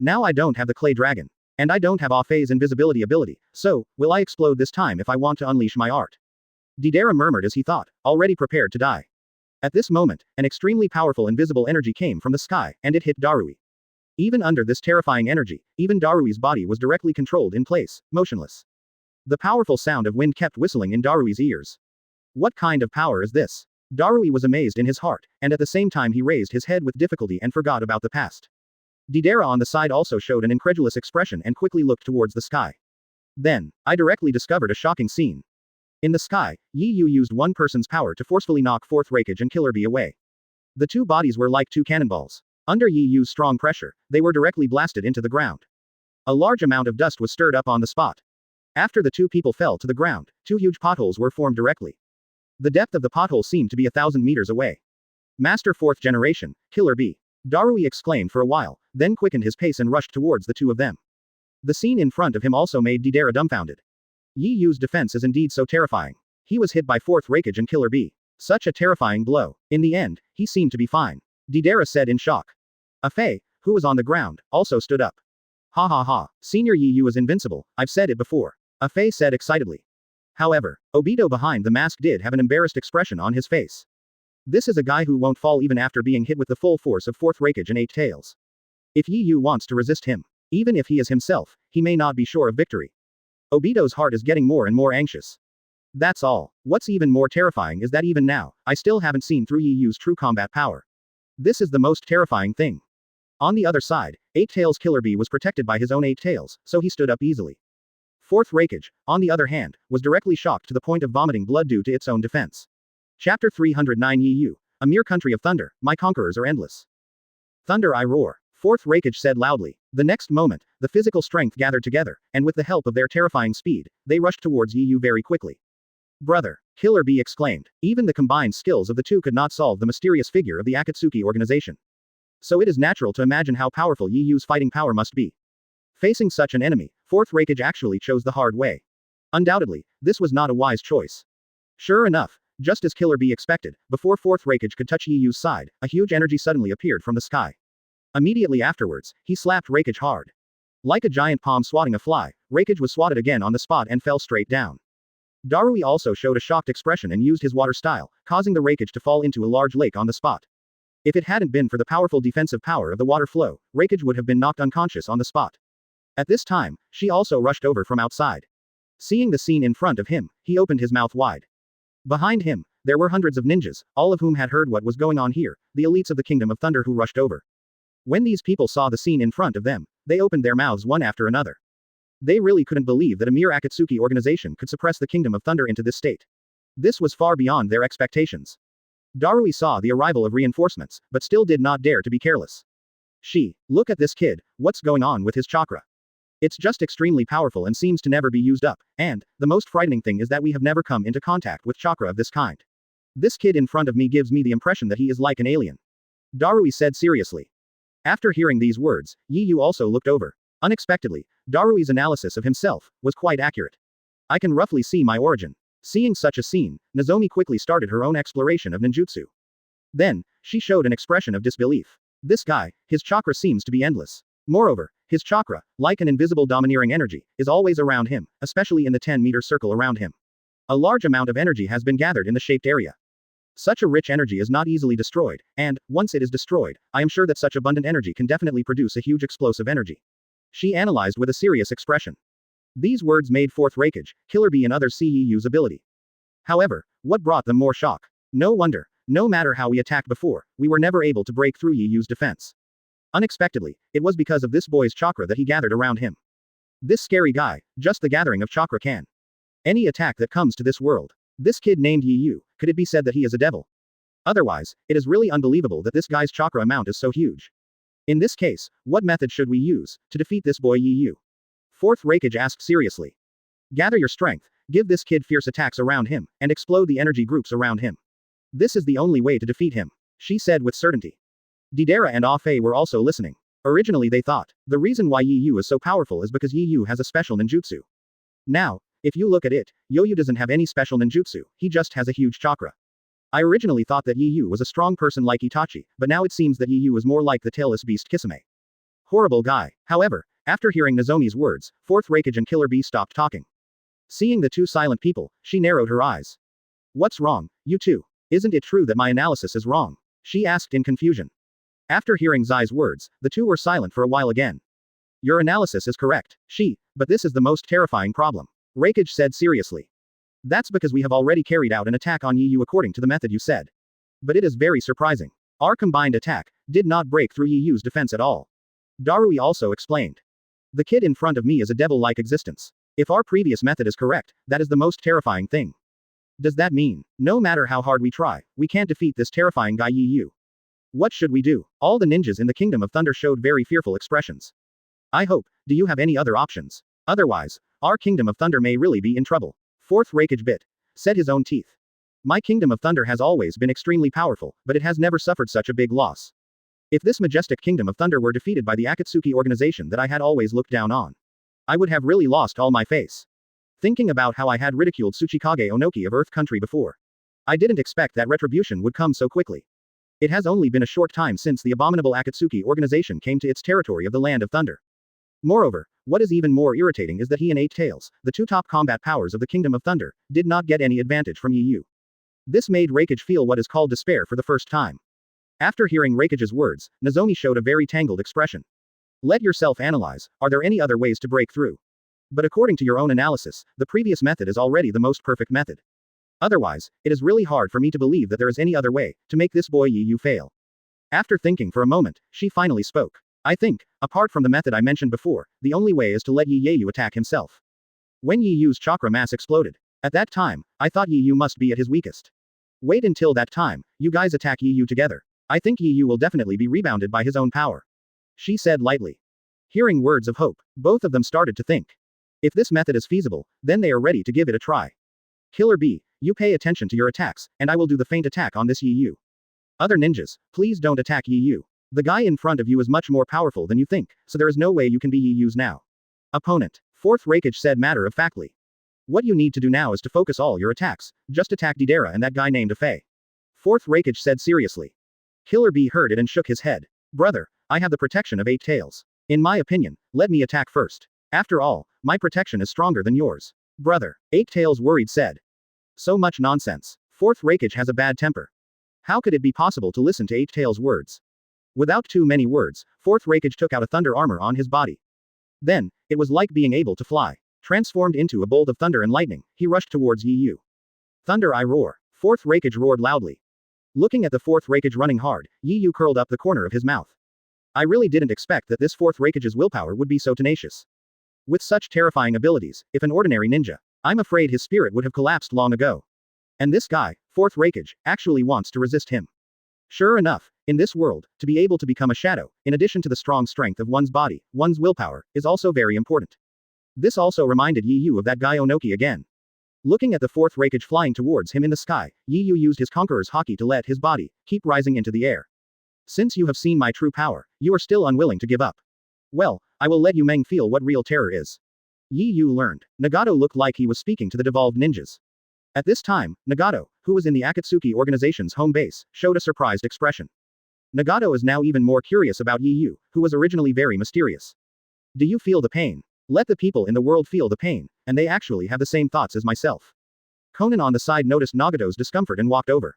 S2: Now I don't have the clay dragon. And I don't have Ah-Fei's invisibility ability, so, will I explode this time if I want to unleash my art? Deidara murmured as he thought, already prepared to die. At this moment, an extremely powerful invisible energy came from the sky, and it hit Darui. Even under this terrifying energy, even Darui's body was directly controlled in place, motionless. The powerful sound of wind kept whistling in Darui's ears. What kind of power is this? Darui was amazed in his heart, and at the same time he raised his head with difficulty and forgot about the past. Deidara on the side also showed an incredulous expression and quickly looked towards the sky. Then, I directly discovered a shocking scene. In the sky, Yi Yu used one person's power to forcefully knock Fourth Raikage and Killer Bee away. The two bodies were like two cannonballs. Under Yi Yu's strong pressure, they were directly blasted into the ground. A large amount of dust was stirred up on the spot. After the two people fell to the ground, two huge potholes were formed directly. The depth of the pothole seemed to be 1,000 meters away. Master Fourth Generation, Killer Bee. Darui exclaimed for a while, then quickened his pace and rushed towards the two of them. The scene in front of him also made Deidara dumbfounded. Yi Yu's defense is indeed so terrifying. He was hit by Fourth Raikage and Killer Bee. Such a terrifying blow. In the end, he seemed to be fine. Deidara said in shock. Ah-Fei, who was on the ground, also stood up. Ha ha ha, Senior Yi Yu is invincible, I've said it before. Ah-Fei said excitedly. However, Obito behind the mask did have an embarrassed expression on his face. This is a guy who won't fall even after being hit with the full force of Fourth Raikage and 8 tails. If Yi Yu wants to resist him, even if he is himself, he may not be sure of victory. Obito's heart is getting more and more anxious. That's all. What's even more terrifying is that even now, I still haven't seen through Yi Yu's true combat power. This is the most terrifying thing. On the other side, 8 Tails Killer Bee was protected by his own 8 tails, so he stood up easily. Fourth Raikage, on the other hand, was directly shocked to the point of vomiting blood due to its own defense. Chapter 309 Yi Yu, a mere country of thunder, my conquerors are endless. Thunder I roar. Fourth Raikage said loudly. The next moment, the physical strength gathered together, and with the help of their terrifying speed, they rushed towards Yi Yu very quickly. Brother, Killer Bee exclaimed. Even the combined skills of the two could not solve the mysterious figure of the Akatsuki organization. So it is natural to imagine how powerful Yi Yu's fighting power must be. Facing such an enemy, Fourth Raikage actually chose the hard way. Undoubtedly, this was not a wise choice. Sure enough, just as Killer Bee expected, before Fourth Raikage could touch Yi Yu's side, a huge energy suddenly appeared from the sky. Immediately afterwards, he slapped Raikage hard. Like a giant palm swatting a fly, Raikage was swatted again on the spot and fell straight down. Darui also showed a shocked expression and used his water style, causing the Raikage to fall into a large lake on the spot. If it hadn't been for the powerful defensive power of the water flow, Raikage would have been knocked unconscious on the spot. At this time, she also rushed over from outside. Seeing the scene in front of him, he opened his mouth wide. Behind him, there were hundreds of ninjas, all of whom had heard what was going on here, the elites of the Kingdom of Thunder who rushed over. When these people saw the scene in front of them, they opened their mouths one after another. They really couldn't believe that a mere Akatsuki organization could suppress the Kingdom of Thunder into this state. This was far beyond their expectations. Darui saw the arrival of reinforcements, but still did not dare to be careless. Look at this kid, what's going on with his chakra? It's just extremely powerful and seems to never be used up, and, the most frightening thing is that we have never come into contact with chakra of this kind. This kid in front of me gives me the impression that he is like an alien. Darui said seriously. After hearing these words, Yi Yu also looked over. Unexpectedly, Darui's analysis of himself was quite accurate. I can roughly see my origin. Seeing such a scene, Nozomi quickly started her own exploration of ninjutsu. Then, she showed an expression of disbelief. This guy, his chakra seems to be endless. Moreover, His chakra, like an invisible domineering energy, is always around him, especially in the 10-meter circle around him. A large amount of energy has been gathered in the shaped area. Such a rich energy is not easily destroyed, and, once it is destroyed, I am sure that such abundant energy can definitely produce a huge explosive energy. She analyzed with a serious expression. These words made forth Raikage, Killer Bee and others see Yu's ability. However, what brought them more shock? No wonder, no matter how we attacked before, we were never able to break through Yu's defense. Unexpectedly, it was because of this boy's chakra that he gathered around him. This scary guy, just the gathering of chakra can. Any attack that comes to this world. This kid named Yu, could it be said that he is a devil? Otherwise, it is really unbelievable that this guy's chakra amount is so huge. In this case, what method should we use to defeat this boy Yu? Fourth Raikage asked seriously. Gather your strength, give this kid fierce attacks around him, and explode the energy groups around him. This is the only way to defeat him, she said with certainty. Deidara and Ah Fei were also listening. Originally they thought, the reason why Yu is so powerful is because Yu has a special ninjutsu. Now, if you look at it, Yu doesn't have any special ninjutsu, he just has a huge chakra. I originally thought that Yu was a strong person like Itachi, but now it seems that Yu is more like the tailless beast Kisame. Horrible guy. However, after hearing Nozomi's words, Fourth Raikage and Killer Bee stopped talking. Seeing the two silent people, she narrowed her eyes. What's wrong, you two? Isn't it true that my analysis is wrong? She asked in confusion. After hearing Zai's words, the two were silent for a while again. Your analysis is correct, but this is the most terrifying problem. Raikage said seriously. That's because we have already carried out an attack on Yu according to the method you said. But it is very surprising. Our combined attack did not break through Yu's defense at all. Darui also explained. The kid in front of me is a devil-like existence. If our previous method is correct, that is the most terrifying thing. Does that mean, no matter how hard we try, we can't defeat this terrifying guy Yu? What should we do? All the ninjas in the Kingdom of Thunder showed very fearful expressions. I hope, do you have any other options? Otherwise, our Kingdom of Thunder may really be in trouble. Fourth Raikage said his own teeth. My Kingdom of Thunder has always been extremely powerful, but it has never suffered such a big loss. If this majestic Kingdom of Thunder were defeated by the Akatsuki organization that I had always looked down on, I would have really lost all my face. Thinking about how I had ridiculed Tsuchikage Onoki of Earth Country before. I didn't expect that retribution would come so quickly. It has only been a short time since the abominable Akatsuki organization came to its territory of the Land of Thunder. Moreover, what is even more irritating is that he and Eight Tails, the two top combat powers of the Kingdom of Thunder, did not get any advantage from Yu. This made Raikage feel what is called despair for the first time. After hearing Raikage's words, Nozomi showed a very tangled expression. Let yourself analyze, are there any other ways to break through? But according to your own analysis, the previous method is already the most perfect method. Otherwise, it is really hard for me to believe that there is any other way to make this boy Yu fail. After thinking for a moment, she finally spoke. I think, apart from the method I mentioned before, the only way is to let Yu attack himself. When Yu's chakra mass exploded, at that time, I thought Yu must be at his weakest. Wait until that time, you guys attack Yu together. I think Yu will definitely be rebounded by his own power. She said lightly. Hearing words of hope, both of them started to think. If this method is feasible, then they are ready to give it a try. Killer Bee, you pay attention to your attacks, and I will do the feint attack on this Yu. Other ninjas, please don't attack Yu. The guy in front of you is much more powerful than you think, so there is no way you can be Yu's now. Opponent. Fourth Raikage said matter-of-factly. What you need to do now is to focus all your attacks, just attack Deidara and that guy named Afei. Fourth Raikage said seriously. Killer Bee heard it and shook his head. Brother, I have the protection of Eight Tails. In my opinion, let me attack first. After all, my protection is stronger than yours. Brother, Eight Tails worried said. So much nonsense. Fourth Raikage has a bad temper. How could it be possible to listen to Eight Tails' words? Without too many words, Fourth Raikage took out a thunder armor on his body. Then, it was like being able to fly. Transformed into a bolt of thunder and lightning, he rushed towards Yu. Thunder I roar. Fourth Raikage roared loudly. Looking at the Fourth Raikage running hard, Yu curled up the corner of his mouth. I really didn't expect that this Fourth Raikage's willpower would be so tenacious. With such terrifying abilities, if an ordinary ninja, I'm afraid his spirit would have collapsed long ago. And this guy, Fourth Raikage, actually wants to resist him. Sure enough, in this world, to be able to become a shadow, in addition to the strong strength of one's body, one's willpower, is also very important. This also reminded Yu of that guy Onoki again. Looking at the Fourth Raikage flying towards him in the sky, Yu used his Conqueror's haki to let his body keep rising into the air. Since you have seen my true power, you are still unwilling to give up. Well, I will let you Meng feel what real terror is. Yu learned. Nagato looked like he was speaking to the devolved ninjas. At this time, Nagato, who was in the Akatsuki organization's home base, showed a surprised expression. Nagato is now even more curious about Yu, who was originally very mysterious. Do you feel the pain? Let the people in the world feel the pain, and they actually have the same thoughts as myself. Conan on the side noticed Nagato's discomfort and walked over.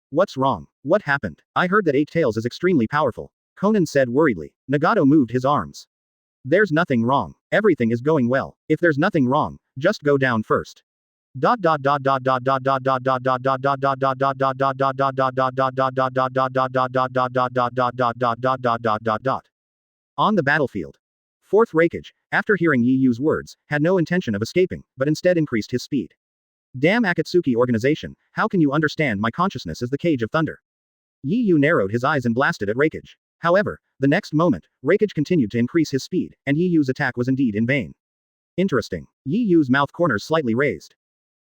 S2: What's wrong? What happened? I heard that Eight Tails is extremely powerful. Conan said worriedly. Nagato moved his arms. There's nothing wrong. Everything is going well. If there's nothing wrong, just go down first. On the battlefield. Fourth Raikage, after hearing Yi Yu's words, had no intention of escaping, but instead increased his speed. Damn Akatsuki organization, how can you understand my consciousness as the Cage of Thunder? Yi Yu narrowed his eyes and blasted at Raikage. However, the next moment, Raikage continued to increase his speed, and Yi Yu's attack was indeed in vain. Interesting. Yi Yu's mouth corners slightly raised.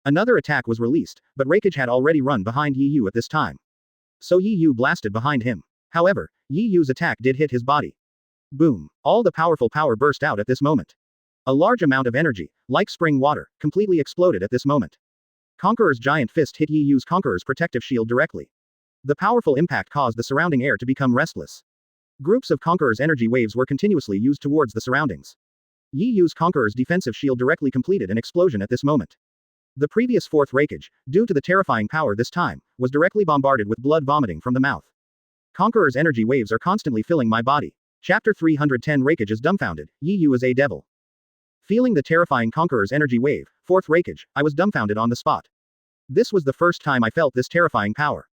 S2: Another attack was released, but Raikage had already run behind Yi Yu at this time. So Yi Yu blasted behind him. However, Yi Yu's attack did hit his body. Boom. All the powerful power burst out at this moment. A large amount of energy, like spring water, completely exploded at this moment. Conqueror's giant fist hit Yi Yu's Conqueror's protective shield directly. The powerful impact caused the surrounding air to become restless. Groups of Conqueror's energy waves were continuously used towards the surroundings. Yi Yu's Conqueror's defensive shield directly completed an explosion at this moment. The previous fourth Raikage, due to the terrifying power this time, was directly bombarded with blood vomiting from the mouth. Conqueror's energy waves are constantly filling my body. Chapter 310 Raikage is dumbfounded, Yi Yu is a devil. Feeling the terrifying Conqueror's energy wave, fourth Raikage, I was dumbfounded on the spot. This was the first time I felt this terrifying power.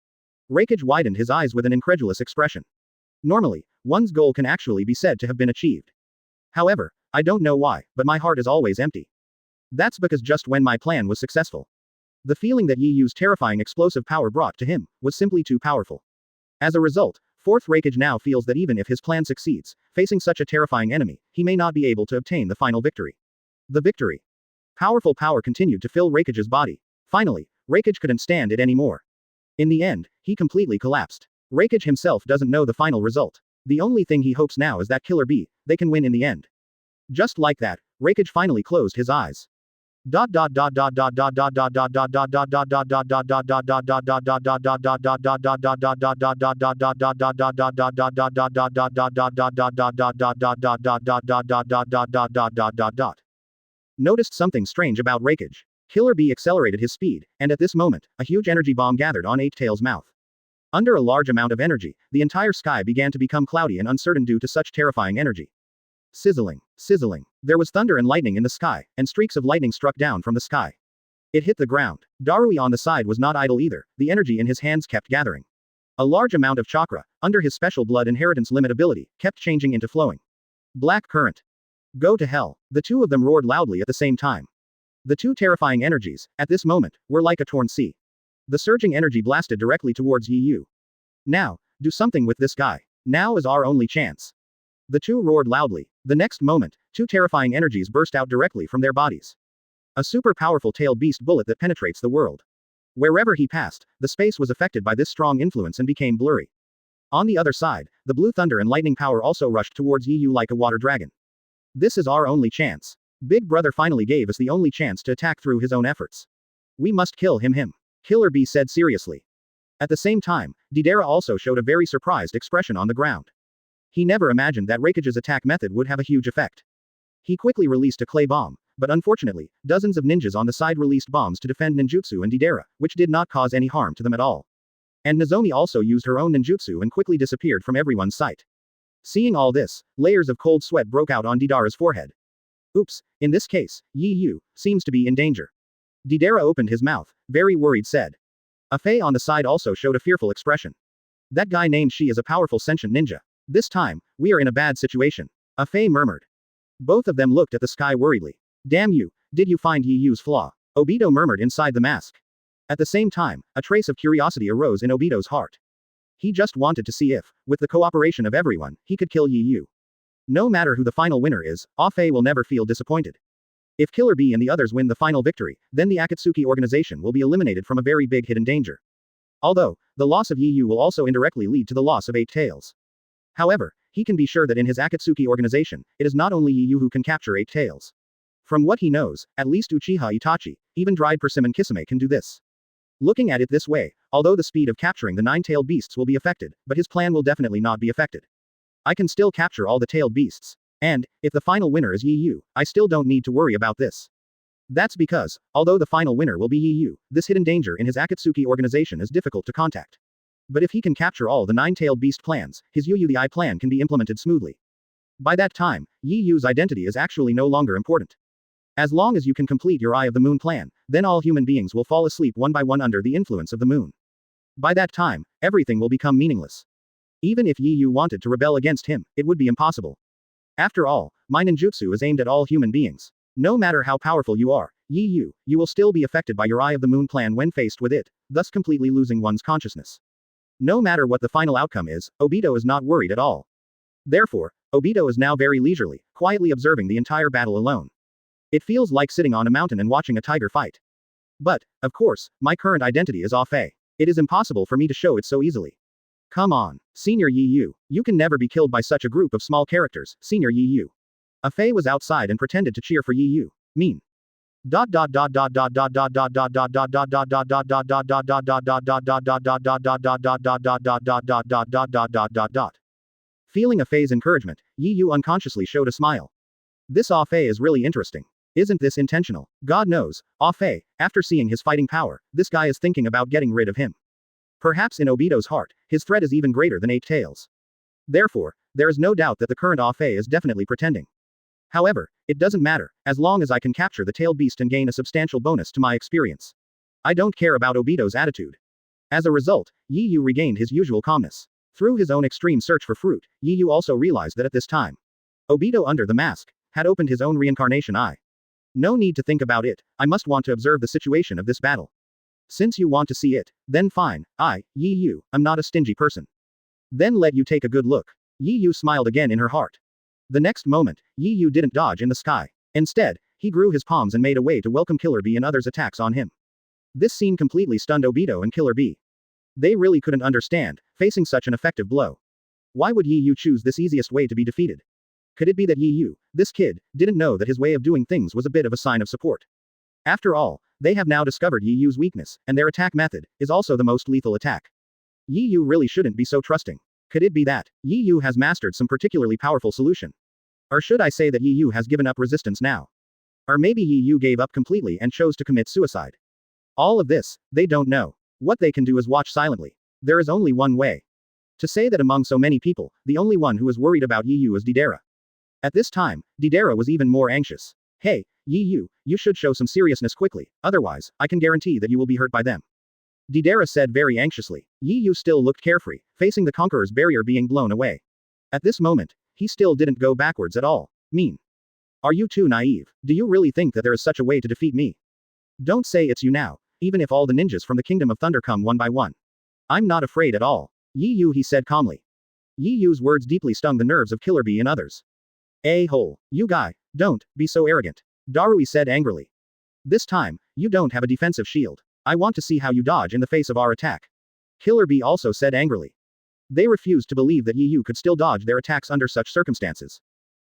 S2: Raikage widened his eyes with an incredulous expression. Normally, one's goal can actually be said to have been achieved. However, I don't know why, but my heart is always empty. That's because just when my plan was successful, the feeling that Yi Yu's terrifying explosive power brought to him was simply too powerful. As a result, fourth Raikage now feels that even if his plan succeeds, facing such a terrifying enemy, he may not be able to obtain the final victory. The victory. Powerful power continued to fill Raikage's body. Finally, Raikage couldn't stand it anymore. In the end, he completely collapsed. Raikage himself doesn't know the final result. The only thing he hopes now is that Killer Bee, they can win in the end. Just like that, Raikage finally closed his eyes. Noticed something strange about Raikage. Killer Bee accelerated his speed, and at this moment, a huge energy bomb gathered on Eight Tails' mouth. Under a large amount of energy, the entire sky began to become cloudy and uncertain due to such terrifying energy. Sizzling, sizzling. There was thunder and lightning in the sky, and streaks of lightning struck down from the sky. It hit the ground. Darui on the side was not idle either, the energy in his hands kept gathering. A large amount of chakra, under his special blood inheritance limit ability, kept changing into flowing black current. Go to hell. The two of them roared loudly at the same time. The two terrifying energies, at this moment, were like a torn sea. The surging energy blasted directly towards Yi Yu. Now, do something with this guy. Now is our only chance. The two roared loudly. The next moment, two terrifying energies burst out directly from their bodies. A super powerful tailed beast bullet that penetrates the world. Wherever he passed, the space was affected by this strong influence and became blurry. On the other side, the blue thunder and lightning power also rushed towards Yi Yu like a water dragon. This is our only chance. Big Brother finally gave us the only chance to attack through his own efforts. We must kill him. Killer Bee said seriously. At the same time, Deidara also showed a very surprised expression on the ground. He never imagined that Raikage's attack method would have a huge effect. He quickly released a clay bomb, but unfortunately, dozens of ninjas on the side released bombs to defend ninjutsu and Deidara, which did not cause any harm to them at all. And Nozomi also used her own ninjutsu and quickly disappeared from everyone's sight. Seeing all this, layers of cold sweat broke out on Deidara's forehead. Oops, in this case, Yi Yu seems to be in danger. Deidara opened his mouth, very worried said. Afei on the side also showed a fearful expression. That guy named Shi is a powerful sentient ninja. This time, we are in a bad situation. Afei murmured. Both of them looked at the sky worriedly. Damn you, did you find Yi Yu's flaw? Obito murmured inside the mask. At the same time, a trace of curiosity arose in Obito's heart. He just wanted to see if, with the cooperation of everyone, he could kill Yi Yu. No matter who the final winner is, Afei will never feel disappointed. If Killer Bee and the others win the final victory, then the Akatsuki organization will be eliminated from a very big hidden danger. Although, the loss of Yi Yu will also indirectly lead to the loss of Eight Tails. However, he can be sure that in his Akatsuki organization, it is not only Yi Yu who can capture Eight Tails. From what he knows, at least Uchiha Itachi, even dried persimmon Kisame can do this. Looking at it this way, although the speed of capturing the nine-tailed beasts will be affected, but his plan will definitely not be affected. I can still capture all the tailed beasts. And, if the final winner is Yi Yu, I still don't need to worry about this. That's because, although the final winner will be Yi Yu, this hidden danger in his Akatsuki organization is difficult to contact. But if he can capture all the nine-tailed beast plans, his Yu Yu the Eye plan can be implemented smoothly. By that time, Yi Yu's identity is actually no longer important. As long as you can complete your Eye of the Moon plan, then all human beings will fall asleep one by one under the influence of the moon. By that time, everything will become meaningless. Even if Yi Yu wanted to rebel against him, it would be impossible. After all, my ninjutsu is aimed at all human beings. No matter how powerful you are, Yi Yu, you will still be affected by your Eye of the Moon plan when faced with it, thus completely losing one's consciousness. No matter what the final outcome is, Obito is not worried at all. Therefore, Obito is now very leisurely, quietly observing the entire battle alone. It feels like sitting on a mountain and watching a tiger fight. But, of course, my current identity is Afe. It is impossible for me to show it so easily. Come on, Senior Yi Yu, you can never be killed by such a group of small characters, Senior Yi Yu. Afe was outside and pretended to cheer for Yi Yu. Mean. Feeling Afe's encouragement, Yi Yu unconsciously showed a smile. This Afe is really interesting. Isn't this intentional? God knows, Afe, after seeing his fighting power, this guy is thinking about getting rid of him. Perhaps in Obito's heart, his threat is even greater than Eight Tails. Therefore, there is no doubt that the current Afe is definitely pretending. However, it doesn't matter, as long as I can capture the tailed beast and gain a substantial bonus to my experience. I don't care about Obito's attitude. As a result, Yi Yu regained his usual calmness. Through his own extreme search for fruit, Yi Yu also realized that at this time, Obito under the mask had opened his own reincarnation eye. No need to think about it, I must want to observe the situation of this battle. Since you want to see it, then fine, Yi Yu, I'm not a stingy person. Then let you take a good look. Yi Yu smiled again in her heart. The next moment, Yi Yu didn't dodge in the sky. Instead, he grew his palms and made a way to welcome Killer Bee and others' attacks on him. This scene completely stunned Obito and Killer Bee. They really couldn't understand, facing such an effective blow. Why would Yi Yu choose this easiest way to be defeated? Could it be that Yi Yu, this kid, didn't know that his way of doing things was a bit of a sign of support? After all, they have now discovered Yi Yu's weakness, and their attack method is also the most lethal attack. Yi Yu really shouldn't be so trusting. Could it be that Yi Yu has mastered some particularly powerful solution? Or should I say that Yi Yu has given up resistance now? Or maybe Yi Yu gave up completely and chose to commit suicide. All of this, they don't know. What they can do is watch silently. There is only one way. To say that among so many people, the only one who is worried about Yi Yu is Deidara. At this time, Deidara was even more anxious. Hey, Yi Yu, you should show some seriousness quickly, otherwise, I can guarantee that you will be hurt by them. Deidara said very anxiously. Yi Yu still looked carefree, facing the Conqueror's barrier being blown away. At this moment, he still didn't go backwards at all. Mean. Are you too naive? Do you really think that there is such a way to defeat me? Don't say it's you now, even if all the ninjas from the Kingdom of Thunder come one by one. I'm not afraid at all. Yi Yu, he said calmly. Yi Yu's words deeply stung the nerves of Killer Bee and others. A-hole, you guy, don't be so arrogant. Darui said angrily. This time, you don't have a defensive shield. I want to see how you dodge in the face of our attack. Killer Bee also said angrily. They refused to believe that Yi Yu could still dodge their attacks under such circumstances.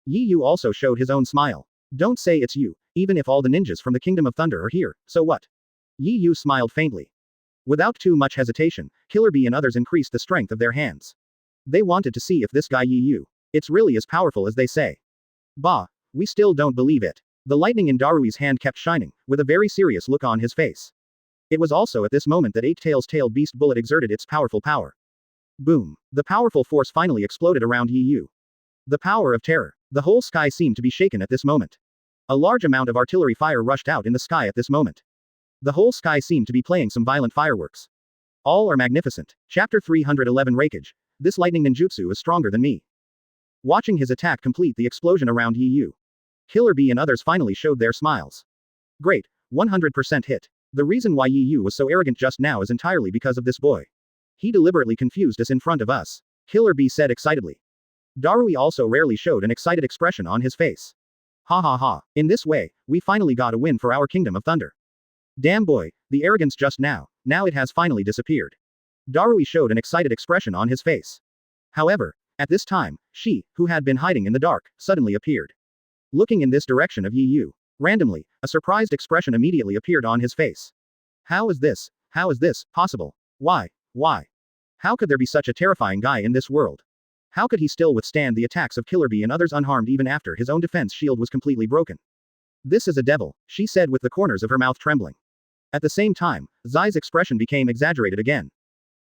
S2: Yi Yu also showed his own smile. Don't say it's you, even if all the ninjas from the Kingdom of Thunder are here, so what? Yi Yu smiled faintly. Without too much hesitation, Killer Bee and others increased the strength of their hands. They wanted to see if this guy Yi Yu, it's really as powerful as they say. Bah, we still don't believe it. The lightning in Darui's hand kept shining, with a very serious look on his face. It was also at this moment that Eight Tails' tailed beast bullet exerted its powerful power. Boom. The powerful force finally exploded around Yi Yu. The power of terror. The whole sky seemed to be shaken at this moment. A large amount of artillery fire rushed out in the sky at this moment. The whole sky seemed to be playing some violent fireworks. All are magnificent. Chapter 311 Reikage. This lightning ninjutsu is stronger than me. Watching his attack complete the explosion around Yi Yu. Killer Bee and others finally showed their smiles. Great. 100% hit. The reason why Yi Yu was so arrogant just now is entirely because of this boy. He deliberately confused us in front of us. Killer Bee said excitedly. Darui also rarely showed an excited expression on his face. Ha ha ha. In this way, we finally got a win for our Kingdom of Thunder. Damn boy, the arrogance just now it has finally disappeared. Darui showed an excited expression on his face. However, at this time, she, who had been hiding in the dark, suddenly appeared. Looking in this direction of Yi Yu. Randomly, a surprised expression immediately appeared on his face. How is this possible? Why? How could there be such a terrifying guy in this world? How could he still withstand the attacks of Killer Bee and others unharmed even after his own defense shield was completely broken? This is a devil, she said with the corners of her mouth trembling. At the same time, Zai's expression became exaggerated again.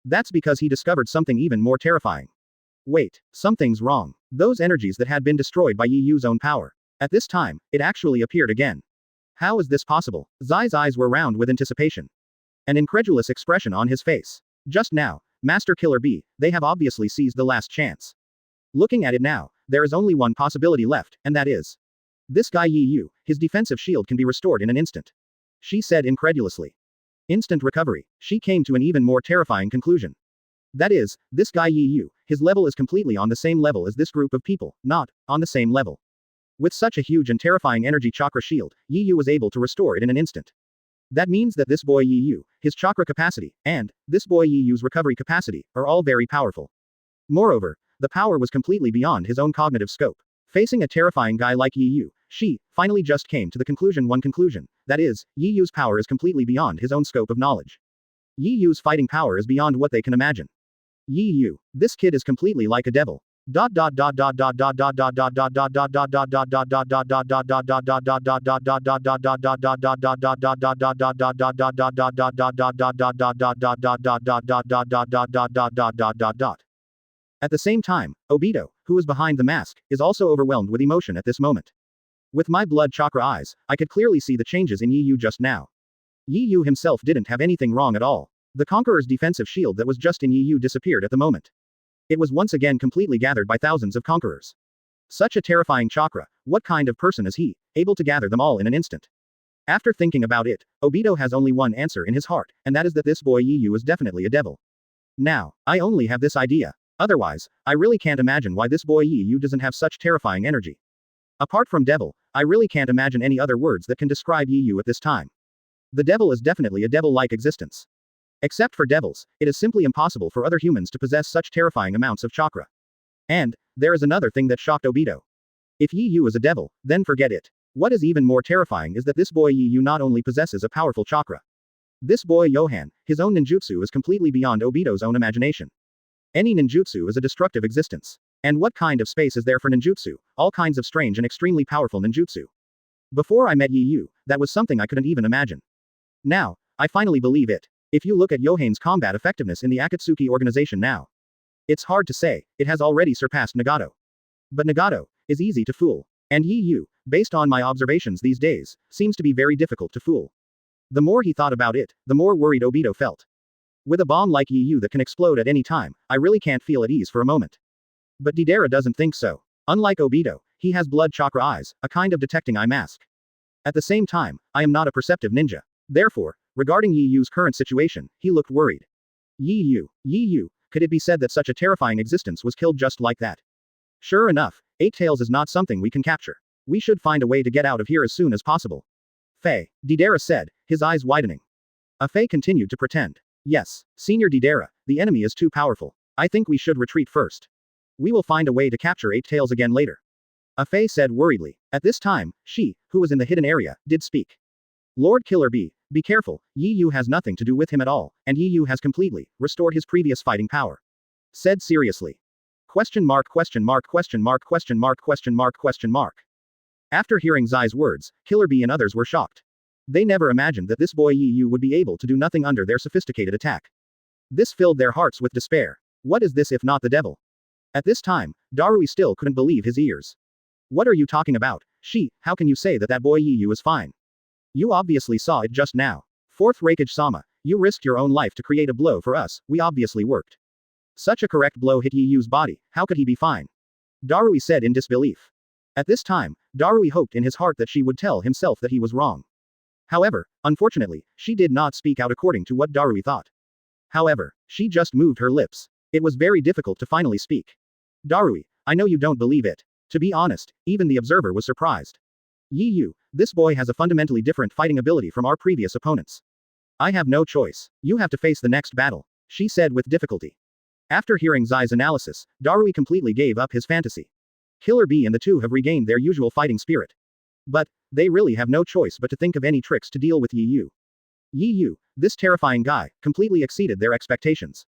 S2: That's because he discovered something even more terrifying. Wait, something's wrong. Those energies that had been destroyed by Yi Yu's own power. At this time, it actually appeared again. How is this possible? Zai's eyes were round with anticipation. An incredulous expression on his face. Just now, Master Killer Bee, they have obviously seized the last chance. Looking at it now, there is only one possibility left, and that is. This guy Yi Yu, his defensive shield can be restored in an instant. She said incredulously. Instant recovery, she came to an even more terrifying conclusion. That is, this guy Yi Yu, his level is completely on the same level as this group of people, not on the same level. With such a huge and terrifying energy chakra shield, Yi Yu was able to restore it in an instant. That means that this boy Yi Yu, his chakra capacity, and this boy Yi Yu's recovery capacity, are all very powerful. Moreover, the power was completely beyond his own cognitive scope. Facing a terrifying guy like Yi Yu, she finally just came to the conclusion, that is, Yi Yu's power is completely beyond his own scope of knowledge. Yi Yu's fighting power is beyond what they can imagine. Yi Yu, this kid is completely like a devil. At the same time, Obito, who is behind the mask, is also overwhelmed with emotion at this moment. With my blood chakra eyes, I could clearly see the changes in Yi Yu just now. Yi Yu himself didn't have anything wrong at all. The Conqueror's defensive shield that was just in Yi Yu disappeared at the moment. It was once again completely gathered by thousands of Conquerors. Such a terrifying chakra, what kind of person is he, able to gather them all in an instant? After thinking about it, Obito has only one answer in his heart, and that is that this boy Yi Yu is definitely a devil. Now, I only have this idea. Otherwise, I really can't imagine why this boy Yi Yu doesn't have such terrifying energy. Apart from devil, I really can't imagine any other words that can describe Yi Yu at this time. The devil is definitely a devil-like existence. Except for devils, it is simply impossible for other humans to possess such terrifying amounts of chakra. And, there is another thing that shocked Obito. If Yi Yu is a devil, then forget it. What is even more terrifying is that this boy Yi Yu not only possesses a powerful chakra. This boy Johan, his own ninjutsu is completely beyond Obito's own imagination. Any ninjutsu is a destructive existence. And what kind of space is there for ninjutsu? All kinds of strange and extremely powerful ninjutsu. Before I met Yi Yu, that was something I couldn't even imagine. Now, I finally believe it. If you look at Johan's combat effectiveness in the Akatsuki organization now. It's hard to say, it has already surpassed Nagato. But Nagato is easy to fool. And Yi Yu, based on my observations these days, seems to be very difficult to fool. The more he thought about it, the more worried Obito felt. With a bomb like Yi Yu that can explode at any time, I really can't feel at ease for a moment. But Deidara doesn't think so. Unlike Obito, he has blood chakra eyes, a kind of detecting eye mask. At the same time, I am not a perceptive ninja. Therefore, regarding Yi Yu's current situation, he looked worried. Yi Yu, could it be said that such a terrifying existence was killed just like that? Sure enough, Eight Tails is not something we can capture. We should find a way to get out of here as soon as possible. Deidara said, his eyes widening. Fei continued to pretend. Yes, Senior Deidara, the enemy is too powerful. I think we should retreat first. We will find a way to capture Eight Tails again later. Fei said worriedly. At this time, she, who was in the hidden area, did speak. Lord Killer Bee, be careful, Yi Yu has nothing to do with him at all, and Yi Yu has completely restored his previous fighting power. Said seriously. Question mark. After hearing Zai's words, Killer Bee and others were shocked. They never imagined that this boy Yi Yu would be able to do nothing under their sophisticated attack. This filled their hearts with despair. What is this if not the devil? At this time, Darui still couldn't believe his ears. What are you talking about? How can you say that boy Yi Yu is fine? You obviously saw it just now. Fourth Raikage-sama, you risked your own life to create a blow for us, we obviously worked. Such a correct blow hit Yi Yu's body, how could he be fine? Darui said in disbelief. At this time, Darui hoped in his heart that she would tell himself that he was wrong. However, unfortunately, she did not speak out according to what Darui thought. However, she just moved her lips. It was very difficult to finally speak. Darui, I know you don't believe it. To be honest, even the observer was surprised. Yi Yu, this boy has a fundamentally different fighting ability from our previous opponents. I have no choice. You have to face the next battle, she said with difficulty. After hearing Zai's analysis, Darui completely gave up his fantasy. Killer Bee and the two have regained their usual fighting spirit. But, they really have no choice but to think of any tricks to deal with Yi Yu. Yi Yu, this terrifying guy, completely exceeded their expectations.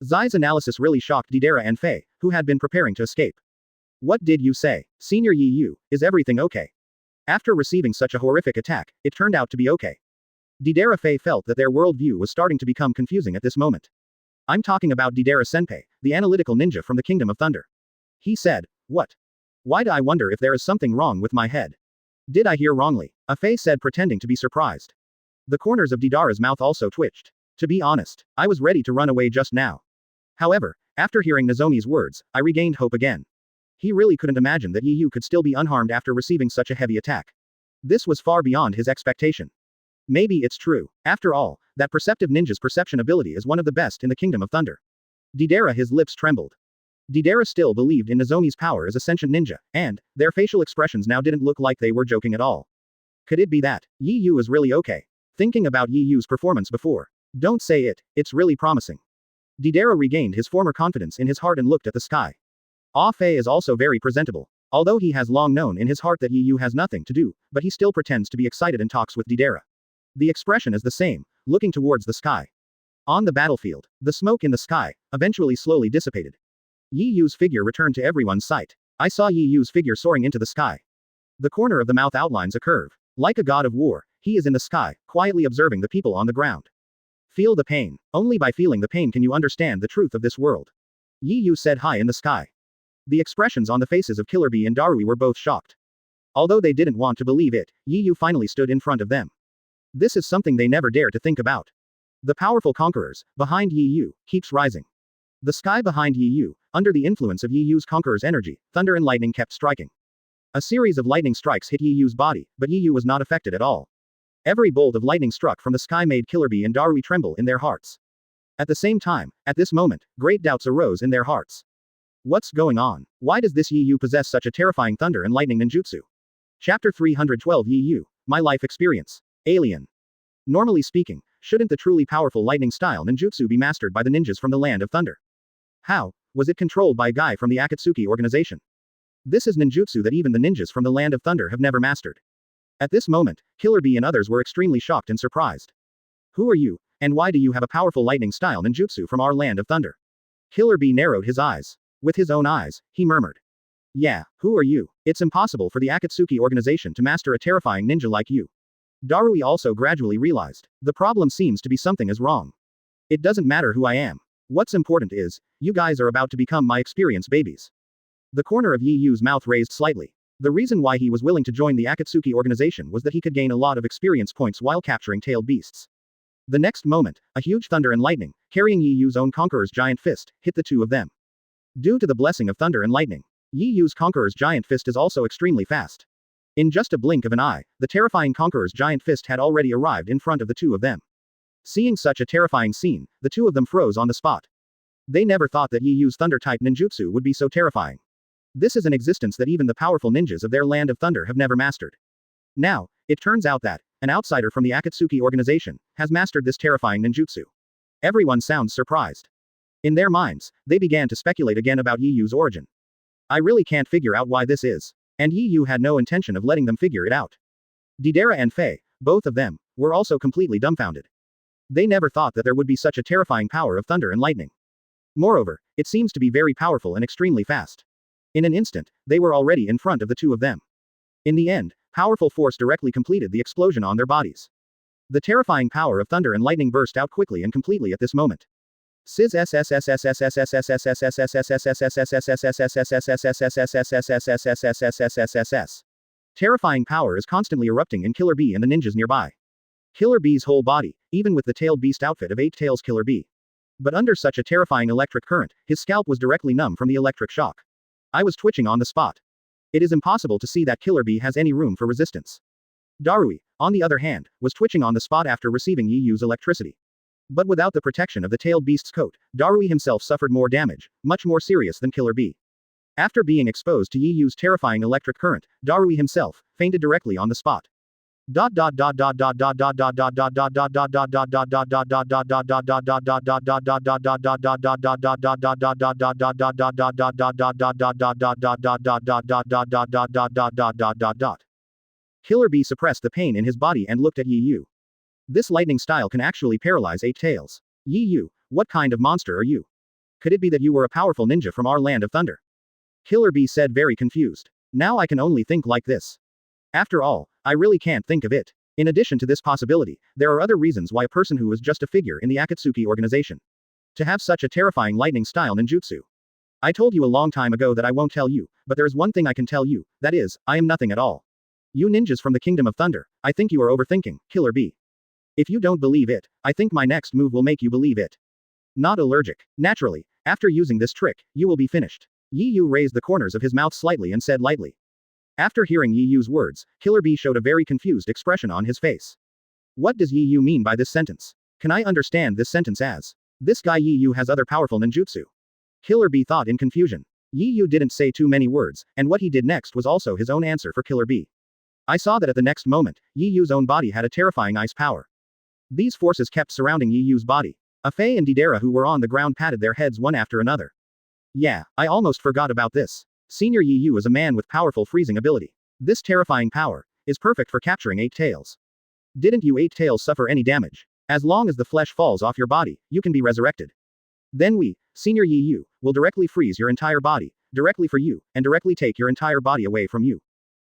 S2: Zai's analysis really shocked Deidara and Fei, who had been preparing to escape. What did you say? Senior Yi Yu, is everything okay? After receiving such a horrific attack, it turned out to be okay. Deidara Fei felt that their worldview was starting to become confusing at this moment. I'm talking about Deidara Senpai, the analytical ninja from the Kingdom of Thunder. He said, what? Why do I wonder if there is something wrong with my head? Did I hear wrongly? A Fei said, pretending to be surprised. The corners of Deidara's mouth also twitched. To be honest, I was ready to run away just now. However, after hearing Nozomi's words, I regained hope again. He really couldn't imagine that Yi Yu could still be unharmed after receiving such a heavy attack. This was far beyond his expectation. Maybe it's true. After all, that perceptive ninja's perception ability is one of the best in the Kingdom of Thunder. Deidara, his lips trembled. Deidara still believed in Nozomi's power as a sentient ninja, and their facial expressions now didn't look like they were joking at all. Could it be that Yi Yu is really okay? Thinking about Yi Yu's performance before. Don't say it, it's really promising. Deidara regained his former confidence in his heart and looked at the sky. Ah Fei is also very presentable. Although he has long known in his heart that Yi Yu has nothing to do, but he still pretends to be excited and talks with Deidara. The expression is the same, looking towards the sky. On the battlefield, the smoke in the sky eventually slowly dissipated. Yi Yu's figure returned to everyone's sight. I saw Yi Yu's figure soaring into the sky. The corner of the mouth outlines a curve. Like a god of war, he is in the sky, quietly observing the people on the ground. Feel the pain. Only by feeling the pain can you understand the truth of this world. Yi Yu said high in the sky. The expressions on the faces of Killer Bee and Darui were both shocked. Although they didn't want to believe it, Yi Yu finally stood in front of them. This is something they never dared to think about. The powerful conquerors, behind Yi Yu, keeps rising. The sky behind Yi Yu, under the influence of Yi Yu's conqueror's energy, thunder and lightning kept striking. A series of lightning strikes hit Yi Yu's body, but Yi Yu was not affected at all. Every bolt of lightning struck from the sky made Killer Bee and Darui tremble in their hearts. At the same time, at this moment, great doubts arose in their hearts. What's going on? Why does this Yi Yu possess such a terrifying thunder and lightning ninjutsu? Chapter 312 Yi Yu, My Life Experience. Alien. Normally speaking, shouldn't the truly powerful lightning style ninjutsu be mastered by the ninjas from the Land of Thunder? How was it controlled by a guy from the Akatsuki organization? This is ninjutsu that even the ninjas from the Land of Thunder have never mastered. At this moment, Killer Bee and others were extremely shocked and surprised. Who are you, and why do you have a powerful lightning style ninjutsu from our Land of Thunder? Killer Bee narrowed his eyes. With his own eyes, he murmured. Yeah, who are you? It's impossible for the Akatsuki organization to master a terrifying ninja like you. Darui also gradually realized. The problem seems to be something is wrong. It doesn't matter who I am. What's important is, you guys are about to become my experience babies. The corner of Yi Yu's mouth raised slightly. The reason why he was willing to join the Akatsuki organization was that he could gain a lot of experience points while capturing tailed beasts. The next moment, a huge thunder and lightning, carrying Yi Yu's own conqueror's giant fist, hit the two of them. Due to the blessing of thunder and lightning, Yi Yu's conqueror's giant fist is also extremely fast. In just a blink of an eye, the terrifying conqueror's giant fist had already arrived in front of the two of them. Seeing such a terrifying scene, the two of them froze on the spot. They never thought that Yi Yu's thunder-type ninjutsu would be so terrifying. This is an existence that even the powerful ninjas of their Land of Thunder have never mastered. Now, it turns out that an outsider from the Akatsuki organization has mastered this terrifying ninjutsu. Everyone sounds surprised. In their minds, they began to speculate again about Yi Yu's origin. I really can't figure out why this is. And Yi Yu had no intention of letting them figure it out. Deidara and Fei, both of them, were also completely dumbfounded. They never thought that there would be such a terrifying power of thunder and lightning. Moreover, it seems to be very powerful and extremely fast. In an instant, they were already in front of the two of them. In the end, powerful force directly completed the explosion on their bodies. The terrifying power of thunder and lightning burst out quickly and completely at this moment. Terrifying power is constantly erupting in Killer Bee and the ninjas nearby. Killer Bee's whole body, even with the tailed beast outfit of 8 tails Killer Bee. But under such a terrifying electric current, his scalp was directly numb from the electric shock. I was twitching on the spot. It is impossible to see that Killer Bee has any room for resistance. Darui, on the other hand, was twitching on the spot after receiving Yi Yu's electricity. But without the protection of the tailed beast's coat, Darui himself suffered more damage, much more serious than Killer Bee. After being exposed to Yi Yu's terrifying electric current, Darui himself fainted directly on the spot. Killer Bee suppressed the pain in his body and looked at Yi Yu. This lightning style can actually paralyze 8 tails. Yi Yu, what kind of monster are you? Could it be that you were a powerful ninja from our land of thunder? Killer Bee said, very confused. Now I can only think like this. After all, I really can't think of it. In addition to this possibility, there are other reasons why a person who is just a figure in the Akatsuki organization to have such a terrifying lightning style ninjutsu. I told you a long time ago that I won't tell you, but there is one thing I can tell you, that is, I am nothing at all. You ninjas from the Kingdom of Thunder, I think you are overthinking, Killer Bee. If you don't believe it, I think my next move will make you believe it. Not allergic. Naturally, after using this trick, you will be finished. Yi Yu raised the corners of his mouth slightly and said lightly. After hearing Yi Yu's words, Killer Bee showed a very confused expression on his face. What does Yi Yu mean by this sentence? Can I understand this sentence as, this guy Yi Yu has other powerful ninjutsu? Killer Bee thought in confusion. Yi Yu didn't say too many words, and what he did next was also his own answer for Killer Bee. I saw that at the next moment, Yi Yu's own body had a terrifying ice power. These forces kept surrounding Yi Yu's body. Afei and Didera who were on the ground patted their heads one after another. Yeah, I almost forgot about this. Senior Yi Yu is a man with powerful freezing ability. This terrifying power is perfect for capturing 8 tails. Didn't you 8 tails suffer any damage? As long as the flesh falls off your body, you can be resurrected. Then we, Senior Yi Yu, will directly freeze your entire body, directly for you, and directly take your entire body away from you.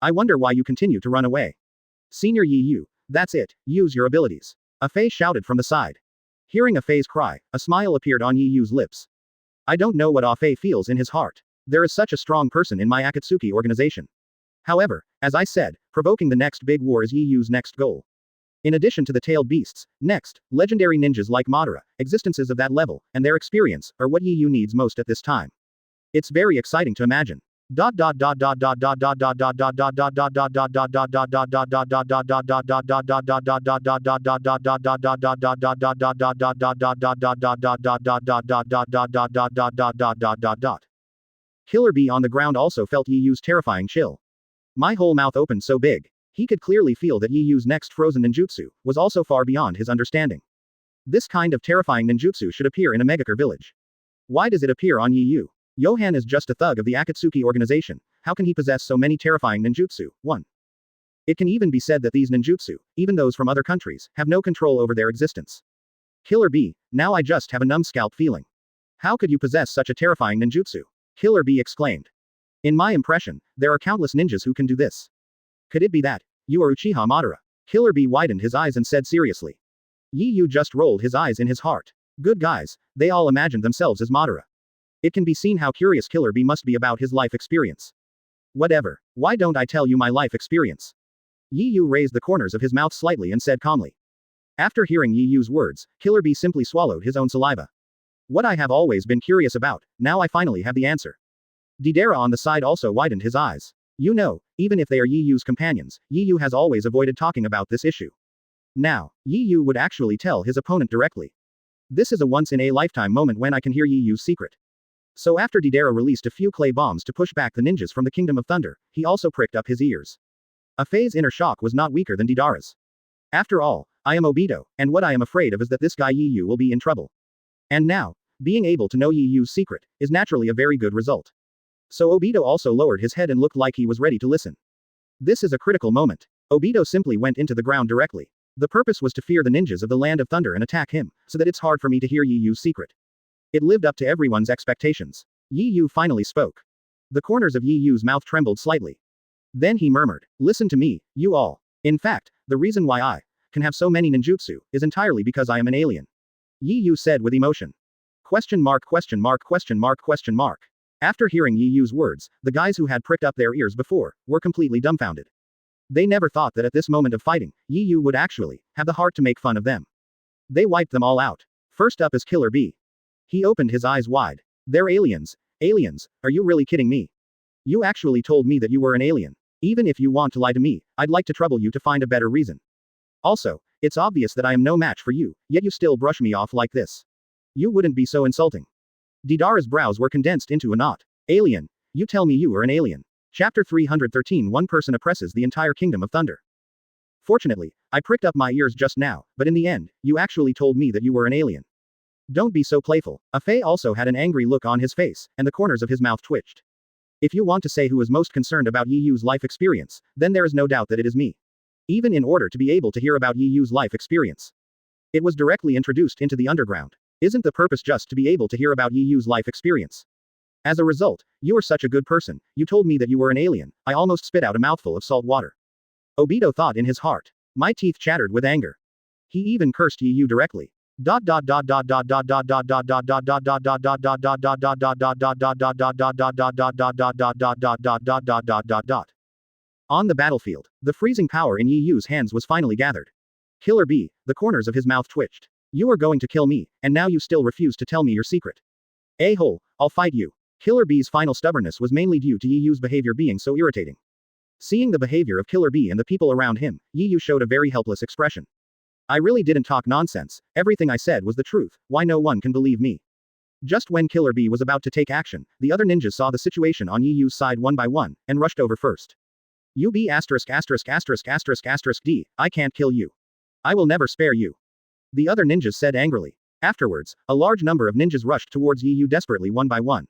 S2: I wonder why you continue to run away. Senior Yi Yu, that's it, use your abilities. Afei shouted from the side. Hearing Afei's cry, a smile appeared on Yi Yu's lips. I don't know what Afei feels in his heart. There is such a strong person in my Akatsuki organization. However, as I said, provoking the next big war is Yi Yu's next goal. In addition to the tailed beasts, next, legendary ninjas like Madara, existences of that level, and their experience, are what Yi Yu needs most at this time. It's very exciting to imagine. Killer Bee on the ground also felt Yi Yu's terrifying chill. My whole mouth opened so big. He could clearly feel that Yi Yu's next frozen ninjutsu was also far beyond his understanding. This kind of terrifying ninjutsu should appear in a Megakure village. Why does it appear on Yi Yu? Johan is just a thug of the Akatsuki organization, how can he possess so many terrifying ninjutsu? 1. It can even be said that these ninjutsu, even those from other countries, have no control over their existence. Killer Bee, now I just have a numbscalp feeling. How could you possess such a terrifying ninjutsu? Killer Bee exclaimed. In my impression, there are countless ninjas who can do this. Could it be that you are Uchiha Madara? Killer Bee widened his eyes and said seriously. Yi Yu just rolled his eyes in his heart. Good guys, they all imagined themselves as Madara. It can be seen how curious Killer Bee must be about his life experience. Whatever, why don't I tell you my life experience? Yi Yu raised the corners of his mouth slightly and said calmly. After hearing Yi Yu's words, Killer Bee simply swallowed his own saliva. What I have always been curious about, now I finally have the answer. Didera on the side also widened his eyes. You know, even if they are Yi Yu's companions, Yi Yu has always avoided talking about this issue. Now, Yi Yu would actually tell his opponent directly. This is a once-in-a-lifetime moment when I can hear Yi Yu's secret. So after Didera released a few clay bombs to push back the ninjas from the Kingdom of Thunder, he also pricked up his ears. Afei's inner shock was not weaker than Didera's. After all, I am Obito, and what I am afraid of is that this guy Yi Yu will be in trouble. And now, being able to know Yi Yu's secret, is naturally a very good result. So Obito also lowered his head and looked like he was ready to listen. This is a critical moment. Obito simply went into the ground directly. The purpose was to fear the ninjas of the Land of Thunder and attack him, so that it's hard for me to hear Yi Yu's secret. It lived up to everyone's expectations. Yi Yu finally spoke. The corners of Yi Yu's mouth trembled slightly. Then he murmured, listen to me, you all. In fact, the reason why I can have so many ninjutsu is entirely because I am an alien. Yi Yu said with emotion. Question mark question mark question mark question mark. After hearing Yi Yu's words, the guys who had pricked up their ears before were completely dumbfounded. They never thought that at this moment of fighting, Yi Yu would actually have the heart to make fun of them. They wiped them all out. First up is Killer Bee. He opened his eyes wide. They're aliens. Aliens, are you really kidding me? You actually told me that you were an alien. Even if you want to lie to me, I'd like to trouble you to find a better reason. Also, it's obvious that I am no match for you, yet you still brush me off like this. You wouldn't be so insulting. Didara's brows were condensed into a knot. Alien, you tell me you are an alien. Chapter 313 One person oppresses the entire Kingdom of Thunder. Fortunately, I pricked up my ears just now, but in the end, you actually told me that you were an alien. Don't be so playful. Afei also had an angry look on his face, and the corners of his mouth twitched. If you want to say who is most concerned about Yi Yu's life experience, then there is no doubt that it is me. Even in order to be able to hear about Yi Yu's life experience, it was directly introduced into the underground. Isn't the purpose just to be able to hear about Yu's life experience? As a result, you are such a good person, you told me that you were an alien, I almost spit out a mouthful of salt water. Obito thought in his heart. My teeth chattered with anger. He even cursed Yu directly. On the battlefield, the freezing power in Yu's hands was finally gathered. Killer Bee, the corners of his mouth twitched. You are going to kill me, and now you still refuse to tell me your secret. A-hole, I'll fight you. Killer Bee's final stubbornness was mainly due to Yu's behavior being so irritating. Seeing the behavior of Killer Bee and the people around him, Yu showed a very helpless expression. I really didn't talk nonsense, everything I said was the truth, why no one can believe me? Just when Killer Bee was about to take action, the other ninjas saw the situation on Yu's side one by one, and rushed over first. UB ***********************************************************************************************************************************************************************************************************************************************************************************************************************************************************************************The other ninjas said angrily. Afterwards, a large number of ninjas rushed towards Yu desperately one by one.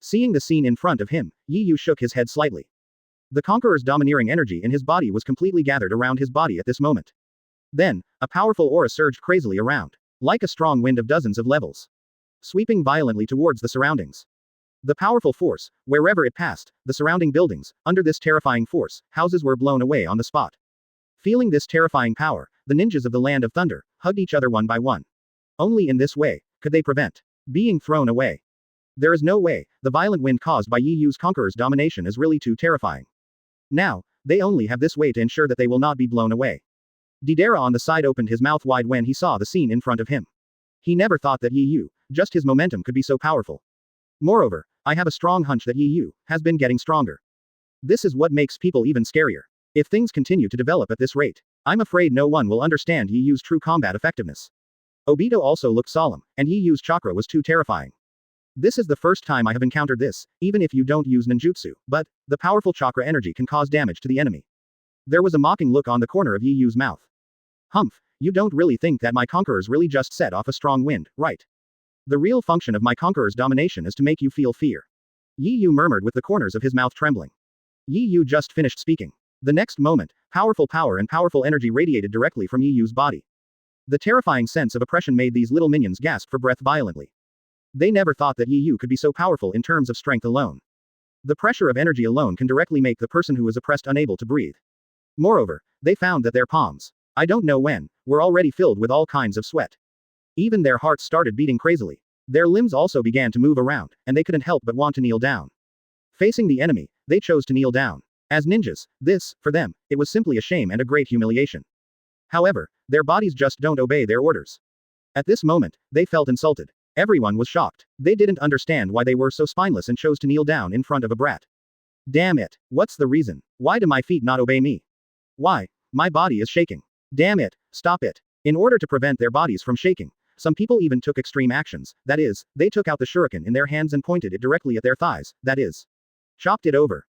S2: Seeing the scene in front of him, Yu shook his head slightly. The Conqueror's domineering energy in his body was completely gathered around his body at this moment. Then, a powerful aura surged crazily around, like a strong wind of dozens of levels, sweeping violently towards the surroundings. The powerful force, wherever it passed, the surrounding buildings, under this terrifying force, houses were blown away on the spot. Feeling this terrifying power, the ninjas of the Land of Thunder hugged each other one by one. Only in this way could they prevent being thrown away. There is no way, the violent wind caused by Yu's Conqueror's domination is really too terrifying. Now, they only have this way to ensure that they will not be blown away. Deidara on the side opened his mouth wide when he saw the scene in front of him. He never thought that Yu, just his momentum could be so powerful. Moreover, I have a strong hunch that Yu has been getting stronger. This is what makes people even scarier. If things continue to develop at this rate, I'm afraid no one will understand Yu's true combat effectiveness. Obito also looked solemn, and Yu's chakra was too terrifying. This is the first time I have encountered this, even if you don't use ninjutsu, but the powerful chakra energy can cause damage to the enemy. There was a mocking look on the corner of Yu's mouth. Humph, you don't really think that my conquerors really just set off a strong wind, right? The real function of my conqueror's domination is to make you feel fear. Yu murmured with the corners of his mouth trembling. Yu just finished speaking. The next moment, powerful power and powerful energy radiated directly from Yu's body. The terrifying sense of oppression made these little minions gasp for breath violently. They never thought that Yu could be so powerful in terms of strength alone. The pressure of energy alone can directly make the person who is oppressed unable to breathe. Moreover, they found that their palms, I don't know when, were already filled with all kinds of sweat. Even their hearts started beating crazily. Their limbs also began to move around, and they couldn't help but want to kneel down. Facing the enemy, they chose to kneel down. As ninjas, this, for them, it was simply a shame and a great humiliation. However, their bodies just don't obey their orders. At this moment, they felt insulted. Everyone was shocked. They didn't understand why they were so spineless and chose to kneel down in front of a brat. Damn it, what's the reason? Why do my feet not obey me? Why? My body is shaking. Damn it, stop it. In order to prevent their bodies from shaking, some people even took extreme actions, that is, they took out the shuriken in their hands and pointed it directly at their thighs, that is, chopped it over.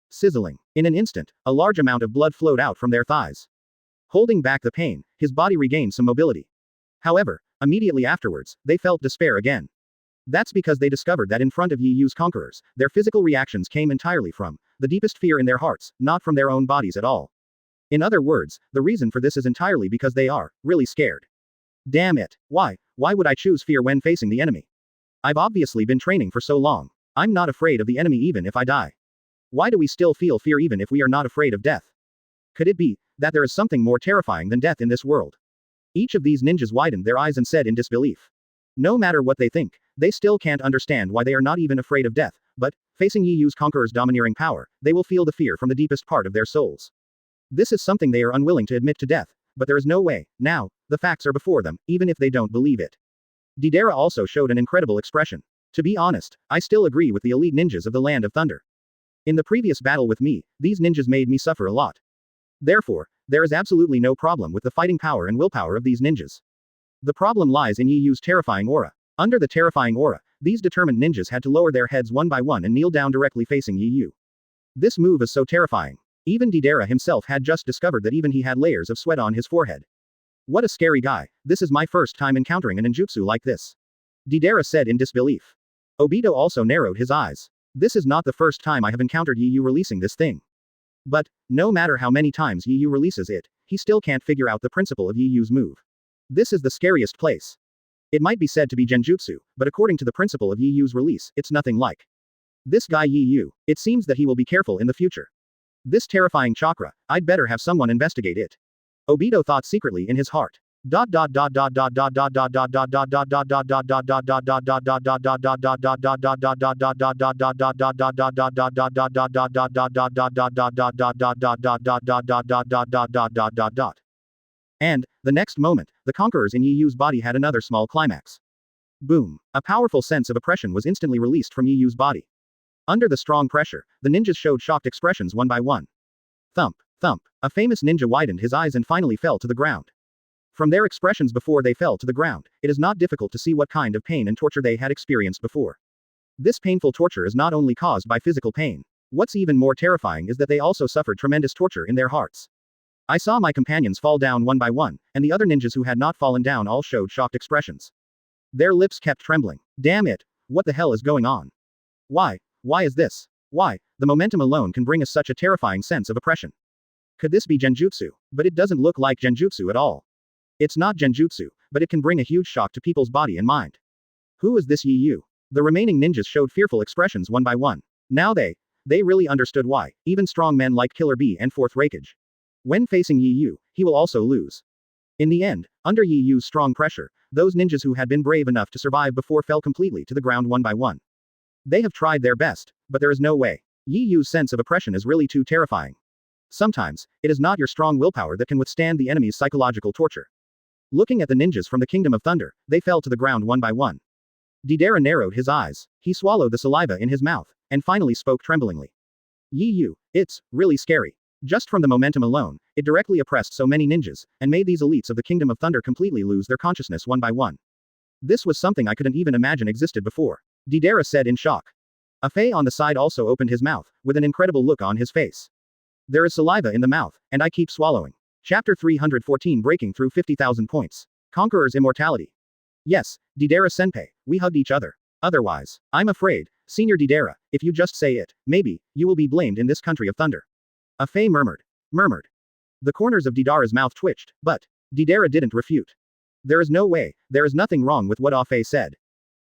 S2: Sizzling. In an instant, a large amount of blood flowed out from their thighs. Holding back the pain, his body regained some mobility. However, immediately afterwards, they felt despair again. That's because they discovered that in front of Yu's conquerors, their physical reactions came entirely from the deepest fear in their hearts, not from their own bodies at all. In other words, the reason for this is entirely because they are really scared. Damn it, why would I choose fear when facing the enemy? I've obviously been training for so long. I'm not afraid of the enemy even if I die. Why do we still feel fear even if we are not afraid of death? Could it be that there is something more terrifying than death in this world? Each of these ninjas widened their eyes and said in disbelief. No matter what they think, they still can't understand why they are not even afraid of death, but, facing Yu's conqueror's domineering power, they will feel the fear from the deepest part of their souls. This is something they are unwilling to admit to death, but there is no way, now, the facts are before them, even if they don't believe it. Deidara also showed an incredible expression. To be honest, I still agree with the elite ninjas of the Land of Thunder. In the previous battle with me, these ninjas made me suffer a lot. Therefore, there is absolutely no problem with the fighting power and willpower of these ninjas. The problem lies in Yu's terrifying aura. Under the terrifying aura, these determined ninjas had to lower their heads one by one and kneel down directly facing Yu. This move is so terrifying. Even Deidara himself had just discovered that even he had layers of sweat on his forehead. What a scary guy, this is my first time encountering a ninjutsu like this. Deidara said in disbelief. Obito also narrowed his eyes. This is not the first time I have encountered Yu releasing this thing. But, no matter how many times Yu releases it, he still can't figure out the principle of Yu's move. This is the scariest place. It might be said to be genjutsu, but according to the principle of Yi Yu's release, it's nothing like. This guy Yi Yu, it seems that he will be careful in the future. This terrifying chakra, I'd better have someone investigate it. Obito thought secretly in his heart. And, the next moment, the Conquerors in Yi Yu's body had another small climax. Boom. A powerful sense of oppression was instantly released from Yi Yu's body. Under the strong pressure, the ninjas showed shocked expressions one by one. Thump, thump. A famous ninja widened his eyes and finally fell to the ground. From their expressions before they fell to the ground, it is not difficult to see what kind of pain and torture they had experienced before. This painful torture is not only caused by physical pain. What's even more terrifying is that they also suffered tremendous torture in their hearts. I saw my companions fall down one by one, and the other ninjas who had not fallen down all showed shocked expressions. Their lips kept trembling. Damn it! What the hell is going on? Why? Why is this? Why? The momentum alone can bring us such a terrifying sense of oppression. Could this be genjutsu? But it doesn't look like genjutsu at all. It's not genjutsu, but it can bring a huge shock to people's body and mind. Who is this Yi Yu? The remaining ninjas showed fearful expressions one by one. Now they really understood why, even strong men like Killer Bee and Fourth Raikage. When facing Yi Yu, he will also lose. In the end, under Yi Yu's strong pressure, those ninjas who had been brave enough to survive before fell completely to the ground one by one. They have tried their best, but there is no way. Yi Yu's sense of oppression is really too terrifying. Sometimes, it is not your strong willpower that can withstand the enemy's psychological torture. Looking at the ninjas from the Kingdom of Thunder, they fell to the ground one by one. Deidara narrowed his eyes. He swallowed the saliva in his mouth, and finally spoke tremblingly. Yi Yu, it's really scary. Just from the momentum alone, it directly oppressed so many ninjas, and made these elites of the Kingdom of Thunder completely lose their consciousness one by one. This was something I couldn't even imagine existed before. Deidara said in shock. A Fei on the side also opened his mouth, with an incredible look on his face. There is saliva in the mouth, and I keep swallowing. Chapter 314 Breaking Through 50,000 Points. Conqueror's Immortality. Yes, Deidara Senpai, we hugged each other. Otherwise, I'm afraid, Senior Deidara, if you just say it, maybe, you will be blamed in this country of thunder. A Fei murmured. The corners of Deidara's mouth twitched, but Deidara didn't refute. There is no way, there is nothing wrong with what A Fei said.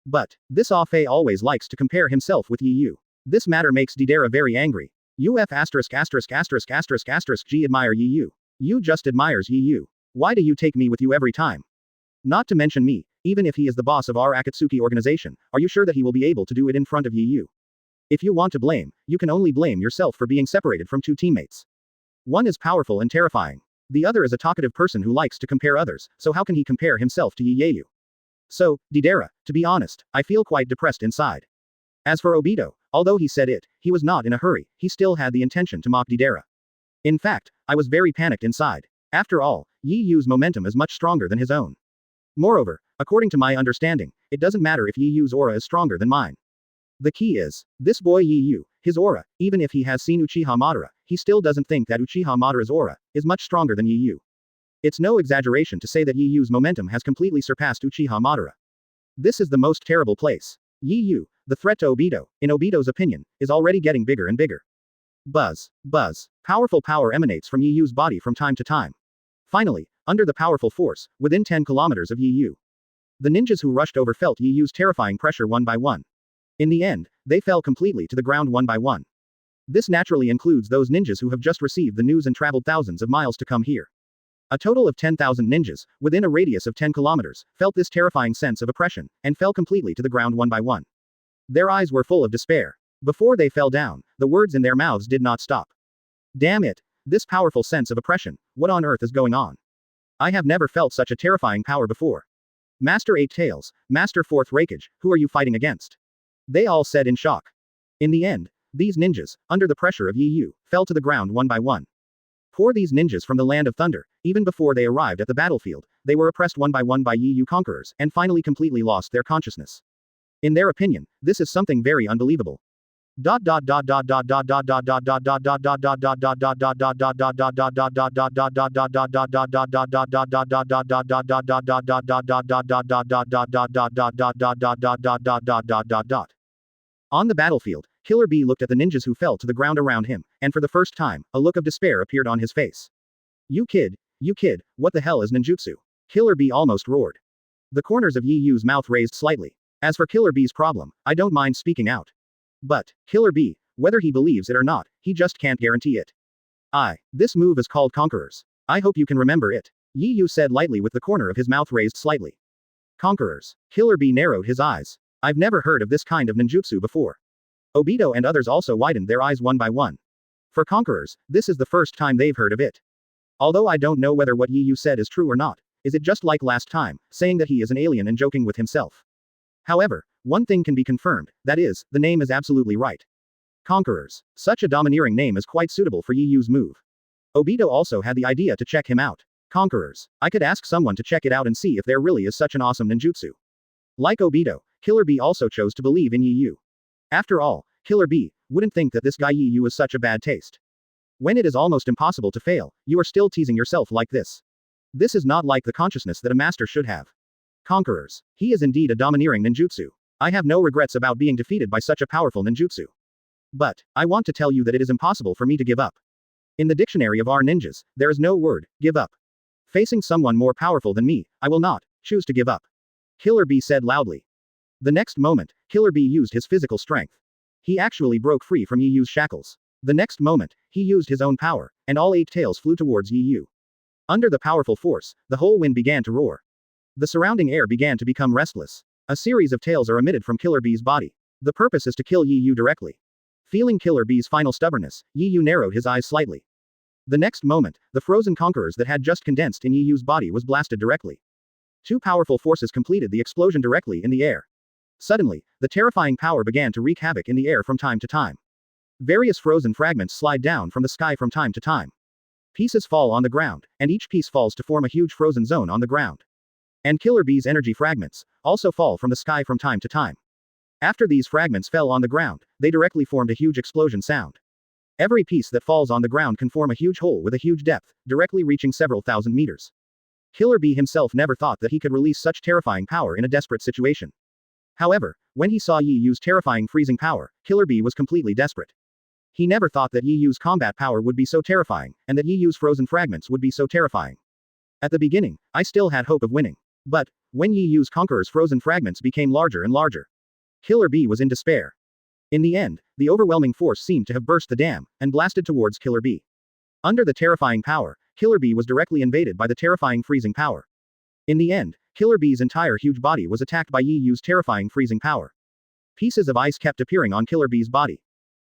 S2: But, this A Fei always likes to compare himself with Yi Yu. This matter makes Deidara very angry. UF********* G admire Yi Yu. You just admires Yi Yu. Why do you take me with you every time? Not to mention me, even if he is the boss of our Akatsuki organization, are you sure that he will be able to do it in front of Yi Yu? If you want to blame, you can only blame yourself for being separated from two teammates. One is powerful and terrifying. The other is a talkative person who likes to compare others, so how can he compare himself to Yi Yu? So, Deidara, to be honest, I feel quite depressed inside. As for Obito, although he said it, he was not in a hurry, he still had the intention to mock Deidara. In fact, I was very panicked inside. After all, Yi Yu's momentum is much stronger than his own. Moreover, according to my understanding, it doesn't matter if Yi Yu's aura is stronger than mine. The key is, this boy Yi Yu, his aura, even if he has seen Uchiha Madara, he still doesn't think that Uchiha Madara's aura is much stronger than Yi Yu. It's no exaggeration to say that Yi Yu's momentum has completely surpassed Uchiha Madara. This is the most terrible place. Yi Yu, the threat to Obito, in Obito's opinion, is already getting bigger and bigger. Buzz, buzz. Powerful power emanates from Yi Yu's body from time to time. Finally, under the powerful force, within 10 kilometers of Yi Yu. The ninjas who rushed over felt Yi Yu's terrifying pressure one by one. In the end, they fell completely to the ground one by one. This naturally includes those ninjas who have just received the news and traveled thousands of miles to come here. A total of 10,000 ninjas, within a radius of 10 kilometers, felt this terrifying sense of oppression, and fell completely to the ground one by one. Their eyes were full of despair. Before they fell down, the words in their mouths did not stop. Damn it! This powerful sense of oppression, what on earth is going on? I have never felt such a terrifying power before. Master Eight Tails, Master Fourth Raikage, who are you fighting against? They all said in shock. In the end, these ninjas, under the pressure of Yi Yu, fell to the ground one by one. Poor these ninjas from the Land of Thunder, even before they arrived at the battlefield, they were oppressed one by Yi Yu conquerors, and finally completely lost their consciousness. In their opinion, this is something very unbelievable. On the battlefield, Killer Bee looked at the ninjas who fell to the ground around him, and for the first time, a look of despair appeared on his face. You kid, what the hell is ninjutsu? Killer Bee almost roared. The corners of Yi Yu's mouth raised slightly. As for Killer Bee's problem, I don't mind speaking out. But, Killer Bee, whether he believes it or not, he just can't guarantee it. This move is called Conquerors. I hope you can remember it. Yi Yu said lightly with the corner of his mouth raised slightly. Conquerors. Killer Bee narrowed his eyes. I've never heard of this kind of ninjutsu before. Obito and others also widened their eyes one by one. For Conquerors, this is the first time they've heard of it. Although I don't know whether what Yi Yu said is true or not, is it just like last time, saying that he is an alien and joking with himself? However, one thing can be confirmed, that is, the name is absolutely right. Conquerors. Such a domineering name is quite suitable for Yi Yu's move. Obito also had the idea to check him out. Conquerors. I could ask someone to check it out and see if there really is such an awesome ninjutsu. Like Obito, Killer Bee also chose to believe in Yi Yu. After all, Killer Bee wouldn't think that this guy Yi Yu is such a bad taste. When it is almost impossible to fail, you are still teasing yourself like this. This is not like the consciousness that a master should have. Conquerors. He is indeed a domineering ninjutsu. I have no regrets about being defeated by such a powerful ninjutsu. But, I want to tell you that it is impossible for me to give up. In the dictionary of our ninjas, there is no word, give up. Facing someone more powerful than me, I will not choose to give up. Killer Bee said loudly. The next moment, Killer Bee used his physical strength. He actually broke free from Yi Yu's shackles. The next moment, he used his own power, and all 8 tails flew towards Yi Yu. Under the powerful force, the whole wind began to roar. The surrounding air began to become restless. A series of tails are emitted from Killer Bee's body. The purpose is to kill Yi Yu directly. Feeling Killer Bee's final stubbornness, Yi Yu narrowed his eyes slightly. The next moment, the frozen conquerors that had just condensed in Yi Yu's body was blasted directly. 2 powerful forces completed the explosion directly in the air. Suddenly, the terrifying power began to wreak havoc in the air from time to time. Various frozen fragments slide down from the sky from time to time. Pieces fall on the ground, and each piece falls to form a huge frozen zone on the ground. And Killer Bee's energy fragments also fall from the sky from time to time. After these fragments fell on the ground, they directly formed a huge explosion sound. Every piece that falls on the ground can form a huge hole with a huge depth, directly reaching several thousand meters. Killer Bee himself never thought that he could release such terrifying power in a desperate situation. However, when he saw Yi Yu's terrifying freezing power, Killer Bee was completely desperate. He never thought that Yi Yu's combat power would be so terrifying, and that Yi Yu's frozen fragments would be so terrifying. At the beginning, I still had hope of winning. But, when Yi Yu's conqueror's frozen fragments became larger and larger, Killer Bee was in despair. In the end, the overwhelming force seemed to have burst the dam, and blasted towards Killer Bee. Under the terrifying power, Killer Bee was directly invaded by the terrifying freezing power. In the end, Killer Bee's entire huge body was attacked by Yi Yu's terrifying freezing power. Pieces of ice kept appearing on Killer Bee's body.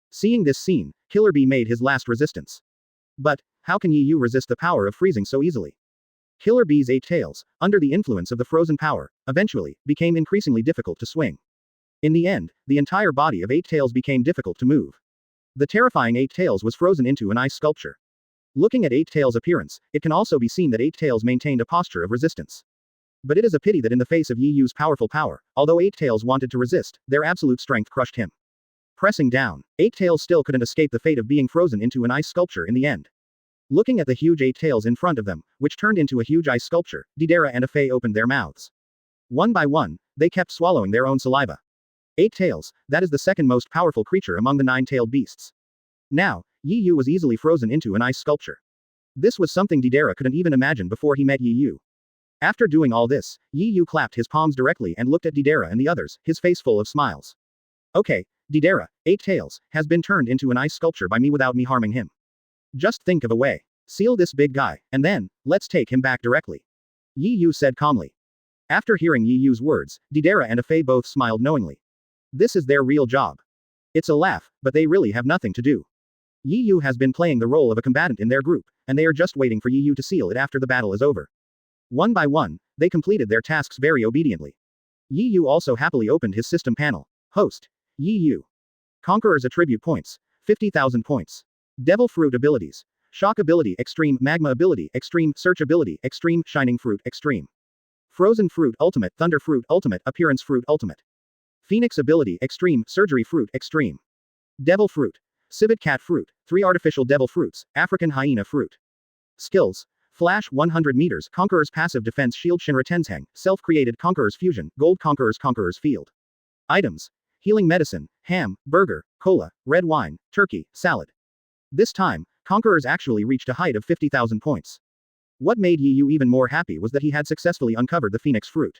S2: Seeing this scene, Killer Bee made his last resistance. But, how can Yi Yu resist the power of freezing so easily? Killer Bee's 8 tails, under the influence of the frozen power, eventually, became increasingly difficult to swing. In the end, the entire body of 8 tails became difficult to move. The terrifying 8 tails was frozen into an ice sculpture. Looking at 8 tails' appearance, it can also be seen that 8 tails maintained a posture of resistance. But it is a pity that in the face of Yi Yu's powerful power, although 8 tails wanted to resist, their absolute strength crushed him. Pressing down, 8 tails still couldn't escape the fate of being frozen into an ice sculpture in the end. Looking at the huge 8 tails in front of them, which turned into a huge ice sculpture, Deidara and Afei opened their mouths. One by one, they kept swallowing their own saliva. 8 tails, that is the second most powerful creature among the 9-tailed beasts. Now, Yi Yu was easily frozen into an ice sculpture. This was something Deidara couldn't even imagine before he met Yi Yu. After doing all this, Yi Yu clapped his palms directly and looked at Deidara and the others, his face full of smiles. Okay, Deidara, 8 tails, has been turned into an ice sculpture by me without me harming him. Just think of a way. Seal this big guy, and then, let's take him back directly. Yi Yu said calmly. After hearing Yi Yu's words, Deidara and Afei both smiled knowingly. This is their real job. It's a laugh, but they really have nothing to do. Yi Yu has been playing the role of a combatant in their group, and they are just waiting for Yi Yu to seal it after the battle is over. One by one, they completed their tasks very obediently. Yi Yu also happily opened his system panel. Host. Yi Yu. Conqueror's attribute points. 50,000 points. Devil Fruit abilities. Shock ability Extreme, Magma ability Extreme, Search ability Extreme, Shining Fruit Extreme. Frozen Fruit Ultimate, Thunder Fruit Ultimate, Appearance Fruit Ultimate. Phoenix ability Extreme, Surgery Fruit Extreme. Devil Fruit. Civet Cat Fruit, 3 artificial devil fruits, African Hyena Fruit. Skills. Flash 100 meters, Conqueror's passive defense shield Shinra Tenzhang, self-created Conqueror's fusion, Gold Conqueror's field. Items. Healing medicine, ham, burger, cola, red wine, turkey, salad. This time, Conqueror's actually reached a height of 50,000 points. What made Yi Yu even more happy was that he had successfully uncovered the Phoenix Fruit.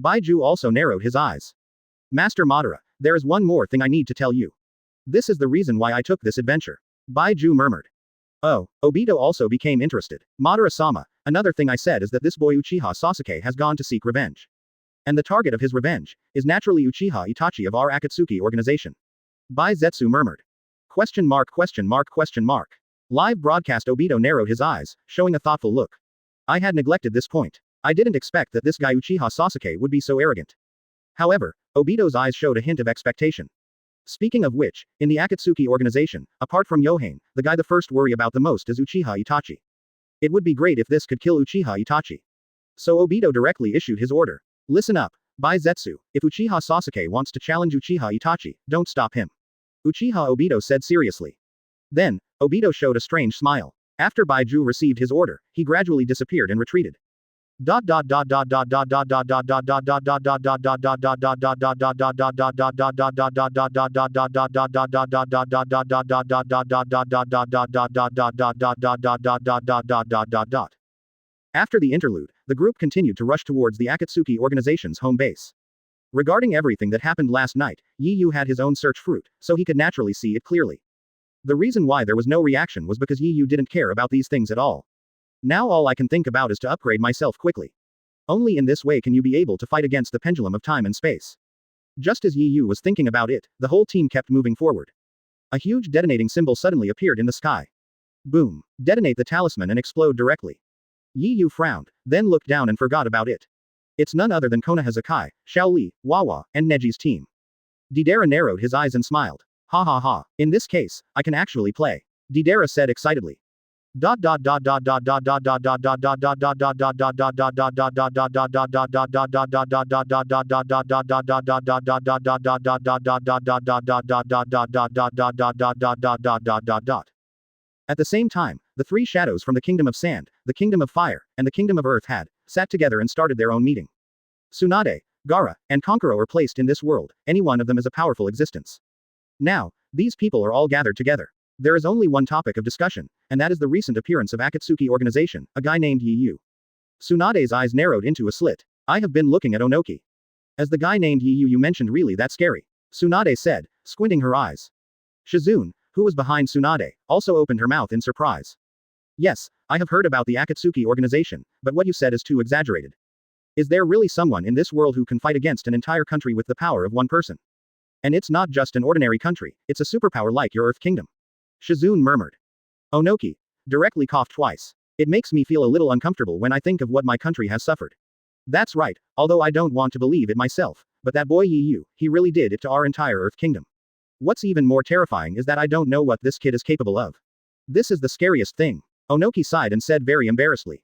S2: Baiju also narrowed his eyes. Master Madara, there is one more thing I need to tell you. This is the reason why I took this adventure. Baiju murmured. Oh, Obito also became interested. Madara-sama, another thing I said is that this boy Uchiha Sasuke has gone to seek revenge. And the target of his revenge is naturally Uchiha Itachi of our Akatsuki organization. Zetsu murmured. Question mark question mark question mark. Live broadcast. Obito narrowed his eyes, showing a thoughtful look. I had neglected this point. I didn't expect that this guy Uchiha Sasuke would be so arrogant. However, Obito's eyes showed a hint of expectation. Speaking of which, in the Akatsuki organization, apart from Yohane, the guy the first worry about the most is Uchiha Itachi. It would be great if this could kill Uchiha Itachi. So Obito directly issued his order. Listen up, Zetsu, if Uchiha Sasuke wants to challenge Uchiha Itachi, don't stop him. Uchiha Obito said seriously. Then, Obito showed a strange smile. After Baiju received his order, he gradually disappeared and retreated. After the interlude, the group continued to rush towards the Akatsuki organization's home base. Regarding everything that happened last night, Yi Yu had his own search fruit, so he could naturally see it clearly. The reason why there was no reaction was because Yi Yu didn't care about these things at all. Now all I can think about is to upgrade myself quickly. Only in this way can you be able to fight against the pendulum of time and space. Just as Yi Yu was thinking about it, the whole team kept moving forward. A huge detonating symbol suddenly appeared in the sky. Boom. Detonate the talisman and explode directly. Yi Yu frowned, then looked down and forgot about it. It's none other than Konoha Zakai, Xiao Li, Wawa, and Neji's team. Deidara narrowed his eyes and smiled. Ha ha ha, in this case, I can actually play. Deidara said excitedly. At the same time, the three shadows from the Kingdom of Sand, the Kingdom of Fire, and the Kingdom of Earth had sat together and started their own meeting. Tsunade, Gaara, and Conqueror are placed in this world, any one of them is a powerful existence. Now, these people are all gathered together. There is only one topic of discussion, and that is the recent appearance of Akatsuki organization, a guy named Yi Yu. Tsunade's eyes narrowed into a slit. I have been looking at Onoki. As the guy named Yi Yu you mentioned really that scary? Tsunade said, squinting her eyes. Shizune, who was behind Tsunade, also opened her mouth in surprise. Yes, I have heard about the Akatsuki organization, but what you said is too exaggerated. Is there really someone in this world who can fight against an entire country with the power of one person? And it's not just an ordinary country, it's a superpower like your Earth Kingdom. Shizune murmured. Onoki directly coughed twice. It makes me feel a little uncomfortable when I think of what my country has suffered. That's right, although I don't want to believe it myself, but that boy Yi Yu, he really did it to our entire Earth Kingdom. What's even more terrifying is that I don't know what this kid is capable of. This is the scariest thing. Onoki sighed and said very embarrassedly.